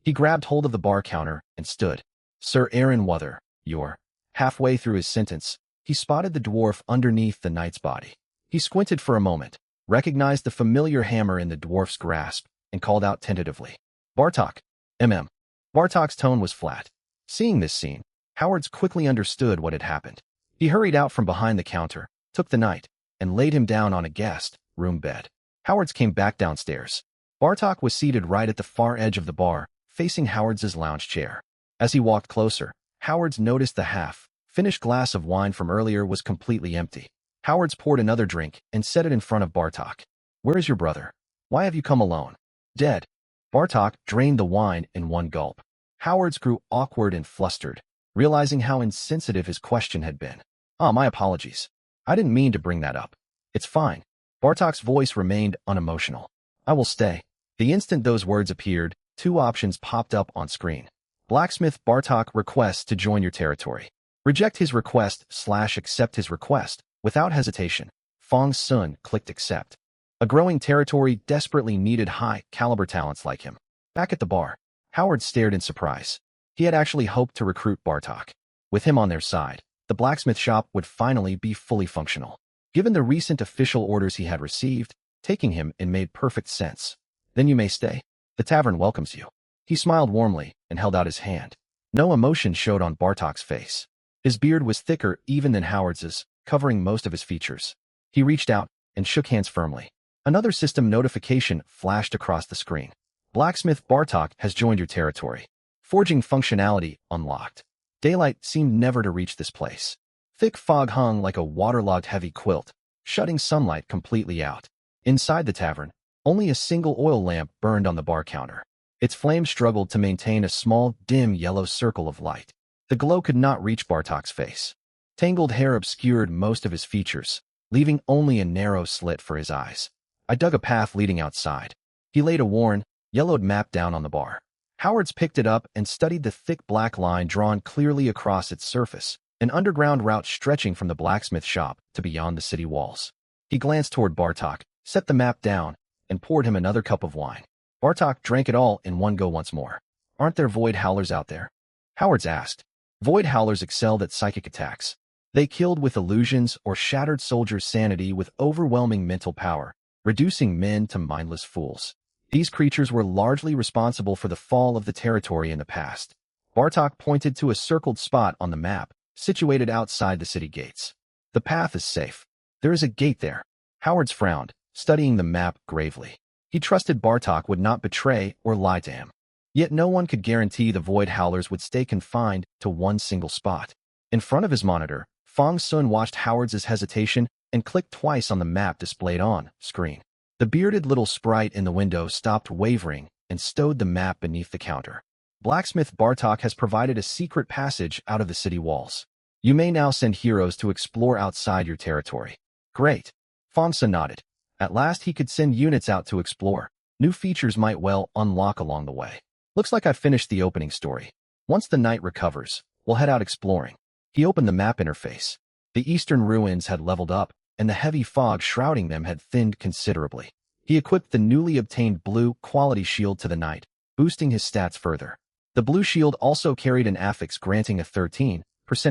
He grabbed hold of the bar counter and stood. "Sir Aaron Wuther, you're..." Halfway through his sentence, he spotted the dwarf underneath the knight's body. He squinted for a moment, recognized the familiar hammer in the dwarf's grasp, and called out tentatively, "Bartok, mm." Bartok's tone was flat. Seeing this scene, Howards quickly understood what had happened. He hurried out from behind the counter, took the knight, and laid him down on a guest room bed. Howards came back downstairs. Bartok was seated right at the far edge of the bar, facing Howards' lounge chair. As he walked closer, Howards noticed the half-finished glass of wine from earlier was completely empty. Howards poured another drink and set it in front of Bartok. "Where is your brother? Why have you come alone?" "Dead." Bartok drained the wine in one gulp. Howards grew awkward and flustered, realizing how insensitive his question had been. My apologies. I didn't mean to bring that up." "It's fine." Bartok's voice remained unemotional. "I will stay. The instant those words appeared, two options popped up on screen. Blacksmith Bartok requests to join your territory. Reject his request / accept his request. Without hesitation, Fong Sun clicked accept. A growing territory desperately needed high-caliber talents like him. Back at the bar, Howard stared in surprise. He had actually hoped to recruit Bartok. With him on their side, the blacksmith shop would finally be fully functional. Given the recent official orders he had received, taking him in made perfect sense. Then you may stay. The tavern welcomes you. He smiled warmly and held out his hand. No emotion showed on Bartok's face. His beard was thicker even than Howard's, covering most of his features. He reached out and shook hands firmly. Another system notification flashed across the screen. Blacksmith Bartok has joined your territory. Forging functionality unlocked. Daylight seemed never to reach this place. Thick fog hung like a waterlogged heavy quilt, shutting sunlight completely out. Inside the tavern, only a single oil lamp burned on the bar counter. Its flame struggled to maintain a small, dim yellow circle of light. The glow could not reach Bartok's face. Tangled hair obscured most of his features, leaving only a narrow slit for his eyes. I dug a path leading outside. He laid a worn, yellowed map down on the bar. Howard's picked it up and studied the thick black line drawn clearly across its surface, an underground route stretching from the blacksmith shop to beyond the city walls. He glanced toward Bartok, set the map down, and poured him another cup of wine. Bartok drank it all in one go once more. Aren't there void howlers out there? Howard's asked. Void howlers excelled at psychic attacks. They killed with illusions or shattered soldiers' sanity with overwhelming mental power, reducing men to mindless fools. These creatures were largely responsible for the fall of the territory in the past. Bartok pointed to a circled spot on the map, situated outside the city gates. The path is safe. There is a gate there. Howard's frowned, studying the map gravely. He trusted Bartok would not betray or lie to him. Yet no one could guarantee the void howlers would stay confined to one single spot. In front of his monitor, Fong Sun watched Howard's hesitation and clicked twice on the map displayed on screen. The bearded little sprite in the window stopped wavering and stowed the map beneath the counter. Blacksmith Bartok has provided a secret passage out of the city walls. You may now send heroes to explore outside your territory. Great. Fong Sun nodded. At last he could send units out to explore. New features might well unlock along the way. Looks like I finished the opening story. Once the night recovers, we'll head out exploring. He opened the map interface. The eastern ruins had leveled up, and the heavy fog shrouding them had thinned considerably. He equipped the newly obtained blue quality shield to the knight, boosting his stats further. The blue shield also carried an affix granting a 13%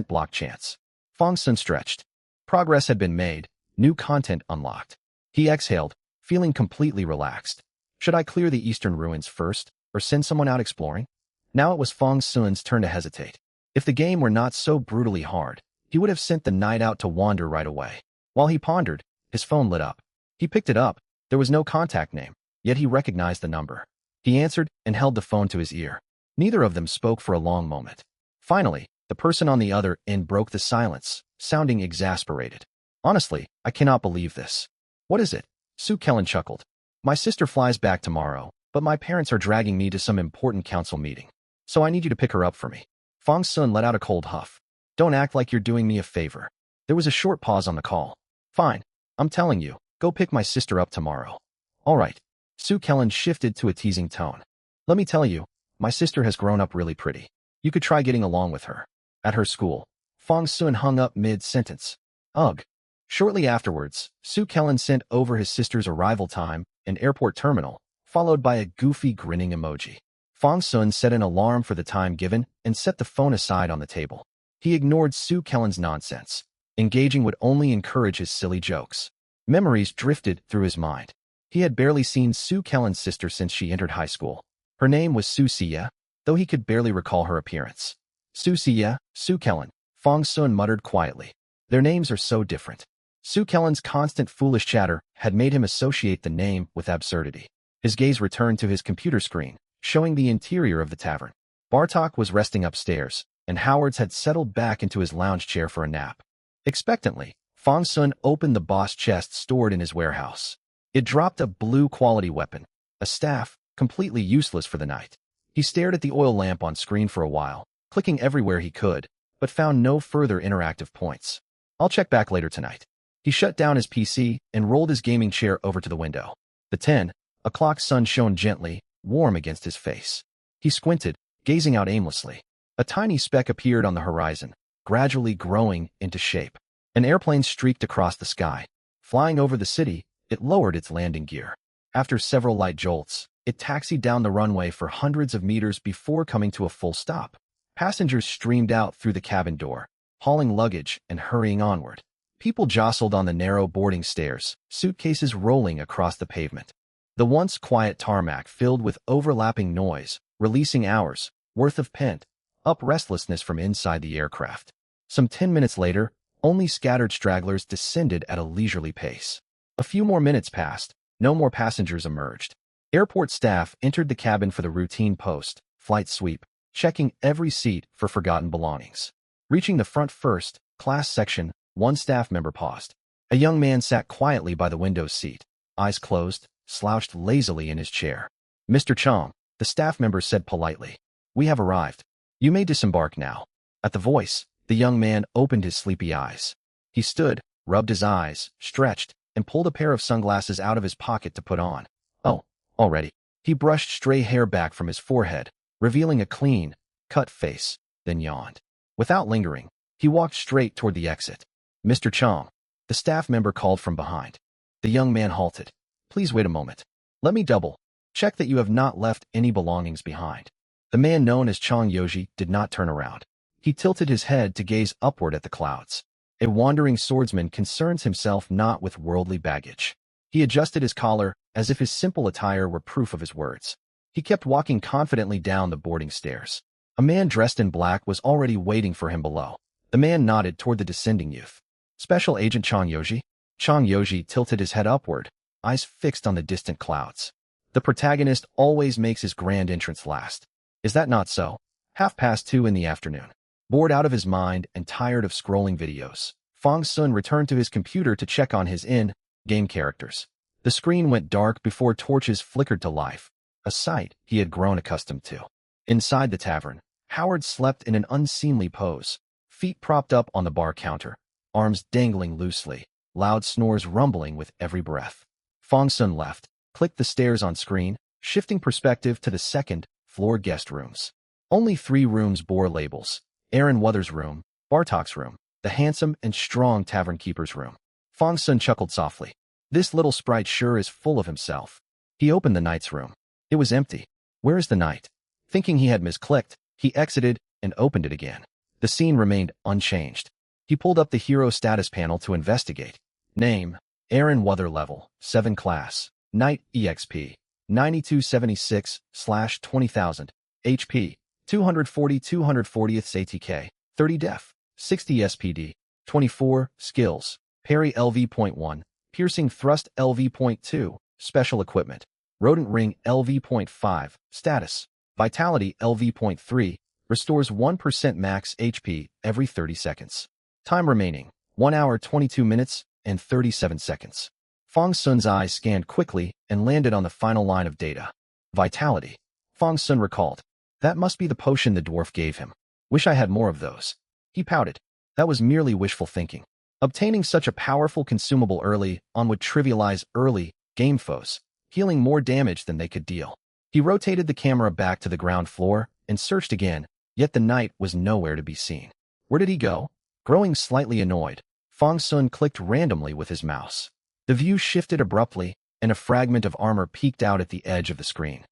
block chance. Fong Sun stretched. Progress had been made, new content unlocked. He exhaled, feeling completely relaxed. Should I clear the eastern ruins first, or send someone out exploring? Now it was Fong Sun's turn to hesitate. If the game were not so brutally hard, he would have sent the knight out to wander right away. While he pondered, his phone lit up. He picked it up. There was no contact name, yet he recognized the number. He answered and held the phone to his ear. Neither of them spoke for a long moment. Finally, the person on the other end broke the silence, sounding exasperated. Honestly, I cannot believe this. What is it? Sue Kellen chuckled. My sister flies back tomorrow, but my parents are dragging me to some important council meeting. So I need you to pick her up for me. Fong Sun let out a cold huff. Don't act like you're doing me a favor. There was a short pause on the call. Fine. I'm telling you, go pick my sister up tomorrow. All right. Sue Kellen shifted to a teasing tone. Let me tell you, my sister has grown up really pretty. You could try getting along with her. At her school. Fong Sun hung up mid-sentence. Ugh. Shortly afterwards, Sue Kellen sent over his sister's arrival time and airport terminal, followed by a goofy grinning emoji. Fong Sun set an alarm for the time given and set the phone aside on the table. He ignored Sue Kellen's nonsense. Engaging would only encourage his silly jokes. Memories drifted through his mind. He had barely seen Sue Kellen's sister since she entered high school. Her name was Sue Sia, though he could barely recall her appearance. Sue Sia, Sue Kellen, Fong Sun muttered quietly. Their names are so different. Sue Kellen's constant foolish chatter had made him associate the name with absurdity. His gaze returned to his computer screen, showing the interior of the tavern. Bartok was resting upstairs, and Howard's had settled back into his lounge chair for a nap. Expectantly, Fong Sun opened the boss chest stored in his warehouse. It dropped a blue quality weapon, a staff, completely useless for the night. He stared at the oil lamp on screen for a while, clicking everywhere he could, but found no further interactive points. I'll check back later tonight. He shut down his PC and rolled his gaming chair over to the window. The 10 A clock sun shone gently, warm against his face. He squinted, gazing out aimlessly. A tiny speck appeared on the horizon, gradually growing into shape. An airplane streaked across the sky. Flying over the city, it lowered its landing gear. After several light jolts, it taxied down the runway for hundreds of meters before coming to a full stop. Passengers streamed out through the cabin door, hauling luggage and hurrying onward. People jostled on the narrow boarding stairs, suitcases rolling across the pavement. The once quiet tarmac filled with overlapping noise, releasing hours worth of pent-up restlessness from inside the aircraft. Some 10 minutes later, only scattered stragglers descended at a leisurely pace. A few more minutes passed. No more passengers emerged. Airport staff entered the cabin for the routine post-flight sweep, checking every seat for forgotten belongings. Reaching the front first, class section, one staff member paused. A young man sat quietly by the window's seat, eyes closed, slouched lazily in his chair. "Mr. Chong," the staff member said politely, "we have arrived. You may disembark now." At the voice, the young man opened his sleepy eyes. He stood, rubbed his eyes, stretched, and pulled a pair of sunglasses out of his pocket to put on. "Oh, already." He brushed stray hair back from his forehead, revealing a clean, cut face, then yawned. Without lingering, he walked straight toward the exit. "Mr. Chong," the staff member called from behind. The young man halted. "Please wait a moment. Let me double-check that you have not left any belongings behind." The man known as Chong Yoji did not turn around. He tilted his head to gaze upward at the clouds. A wandering swordsman concerns himself not with worldly baggage. He adjusted his collar as if his simple attire were proof of his words. He kept walking confidently down the boarding stairs. A man dressed in black was already waiting for him below. The man nodded toward the descending youth. "Special Agent Chong Yoji?" Chong Yoji tilted his head upward, eyes fixed on the distant clouds. The protagonist always makes his grand entrance last. Is that not so? 2:30 in the afternoon. Bored out of his mind and tired of scrolling videos, Fong Sun returned to his computer to check on his in-game characters. The screen went dark before torches flickered to life, a sight he had grown accustomed to. Inside the tavern, Howard slept in an unseemly pose, feet propped up on the bar counter, arms dangling loosely, loud snores rumbling with every breath. Fong Sun left, clicked the stairs on screen, shifting perspective to the second-floor guest rooms. Only 3 rooms bore labels: Aaron Wuthers' room, Bartok's room, the handsome and strong tavern keeper's room. Fong Sun chuckled softly. This little sprite sure is full of himself. He opened the knight's room. It was empty. Where is the knight? Thinking he had misclicked, he exited and opened it again. The scene remained unchanged. He pulled up the hero status panel to investigate. Name: Aaron Wuther. Level: 7 class. Knight EXP: 9276/20,000. HP: 240 ATK, 30 def, 60 SPD, 24 skills. Parry LV.1, piercing thrust LV.2, special equipment. Rodent ring LV.5, status. Vitality LV.3, restores 1% max HP every 30 seconds. Time remaining: 1 hour 22 minutes and 37 seconds. Fong Sun's eyes scanned quickly and landed on the final line of data. Vitality. Fong Sun recalled. That must be the potion the dwarf gave him. Wish I had more of those. He pouted. That was merely wishful thinking. Obtaining such a powerful consumable early on would trivialize early game foes, healing more damage than they could deal. He rotated the camera back to the ground floor and searched again, yet the knight was nowhere to be seen. Where did he go? Growing slightly annoyed, Fong Sun clicked randomly with his mouse. The view shifted abruptly, and a fragment of armor peeked out at the edge of the screen.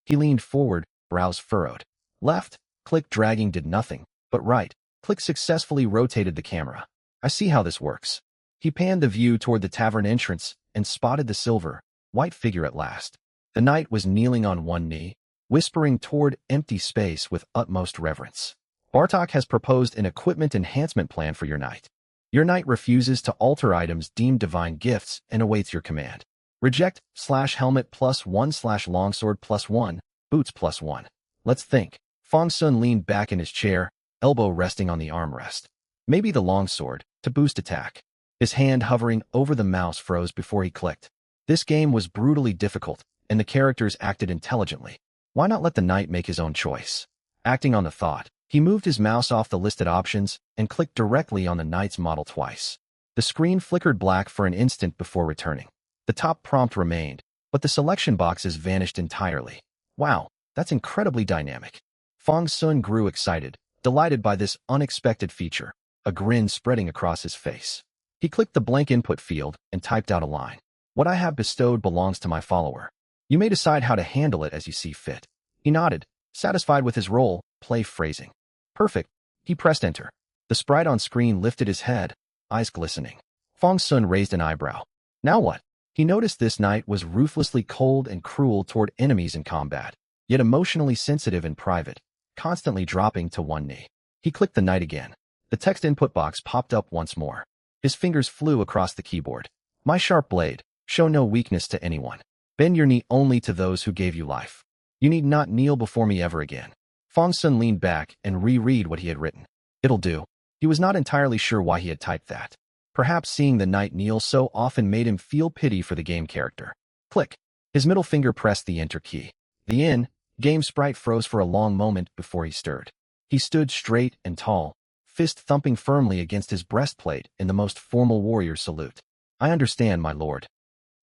He leaned forward, brows furrowed. Left, click dragging did nothing, but right, click successfully rotated the camera. I see how this works. He panned the view toward the tavern entrance and spotted the silver, white figure at last. The knight was kneeling on one knee, whispering toward empty space with utmost reverence. Bartok has proposed an equipment enhancement plan for your knight. Your knight refuses to alter items deemed divine gifts and awaits your command. Reject/helmet +1/longsword +1, boots +1. Let's think. Fong Sun leaned back in his chair, elbow resting on the armrest. Maybe the longsword, to boost attack. His hand hovering over the mouse froze before he clicked. This game was brutally difficult, and the characters acted intelligently. Why not let the knight make his own choice? Acting on the thought, he moved his mouse off the listed options and clicked directly on the knight's model twice. The screen flickered black for an instant before returning. The top prompt remained, but the selection boxes vanished entirely. Wow, that's incredibly dynamic. Fong Sun grew excited, delighted by this unexpected feature, a grin spreading across his face. He clicked the blank input field and typed out a line. What I have bestowed belongs to my follower. You may decide how to handle it as you see fit. He nodded, satisfied with his role, play phrasing. Perfect. He pressed enter. The sprite on screen lifted his head, eyes glistening. Fong Sun raised an eyebrow. Now what? He noticed this knight was ruthlessly cold and cruel toward enemies in combat, yet emotionally sensitive in private, constantly dropping to one knee. He clicked the knight again. The text input box popped up once more. His fingers flew across the keyboard. My sharp blade, show no weakness to anyone. Bend your knee only to those who gave you life. You need not kneel before me ever again. Fong Sun leaned back and reread what he had written. It'll do. He was not entirely sure why he had typed that. Perhaps seeing the knight kneel so often made him feel pity for the game character. Click. His middle finger pressed the enter key. The in-game sprite froze for a long moment before he stirred. He stood straight and tall, fist thumping firmly against his breastplate in the most formal warrior salute. I understand, my lord.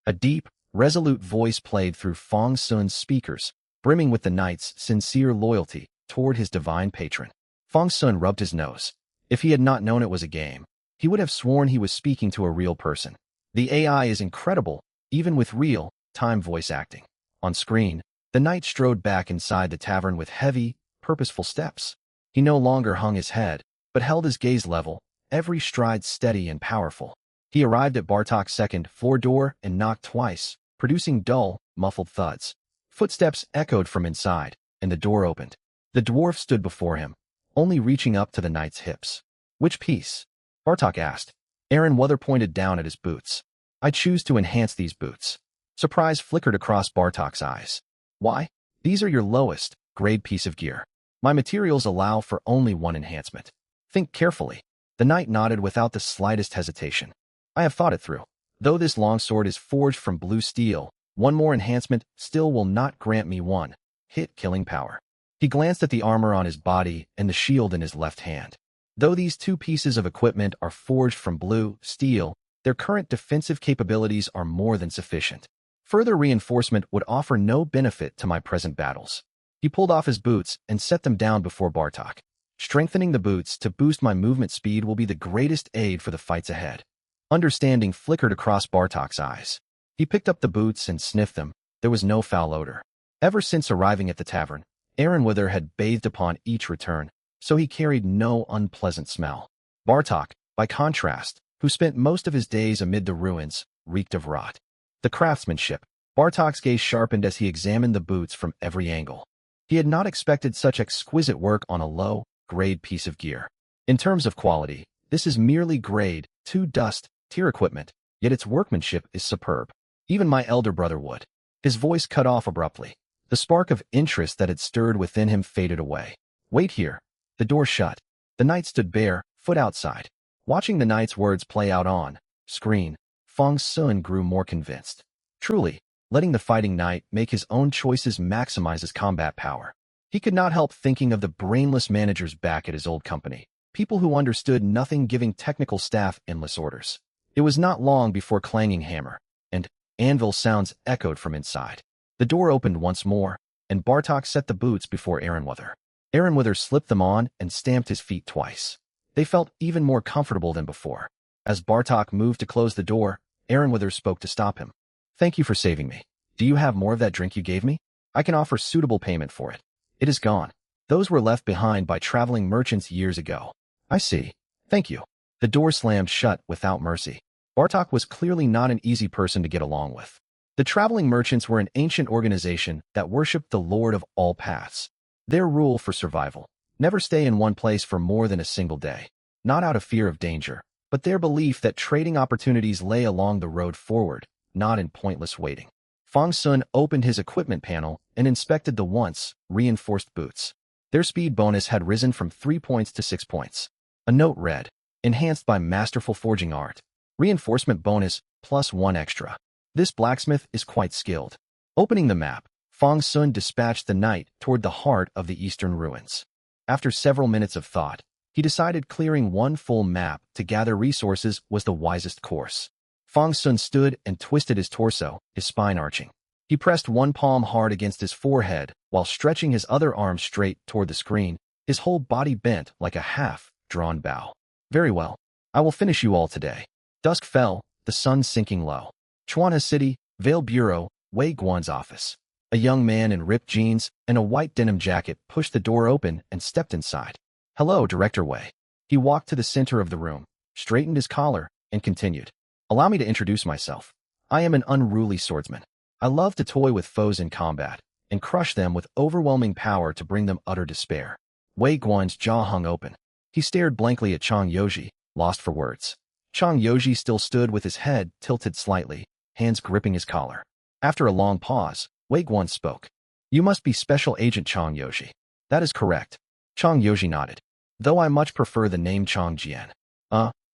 A deep, resolute voice played through Fong Sun's speakers, brimming with the knight's sincere loyalty toward his divine patron. Fong Sun rubbed his nose. If he had not known it was a game, he would have sworn he was speaking to a real person. The AI is incredible, even with real-time voice acting. On screen, the knight strode back inside the tavern with heavy, purposeful steps. He no longer hung his head, but held his gaze level, every stride steady and powerful. He arrived at Bartok's second floor door and knocked twice, producing dull, muffled thuds. Footsteps echoed from inside, and the door opened. The dwarf stood before him, only reaching up to the knight's hips. Which piece? Bartok asked. Aaron Weather pointed down at his boots. I choose to enhance these boots. Surprise flickered across Bartok's eyes. Why? These are your lowest grade piece of gear. My materials allow for only one enhancement. Think carefully. The knight nodded without the slightest hesitation. I have thought it through. Though this longsword is forged from blue steel, one more enhancement still will not grant me one hit killing power. He glanced at the armor on his body and the shield in his left hand. Though these two pieces of equipment are forged from blue steel, their current defensive capabilities are more than sufficient. Further reinforcement would offer no benefit to my present battles. He pulled off his boots and set them down before Bartok. Strengthening the boots to boost my movement speed will be the greatest aid for the fights ahead. Understanding flickered across Bartok's eyes. He picked up the boots and sniffed them. There was no foul odor. Ever since arriving at the tavern, Aaron Wither had bathed upon each return, so he carried no unpleasant smell. Bartok, by contrast, who spent most of his days amid the ruins, reeked of rot. The craftsmanship. Bartok's gaze sharpened as he examined the boots from every angle. He had not expected such exquisite work on a low-grade piece of gear. In terms of quality, this is merely grade 2 dust tier equipment, yet its workmanship is superb. Even my elder brother would. His voice cut off abruptly. The spark of interest that had stirred within him faded away. Wait here. The door shut. The knight stood bare, foot outside. Watching the knight's words play out on screen, Fong Sun grew more convinced. Truly, letting the fighting knight make his own choices maximizes combat power. He could not help thinking of the brainless managers back at his old company, people who understood nothing, giving technical staff endless orders. It was not long before clanging hammer and anvil sounds echoed from inside. The door opened once more, and Bartok set the boots before Aaron Wither. Aaron Wither slipped them on and stamped his feet twice. They felt even more comfortable than before. As Bartok moved to close the door, Aaron Wither spoke to stop him. Thank you for saving me. Do you have more of that drink you gave me? I can offer suitable payment for it. It is gone. Those were left behind by traveling merchants years ago. I see. Thank you. The door slammed shut without mercy. Bartok was clearly not an easy person to get along with. The traveling merchants were an ancient organization that worshipped the Lord of all paths. Their rule for survival: never stay in one place for more than a single day. Not out of fear of danger, but their belief that trading opportunities lay along the road forward, not in pointless waiting. Fong Sun opened his equipment panel and inspected the once reinforced boots. Their speed bonus had risen from 3 points to 6 points. A note read, enhanced by masterful forging art. Reinforcement bonus +1 extra. This blacksmith is quite skilled. Opening the map, Fong Sun dispatched the knight toward the heart of the eastern ruins. After several minutes of thought, he decided clearing one full map to gather resources was the wisest course. Fong Sun stood and twisted his torso, his spine arching. He pressed one palm hard against his forehead while stretching his other arm straight toward the screen, his whole body bent like a half-drawn bow. Very well. I will finish you all today. Dusk fell, the sun sinking low. Chuanha City, Vale Bureau, Wei Guan's office. A young man in ripped jeans and a white denim jacket pushed the door open and stepped inside. Hello, Director Wei. He walked to the center of the room, straightened his collar, and continued. Allow me to introduce myself. I am an unruly swordsman. I love to toy with foes in combat and crush them with overwhelming power to bring them utter despair. Wei Guan's jaw hung open. He stared blankly at Chang Yoji, lost for words. Chang Yoji still stood with his head tilted slightly, hands gripping his collar. After a long pause, Wei Guan spoke. You must be Special Agent Chang Yoji. That is correct. Chang Yoji nodded. Though I much prefer the name Chang Jian.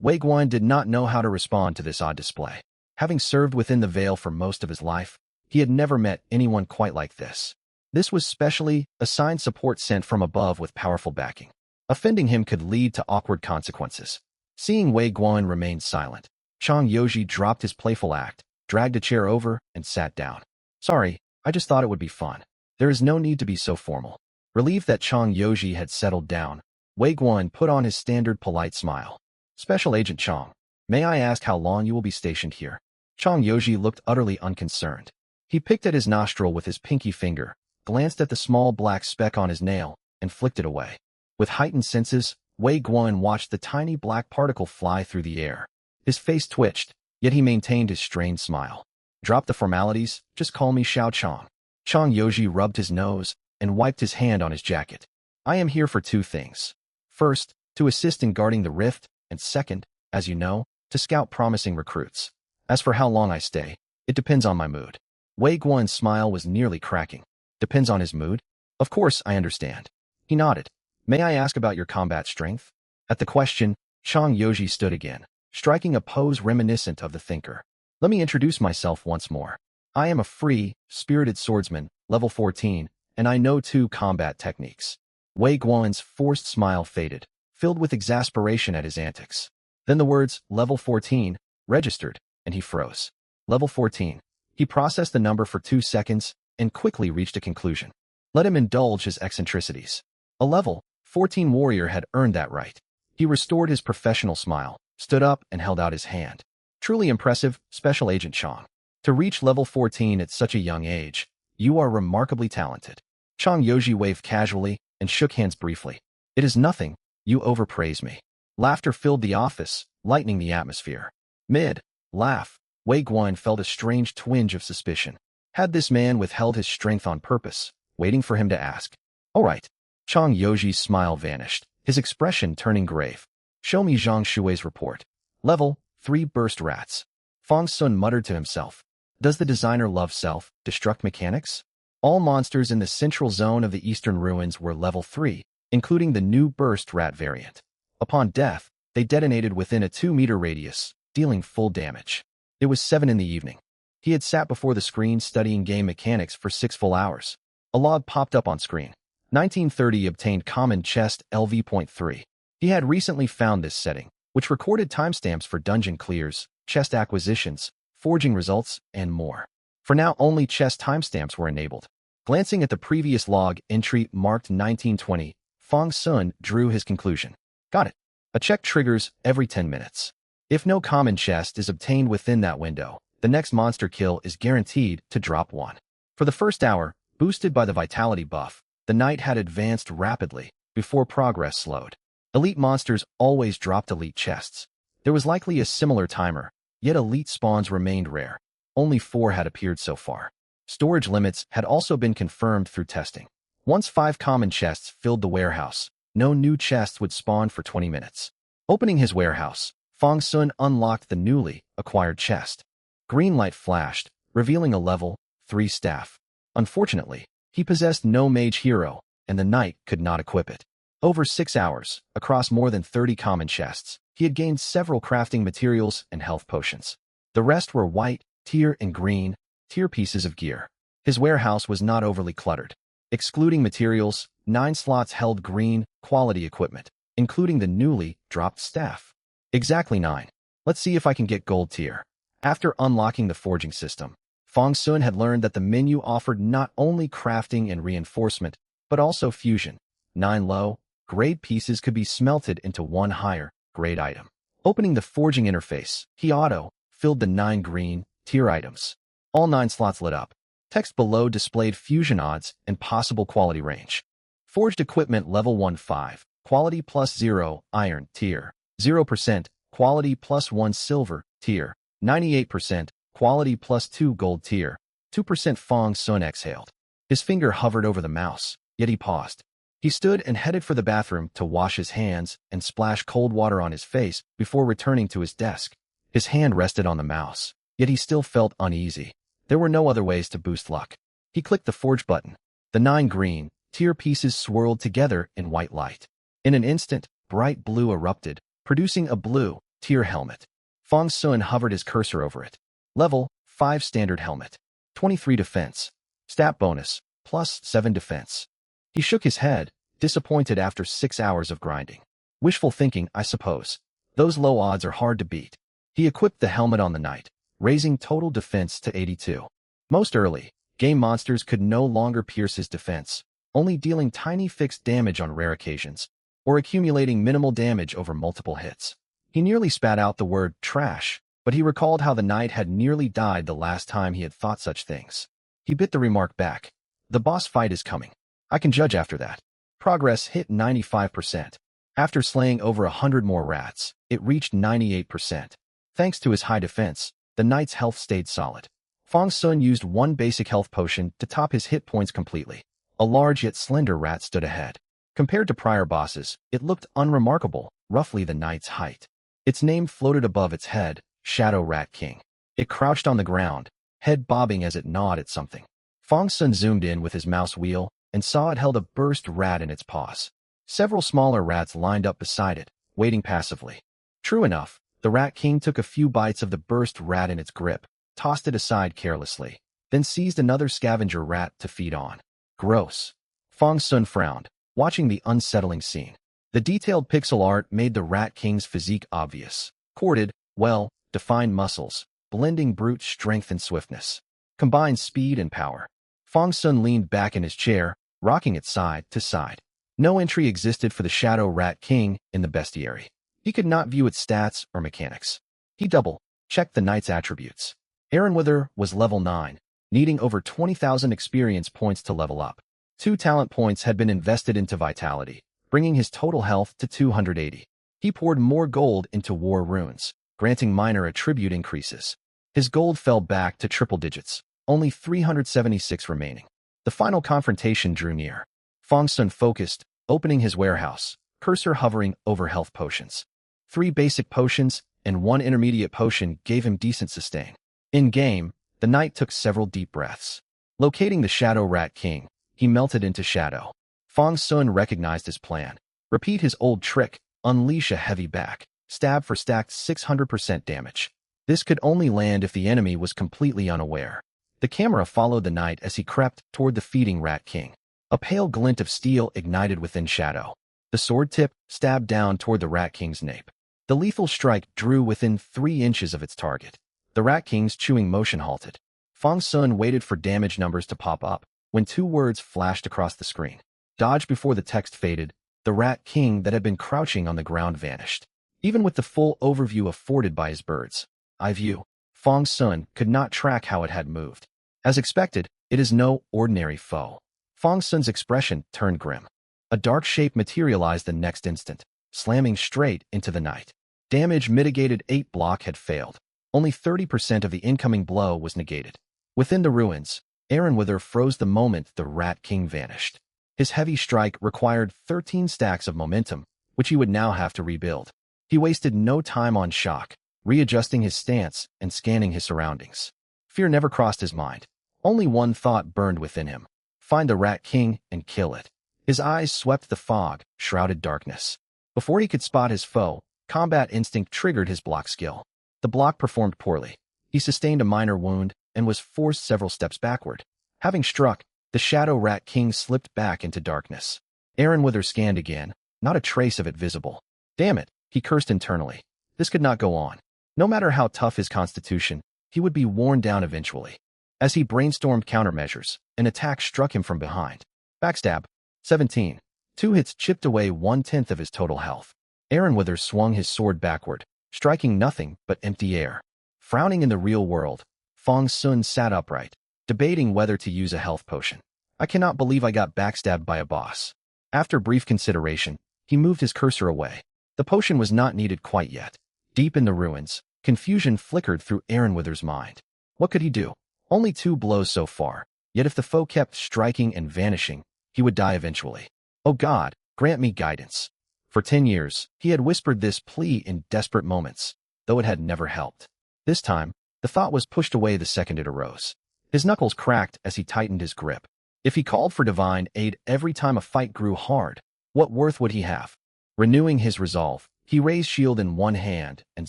Wei Guan did not know how to respond to this odd display. Having served within the Veil for most of his life, he had never met anyone quite like this. This was specially assigned support sent from above with powerful backing. Offending him could lead to awkward consequences. Seeing Wei Guan remain silent, Chang Yoji dropped his playful act, dragged a chair over, and sat down. Sorry, I just thought it would be fun. There is no need to be so formal. Relieved that Chang Yoji had settled down, Wei Guan put on his standard polite smile. Special Agent Chang, may I ask how long you will be stationed here? Chang Yoji looked utterly unconcerned. He picked at his nostril with his pinky finger, glanced at the small black speck on his nail, and flicked it away. With heightened senses, Wei Guan watched the tiny black particle fly through the air. His face twitched, yet he maintained his strained smile. Drop the formalities, just call me Xiao Chang. Chang Yoji rubbed his nose and wiped his hand on his jacket. I am here for two things. First, to assist in guarding the rift, and second, as you know, to scout promising recruits. As for how long I stay, it depends on my mood. Wei Guan's smile was nearly cracking. Depends on his mood? Of course, I understand. He nodded. May I ask about your combat strength? At the question, Chang Yoji stood again, striking a pose reminiscent of the thinker. Let me introduce myself once more. I am a free, spirited swordsman, level 14, and I know 2 combat techniques. Wei Guan's forced smile faded, filled with exasperation at his antics. Then the words, level 14, registered, and he froze. Level 14. He processed the number for 2 seconds and quickly reached a conclusion. Let him indulge his eccentricities. A level 14 warrior had earned that right. He restored his professional smile, stood up, and held out his hand. Truly impressive, Special Agent Chang. To reach level 14 at such a young age, you are remarkably talented. Chang Yoji waved casually and shook hands briefly. It is nothing. You overpraise me. Laughter filled the office, lightening the atmosphere. Mid-laugh, Wei Guan felt a strange twinge of suspicion. Had this man withheld his strength on purpose, waiting for him to ask? All right. Chang Yoji's smile vanished, his expression turning grave. Show me Zhang Shui's report. Level 3 burst rats. Fang Sun muttered to himself. Does the designer love self-destruct mechanics? All monsters in the central zone of the eastern ruins were level 3, including the new burst rat variant. Upon death, they detonated within a 2-meter radius, dealing full damage. It was 7 in the evening. He had sat before the screen studying game mechanics for 6 full hours. A log popped up on screen. 1930 obtained common chest LV.3. He had recently found this setting, which recorded timestamps for dungeon clears, chest acquisitions, forging results, and more. For now, only chest timestamps were enabled. Glancing at the previous log entry marked 1920, Fang Sun drew his conclusion. Got it. A check triggers every 10 minutes. If no common chest is obtained within that window, the next monster kill is guaranteed to drop 1. For the first hour, boosted by the vitality buff, the night had advanced rapidly before progress slowed. Elite monsters always dropped elite chests. There was likely a similar timer, yet elite spawns remained rare. Only 4 had appeared so far. Storage limits had also been confirmed through testing. Once 5 common chests filled the warehouse, no new chests would spawn for 20 minutes. Opening his warehouse, Fang Sun unlocked the newly acquired chest. Green light flashed, revealing a level 3 staff. Unfortunately, he possessed no mage hero, and the knight could not equip it. Over 6 hours, across more than 30 common chests, he had gained several crafting materials and health potions. The rest were white, tier and green, tier pieces of gear. His warehouse was not overly cluttered. Excluding materials, 9 slots held green, quality equipment, including the newly dropped staff. Exactly 9. Let's see if I can get gold tier. After unlocking the forging system, Fong Sun had learned that the menu offered not only crafting and reinforcement, but also fusion. 9 low-grade pieces could be smelted into 1 higher-grade item. Opening the forging interface, he auto-filled the 9 green-tier items. All 9 slots lit up. Text below displayed fusion odds and possible quality range. Forged equipment level 1-5, quality +0, iron, tier 0%, quality +1, silver, tier 98%, quality +2, gold, tier 2%. Fong Sun exhaled. His finger hovered over the mouse, yet he paused. He stood and headed for the bathroom to wash his hands and splash cold water on his face before returning to his desk. His hand rested on the mouse, yet he still felt uneasy. There were no other ways to boost luck. He clicked the forge button. The 9 green-tier pieces swirled together in white light. In an instant, bright blue erupted, producing a blue-tier helmet. Fong Sun hovered his cursor over it. Level 5 standard helmet. 23 defense. Stat bonus, +7 defense. He shook his head, disappointed after 6 hours of grinding. Wishful thinking, I suppose. Those low odds are hard to beat. He equipped the helmet on the knight, raising total defense to 82. Most early game monsters could no longer pierce his defense, only dealing tiny fixed damage on rare occasions, or accumulating minimal damage over multiple hits. He nearly spat out the word trash, but he recalled how the knight had nearly died the last time he had thought such things. He bit the remark back. The boss fight is coming. I can judge after that. Progress hit 95%. After slaying over 100 more rats, it reached 98%. Thanks to his high defense, the knight's health stayed solid. Fong Sun used 1 basic health potion to top his hit points completely. A large yet slender rat stood ahead. Compared to prior bosses, it looked unremarkable, roughly the knight's height. Its name floated above its head, Shadow Rat King. It crouched on the ground, head bobbing as it gnawed at something. Fong Sun zoomed in with his mouse wheel and saw it held a burst rat in its paws. Several smaller rats lined up beside it, waiting passively. True enough, the Rat King took a few bites of the burst rat in its grip, tossed it aside carelessly, then seized another scavenger rat to feed on. Gross. Fong Sun frowned, watching the unsettling scene. The detailed pixel art made the Rat King's physique obvious. Corded, well-defined muscles, blending brute strength and swiftness. Combined speed and power. Fong Sun leaned back in his chair, rocking it side to side. No entry existed for the Shadow Rat King in the bestiary. He could not view its stats or mechanics. He double-checked the knight's attributes. Aaronwither was level 9, needing over 20,000 experience points to level up. 2 talent points had been invested into vitality, bringing his total health to 280. He poured more gold into war runes, granting minor attribute increases. His gold fell back to triple digits, only 376 remaining. The final confrontation drew near. Fong Sun focused, opening his warehouse, cursor hovering over health potions. 3 basic potions and 1 intermediate potion gave him decent sustain. In-game, the knight took several deep breaths. Locating the Shadow Rat King, he melted into shadow. Fong Sun recognized his plan. Repeat his old trick, unleash a heavy back, stab for stacked 600% damage. This could only land if the enemy was completely unaware. The camera followed the knight as he crept toward the feeding Rat King. A pale glint of steel ignited within shadow. The sword tip stabbed down toward the Rat King's nape. The lethal strike drew within 3 inches of its target. The Rat King's chewing motion halted. Fong Sun waited for damage numbers to pop up, when 2 words flashed across the screen. Dodge before the text faded, the Rat King that had been crouching on the ground vanished. Even with the full overview afforded by his bird's eye view, Fong Sun could not track how it had moved. As expected, it is no ordinary foe. Fong Sun's expression turned grim. A dark shape materialized the next instant, slamming straight into the knight. Damage mitigated 8 block had failed. Only 30% of the incoming blow was negated. Within the ruins, Aaronwither froze the moment the Rat King vanished. His heavy strike required 13 stacks of momentum, which he would now have to rebuild. He wasted no time on shock, readjusting his stance and scanning his surroundings. Fear never crossed his mind. Only one thought burned within him: find the Rat King and kill it. His eyes swept the fog, shrouded darkness. Before he could spot his foe, combat instinct triggered his block skill. The block performed poorly. He sustained a minor wound and was forced several steps backward. Having struck, the Shadow Rat King slipped back into darkness. Aaronwither scanned again, not a trace of it visible. Damn it, he cursed internally. This could not go on. No matter how tough his constitution, he would be worn down eventually. As he brainstormed countermeasures, an attack struck him from behind. Backstab. 17. 2 hits chipped away 1/10 of his total health. Aaron Withers swung his sword backward, striking nothing but empty air. Frowning in the real world, Fong Sun sat upright, debating whether to use a health potion. I cannot believe I got backstabbed by a boss. After brief consideration, he moved his cursor away. The potion was not needed quite yet. Deep in the ruins, confusion flickered through Aaron Withers' mind. What could he do? Only 2 blows so far, yet if the foe kept striking and vanishing, he would die eventually. Oh God, grant me guidance. For 10 years, he had whispered this plea in desperate moments, though it had never helped. This time, the thought was pushed away the second it arose. His knuckles cracked as he tightened his grip. If he called for divine aid every time a fight grew hard, what worth would he have? Renewing his resolve, he raised shield in one hand and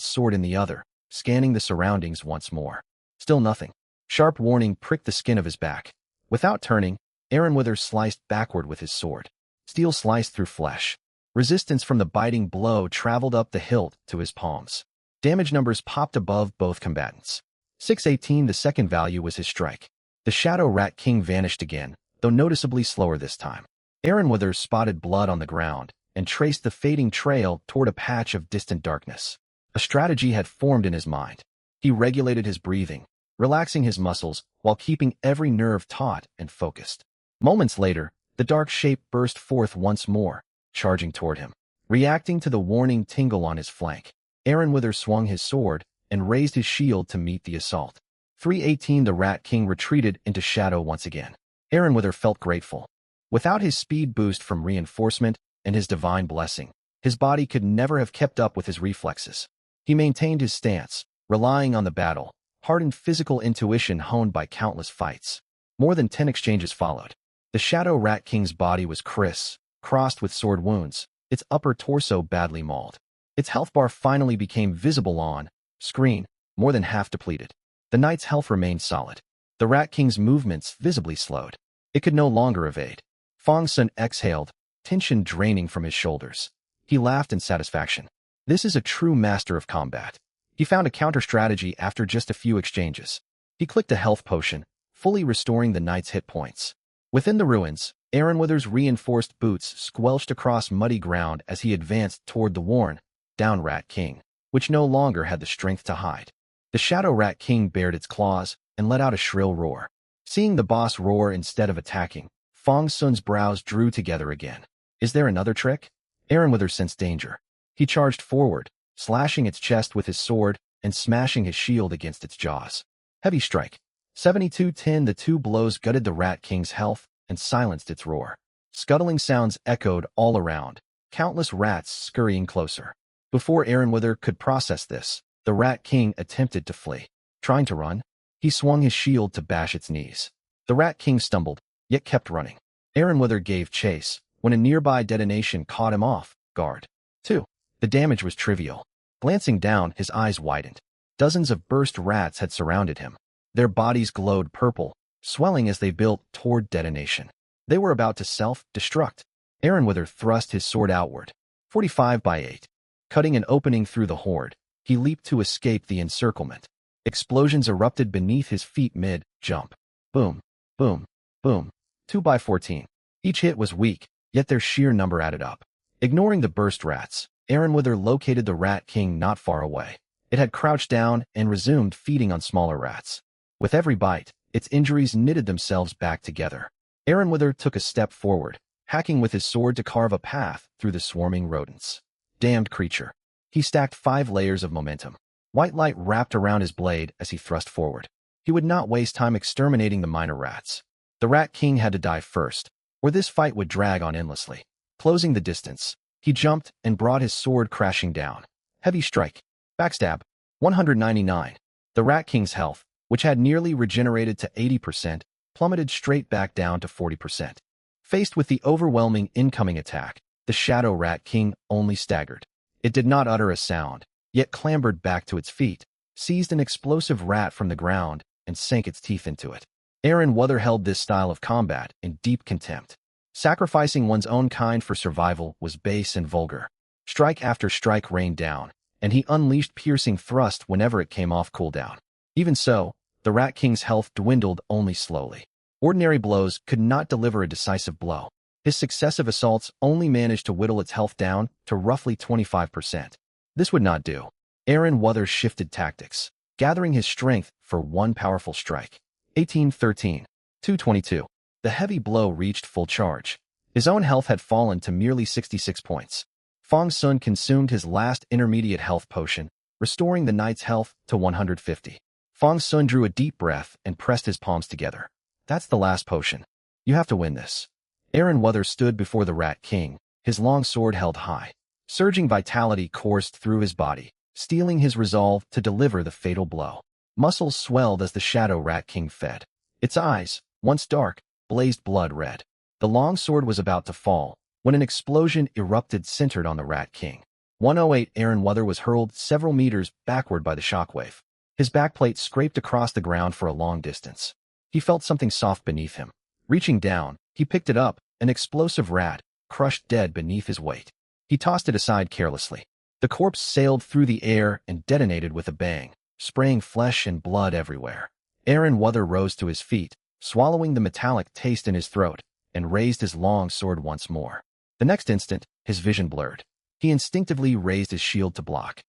sword in the other, scanning the surroundings once more. Still nothing. Sharp warning pricked the skin of his back. Without turning, Aaron Withers sliced backward with his sword. Steel sliced through flesh. Resistance from the biting blow traveled up the hilt to his palms. Damage numbers popped above both combatants. 618. The second value was his strike. The Shadow Rat King vanished again, though noticeably slower this time. Aaron Withers spotted blood on the ground and traced the fading trail toward a patch of distant darkness. A strategy had formed in his mind. He regulated his breathing, relaxing his muscles while keeping every nerve taut and focused. Moments later, the dark shape burst forth once more, charging toward him. Reacting to the warning tingle on his flank, Aaron Withers swung his sword and raised his shield to meet the assault. 318. The Rat King retreated into shadow once again. Aaron Withers felt grateful. Without his speed boost from reinforcement and his divine blessing, his body could never have kept up with his reflexes. He maintained his stance, relying on the battle-hardened physical intuition honed by countless fights. More than 10 exchanges followed. The Shadow Rat King's body was crossed with sword wounds, its upper torso badly mauled. Its health bar finally became visible on screen, more than half depleted. The knight's health remained solid. The Rat King's movements visibly slowed. It could no longer evade. Fong Sun exhaled, tension draining from his shoulders. He laughed in satisfaction. This is a true master of combat. He found a counter-strategy after just a few exchanges. He clicked a health potion, fully restoring the knight's hit points. Within the ruins, Aaron Withers' reinforced boots squelched across muddy ground as he advanced toward the worn-down Rat King, which no longer had the strength to hide. The Shadow Rat King bared its claws and let out a shrill roar. Seeing the boss roar instead of attacking, Fong Sun's brows drew together again. Is there another trick? Aaron Withers sensed danger. He charged forward, slashing its chest with his sword and smashing his shield against its jaws. Heavy strike. 72-10. The 2 blows gutted the Rat King's health and silenced its roar. Scuttling sounds echoed all around, countless rats scurrying closer. Before Aaron Withers could process this, the Rat King attempted to flee. Trying to run, he swung his shield to bash its knees. The Rat King stumbled, yet kept running. Aaron Withers gave chase when a nearby detonation caught him off guard. 2. The damage was trivial. Glancing down, his eyes widened. Dozens of burst rats had surrounded him. Their bodies glowed purple, swelling as they built toward detonation. They were about to self-destruct. Aaron Withers thrust his sword outward. 45/8. Cutting an opening through the horde, he leaped to escape the encirclement. Explosions erupted beneath his feet mid-jump. Boom, boom, boom. 2/14. Each hit was weak, yet their sheer number added up. Ignoring the burst rats, Aaron Withers located the Rat King not far away. It had crouched down and resumed feeding on smaller rats. With every bite, its injuries knitted themselves back together. Aaron Withers took a step forward, hacking with his sword to carve a path through the swarming rodents. Damned creature. He stacked 5 layers of momentum. White light wrapped around his blade as he thrust forward. He would not waste time exterminating the minor rats. The Rat King had to die first, or this fight would drag on endlessly. Closing the distance, he jumped and brought his sword crashing down. Heavy strike. Backstab. 199. The Rat King's health, which had nearly regenerated to 80%, plummeted straight back down to 40%. Faced with the overwhelming incoming attack, the Shadow Rat King only staggered. It did not utter a sound, yet clambered back to its feet, seized an explosive rat from the ground, and sank its teeth into it. Aaron Withers held this style of combat in deep contempt. Sacrificing one's own kind for survival was base and vulgar. Strike after strike rained down, and he unleashed piercing thrust whenever it came off cooldown. Even so, The Rat King's health dwindled only slowly. Ordinary blows could not deliver a decisive blow. His successive assaults only managed to whittle its health down to roughly 25%. This would not do. Aaron Wuthers shifted tactics, gathering his strength for one powerful strike. 1813. 222. The heavy blow reached full charge. His own health had fallen to merely 66 points. Fong Sun consumed his last intermediate health potion, restoring the knight's health to 150. Fong Sun drew a deep breath and pressed his palms together. That's the last potion. You have to win this. Aaron Wuthers stood before the Rat King, his long sword held high. Surging vitality coursed through his body, steeling his resolve to deliver the fatal blow. Muscles swelled as the Shadow Rat King fed. Its eyes, once dark, blazed blood red. The long sword was about to fall, when an explosion erupted centered on the Rat King. 108. Aaron Wuthers was hurled several meters backward by the shockwave. His backplate scraped across the ground for a long distance. He felt something soft beneath him. Reaching down, he picked it up, an explosive rat, crushed dead beneath his weight. He tossed it aside carelessly. The corpse sailed through the air and detonated with a bang, spraying flesh and blood everywhere. Aaron Wuthers rose to his feet, swallowing the metallic taste in his throat, and raised his long sword once more. The next instant, his vision blurred. He instinctively raised his shield to block.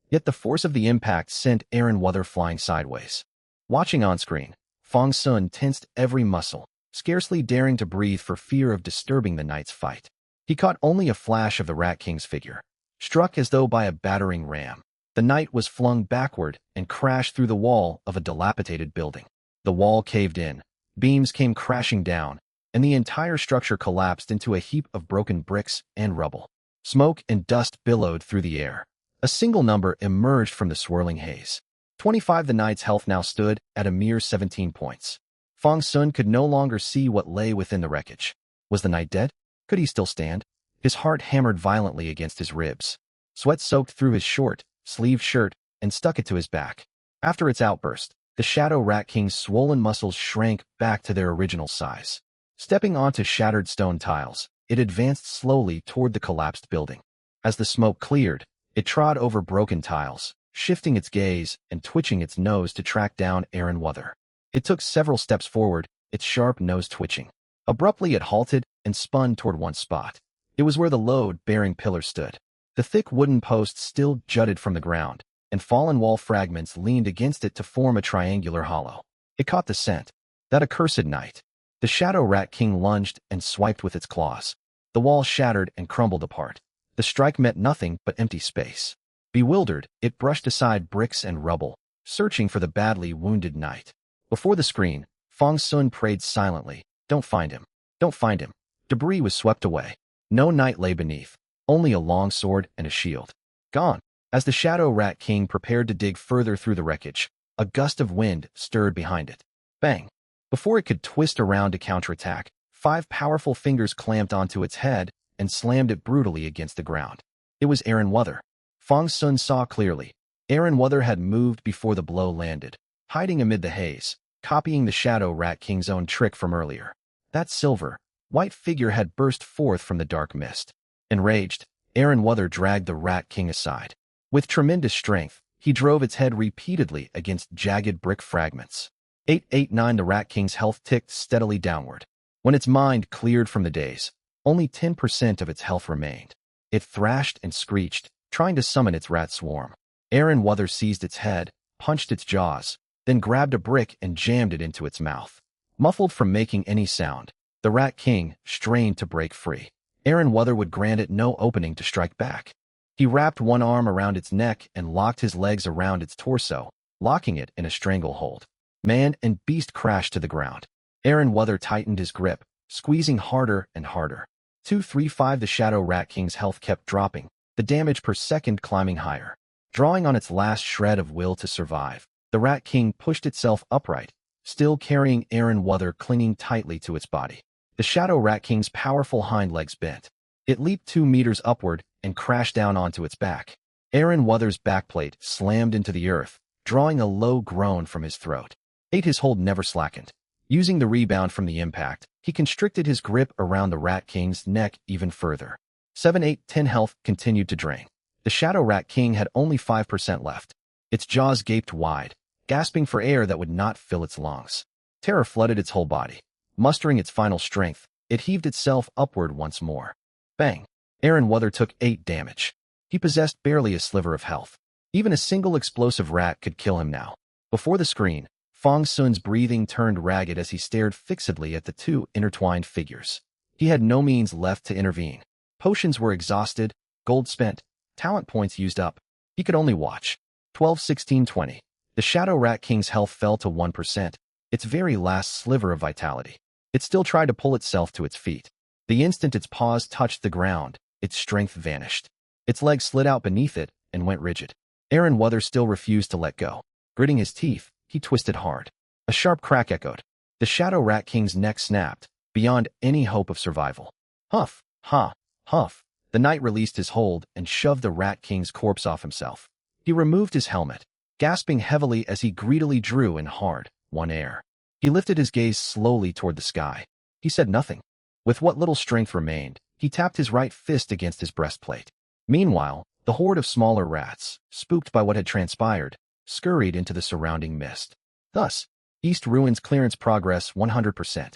Yet the force of the impact sent Aaron Wuthers flying sideways. Watching on screen, Fong Sun tensed every muscle, scarcely daring to breathe for fear of disturbing the knight's fight. He caught only a flash of the Rat King's figure. Struck as though by a battering ram, the knight was flung backward and crashed through the wall of a dilapidated building. The wall caved in, beams came crashing down, and the entire structure collapsed into a heap of broken bricks and rubble. Smoke and dust billowed through the air. A single number emerged from the swirling haze. 25. The knight's health now stood at a mere 17 points. Fong Sun could no longer see what lay within the wreckage. Was the knight dead? Could he still stand? His heart hammered violently against his ribs. Sweat soaked through his short-sleeved shirt and stuck it to his back. After its outburst, the Shadow Rat King's swollen muscles shrank back to their original size. Stepping onto shattered stone tiles, it advanced slowly toward the collapsed building. As the smoke cleared, it trod over broken tiles, shifting its gaze and twitching its nose to track down Aaron Wuthers. It took several steps forward, its sharp nose twitching. Abruptly it halted and spun toward one spot. It was where the load-bearing pillar stood. The thick wooden posts still jutted from the ground, and fallen wall fragments leaned against it to form a triangular hollow. It caught the scent. That accursed knight. The Shadow Rat King lunged and swiped with its claws. The wall shattered and crumbled apart. The strike met nothing but empty space. Bewildered, it brushed aside bricks and rubble, searching for the badly wounded knight. Before the screen, Fong Sun prayed silently, "Don't find him. Don't find him." Debris was swept away. No knight lay beneath, only a long sword and a shield. Gone. As the Shadow Rat King prepared to dig further through the wreckage, a gust of wind stirred behind it. Bang! Before it could twist around to counterattack, 5 powerful fingers clamped onto its head and slammed it brutally against the ground. It was Aaron Wuthers. Fong Sun saw clearly. Aaron Wuthers had moved before the blow landed, hiding amid the haze, copying the Shadow Rat King's own trick from earlier. That silver, white figure had burst forth from the dark mist. Enraged, Aaron Wuthers dragged the Rat King aside. With tremendous strength, he drove its head repeatedly against jagged brick fragments. 889. The Rat King's health ticked steadily downward. When its mind cleared from the daze, only 10% of its health remained. It thrashed and screeched, trying to summon its rat swarm. Aaron Wuthers seized its head, punched its jaws, then grabbed a brick and jammed it into its mouth. Muffled from making any sound, the Rat King strained to break free. Aaron Wuthers would grant it no opening to strike back. He wrapped one arm around its neck and locked his legs around its torso, locking it in a stranglehold. Man and beast crashed to the ground. Aaron Wuthers tightened his grip, squeezing harder and harder. 235. The Shadow Rat King's health kept dropping, the damage per second climbing higher. Drawing on its last shred of will to survive, the Rat King pushed itself upright, still carrying Aaron Wuthers clinging tightly to its body. The Shadow Rat King's powerful hind legs bent. It leaped 2 meters upward and crashed down onto its back. Aaron Wuthers' backplate slammed into the earth, drawing a low groan from his throat. His hold never slackened. Using the rebound from the impact, he constricted his grip around the Rat King's neck even further. 7-8-10 health continued to drain. The Shadow Rat King had only 5% left. Its jaws gaped wide, gasping for air that would not fill its lungs. Terror flooded its whole body. Mustering its final strength, it heaved itself upward once more. Bang! Aaron Weather took 8 damage. He possessed barely a sliver of health. Even a single explosive rat could kill him now. Before the screen, Fong Sun's breathing turned ragged as he stared fixedly at the two intertwined figures. He had no means left to intervene. Potions were exhausted, gold spent, talent points used up. He could only watch. 12, 16, 20. The Shadow Rat King's health fell to 1%, its very last sliver of vitality. It still tried to pull itself to its feet. The instant its paws touched the ground, its strength vanished. Its legs slid out beneath it and went rigid. Aaron Weather still refused to let go. Gritting his teeth, he twisted hard. A sharp crack echoed. The Shadow Rat King's neck snapped, beyond any hope of survival. Huff, ha, huff. The knight released his hold and shoved the Rat King's corpse off himself. He removed his helmet, gasping heavily as he greedily drew in hard, won air. He lifted his gaze slowly toward the sky. He said nothing. With what little strength remained, he tapped his right fist against his breastplate. Meanwhile, the horde of smaller rats, spooked by what had transpired, scurried into the surrounding mist. Thus, East Ruins clearance progress 100%.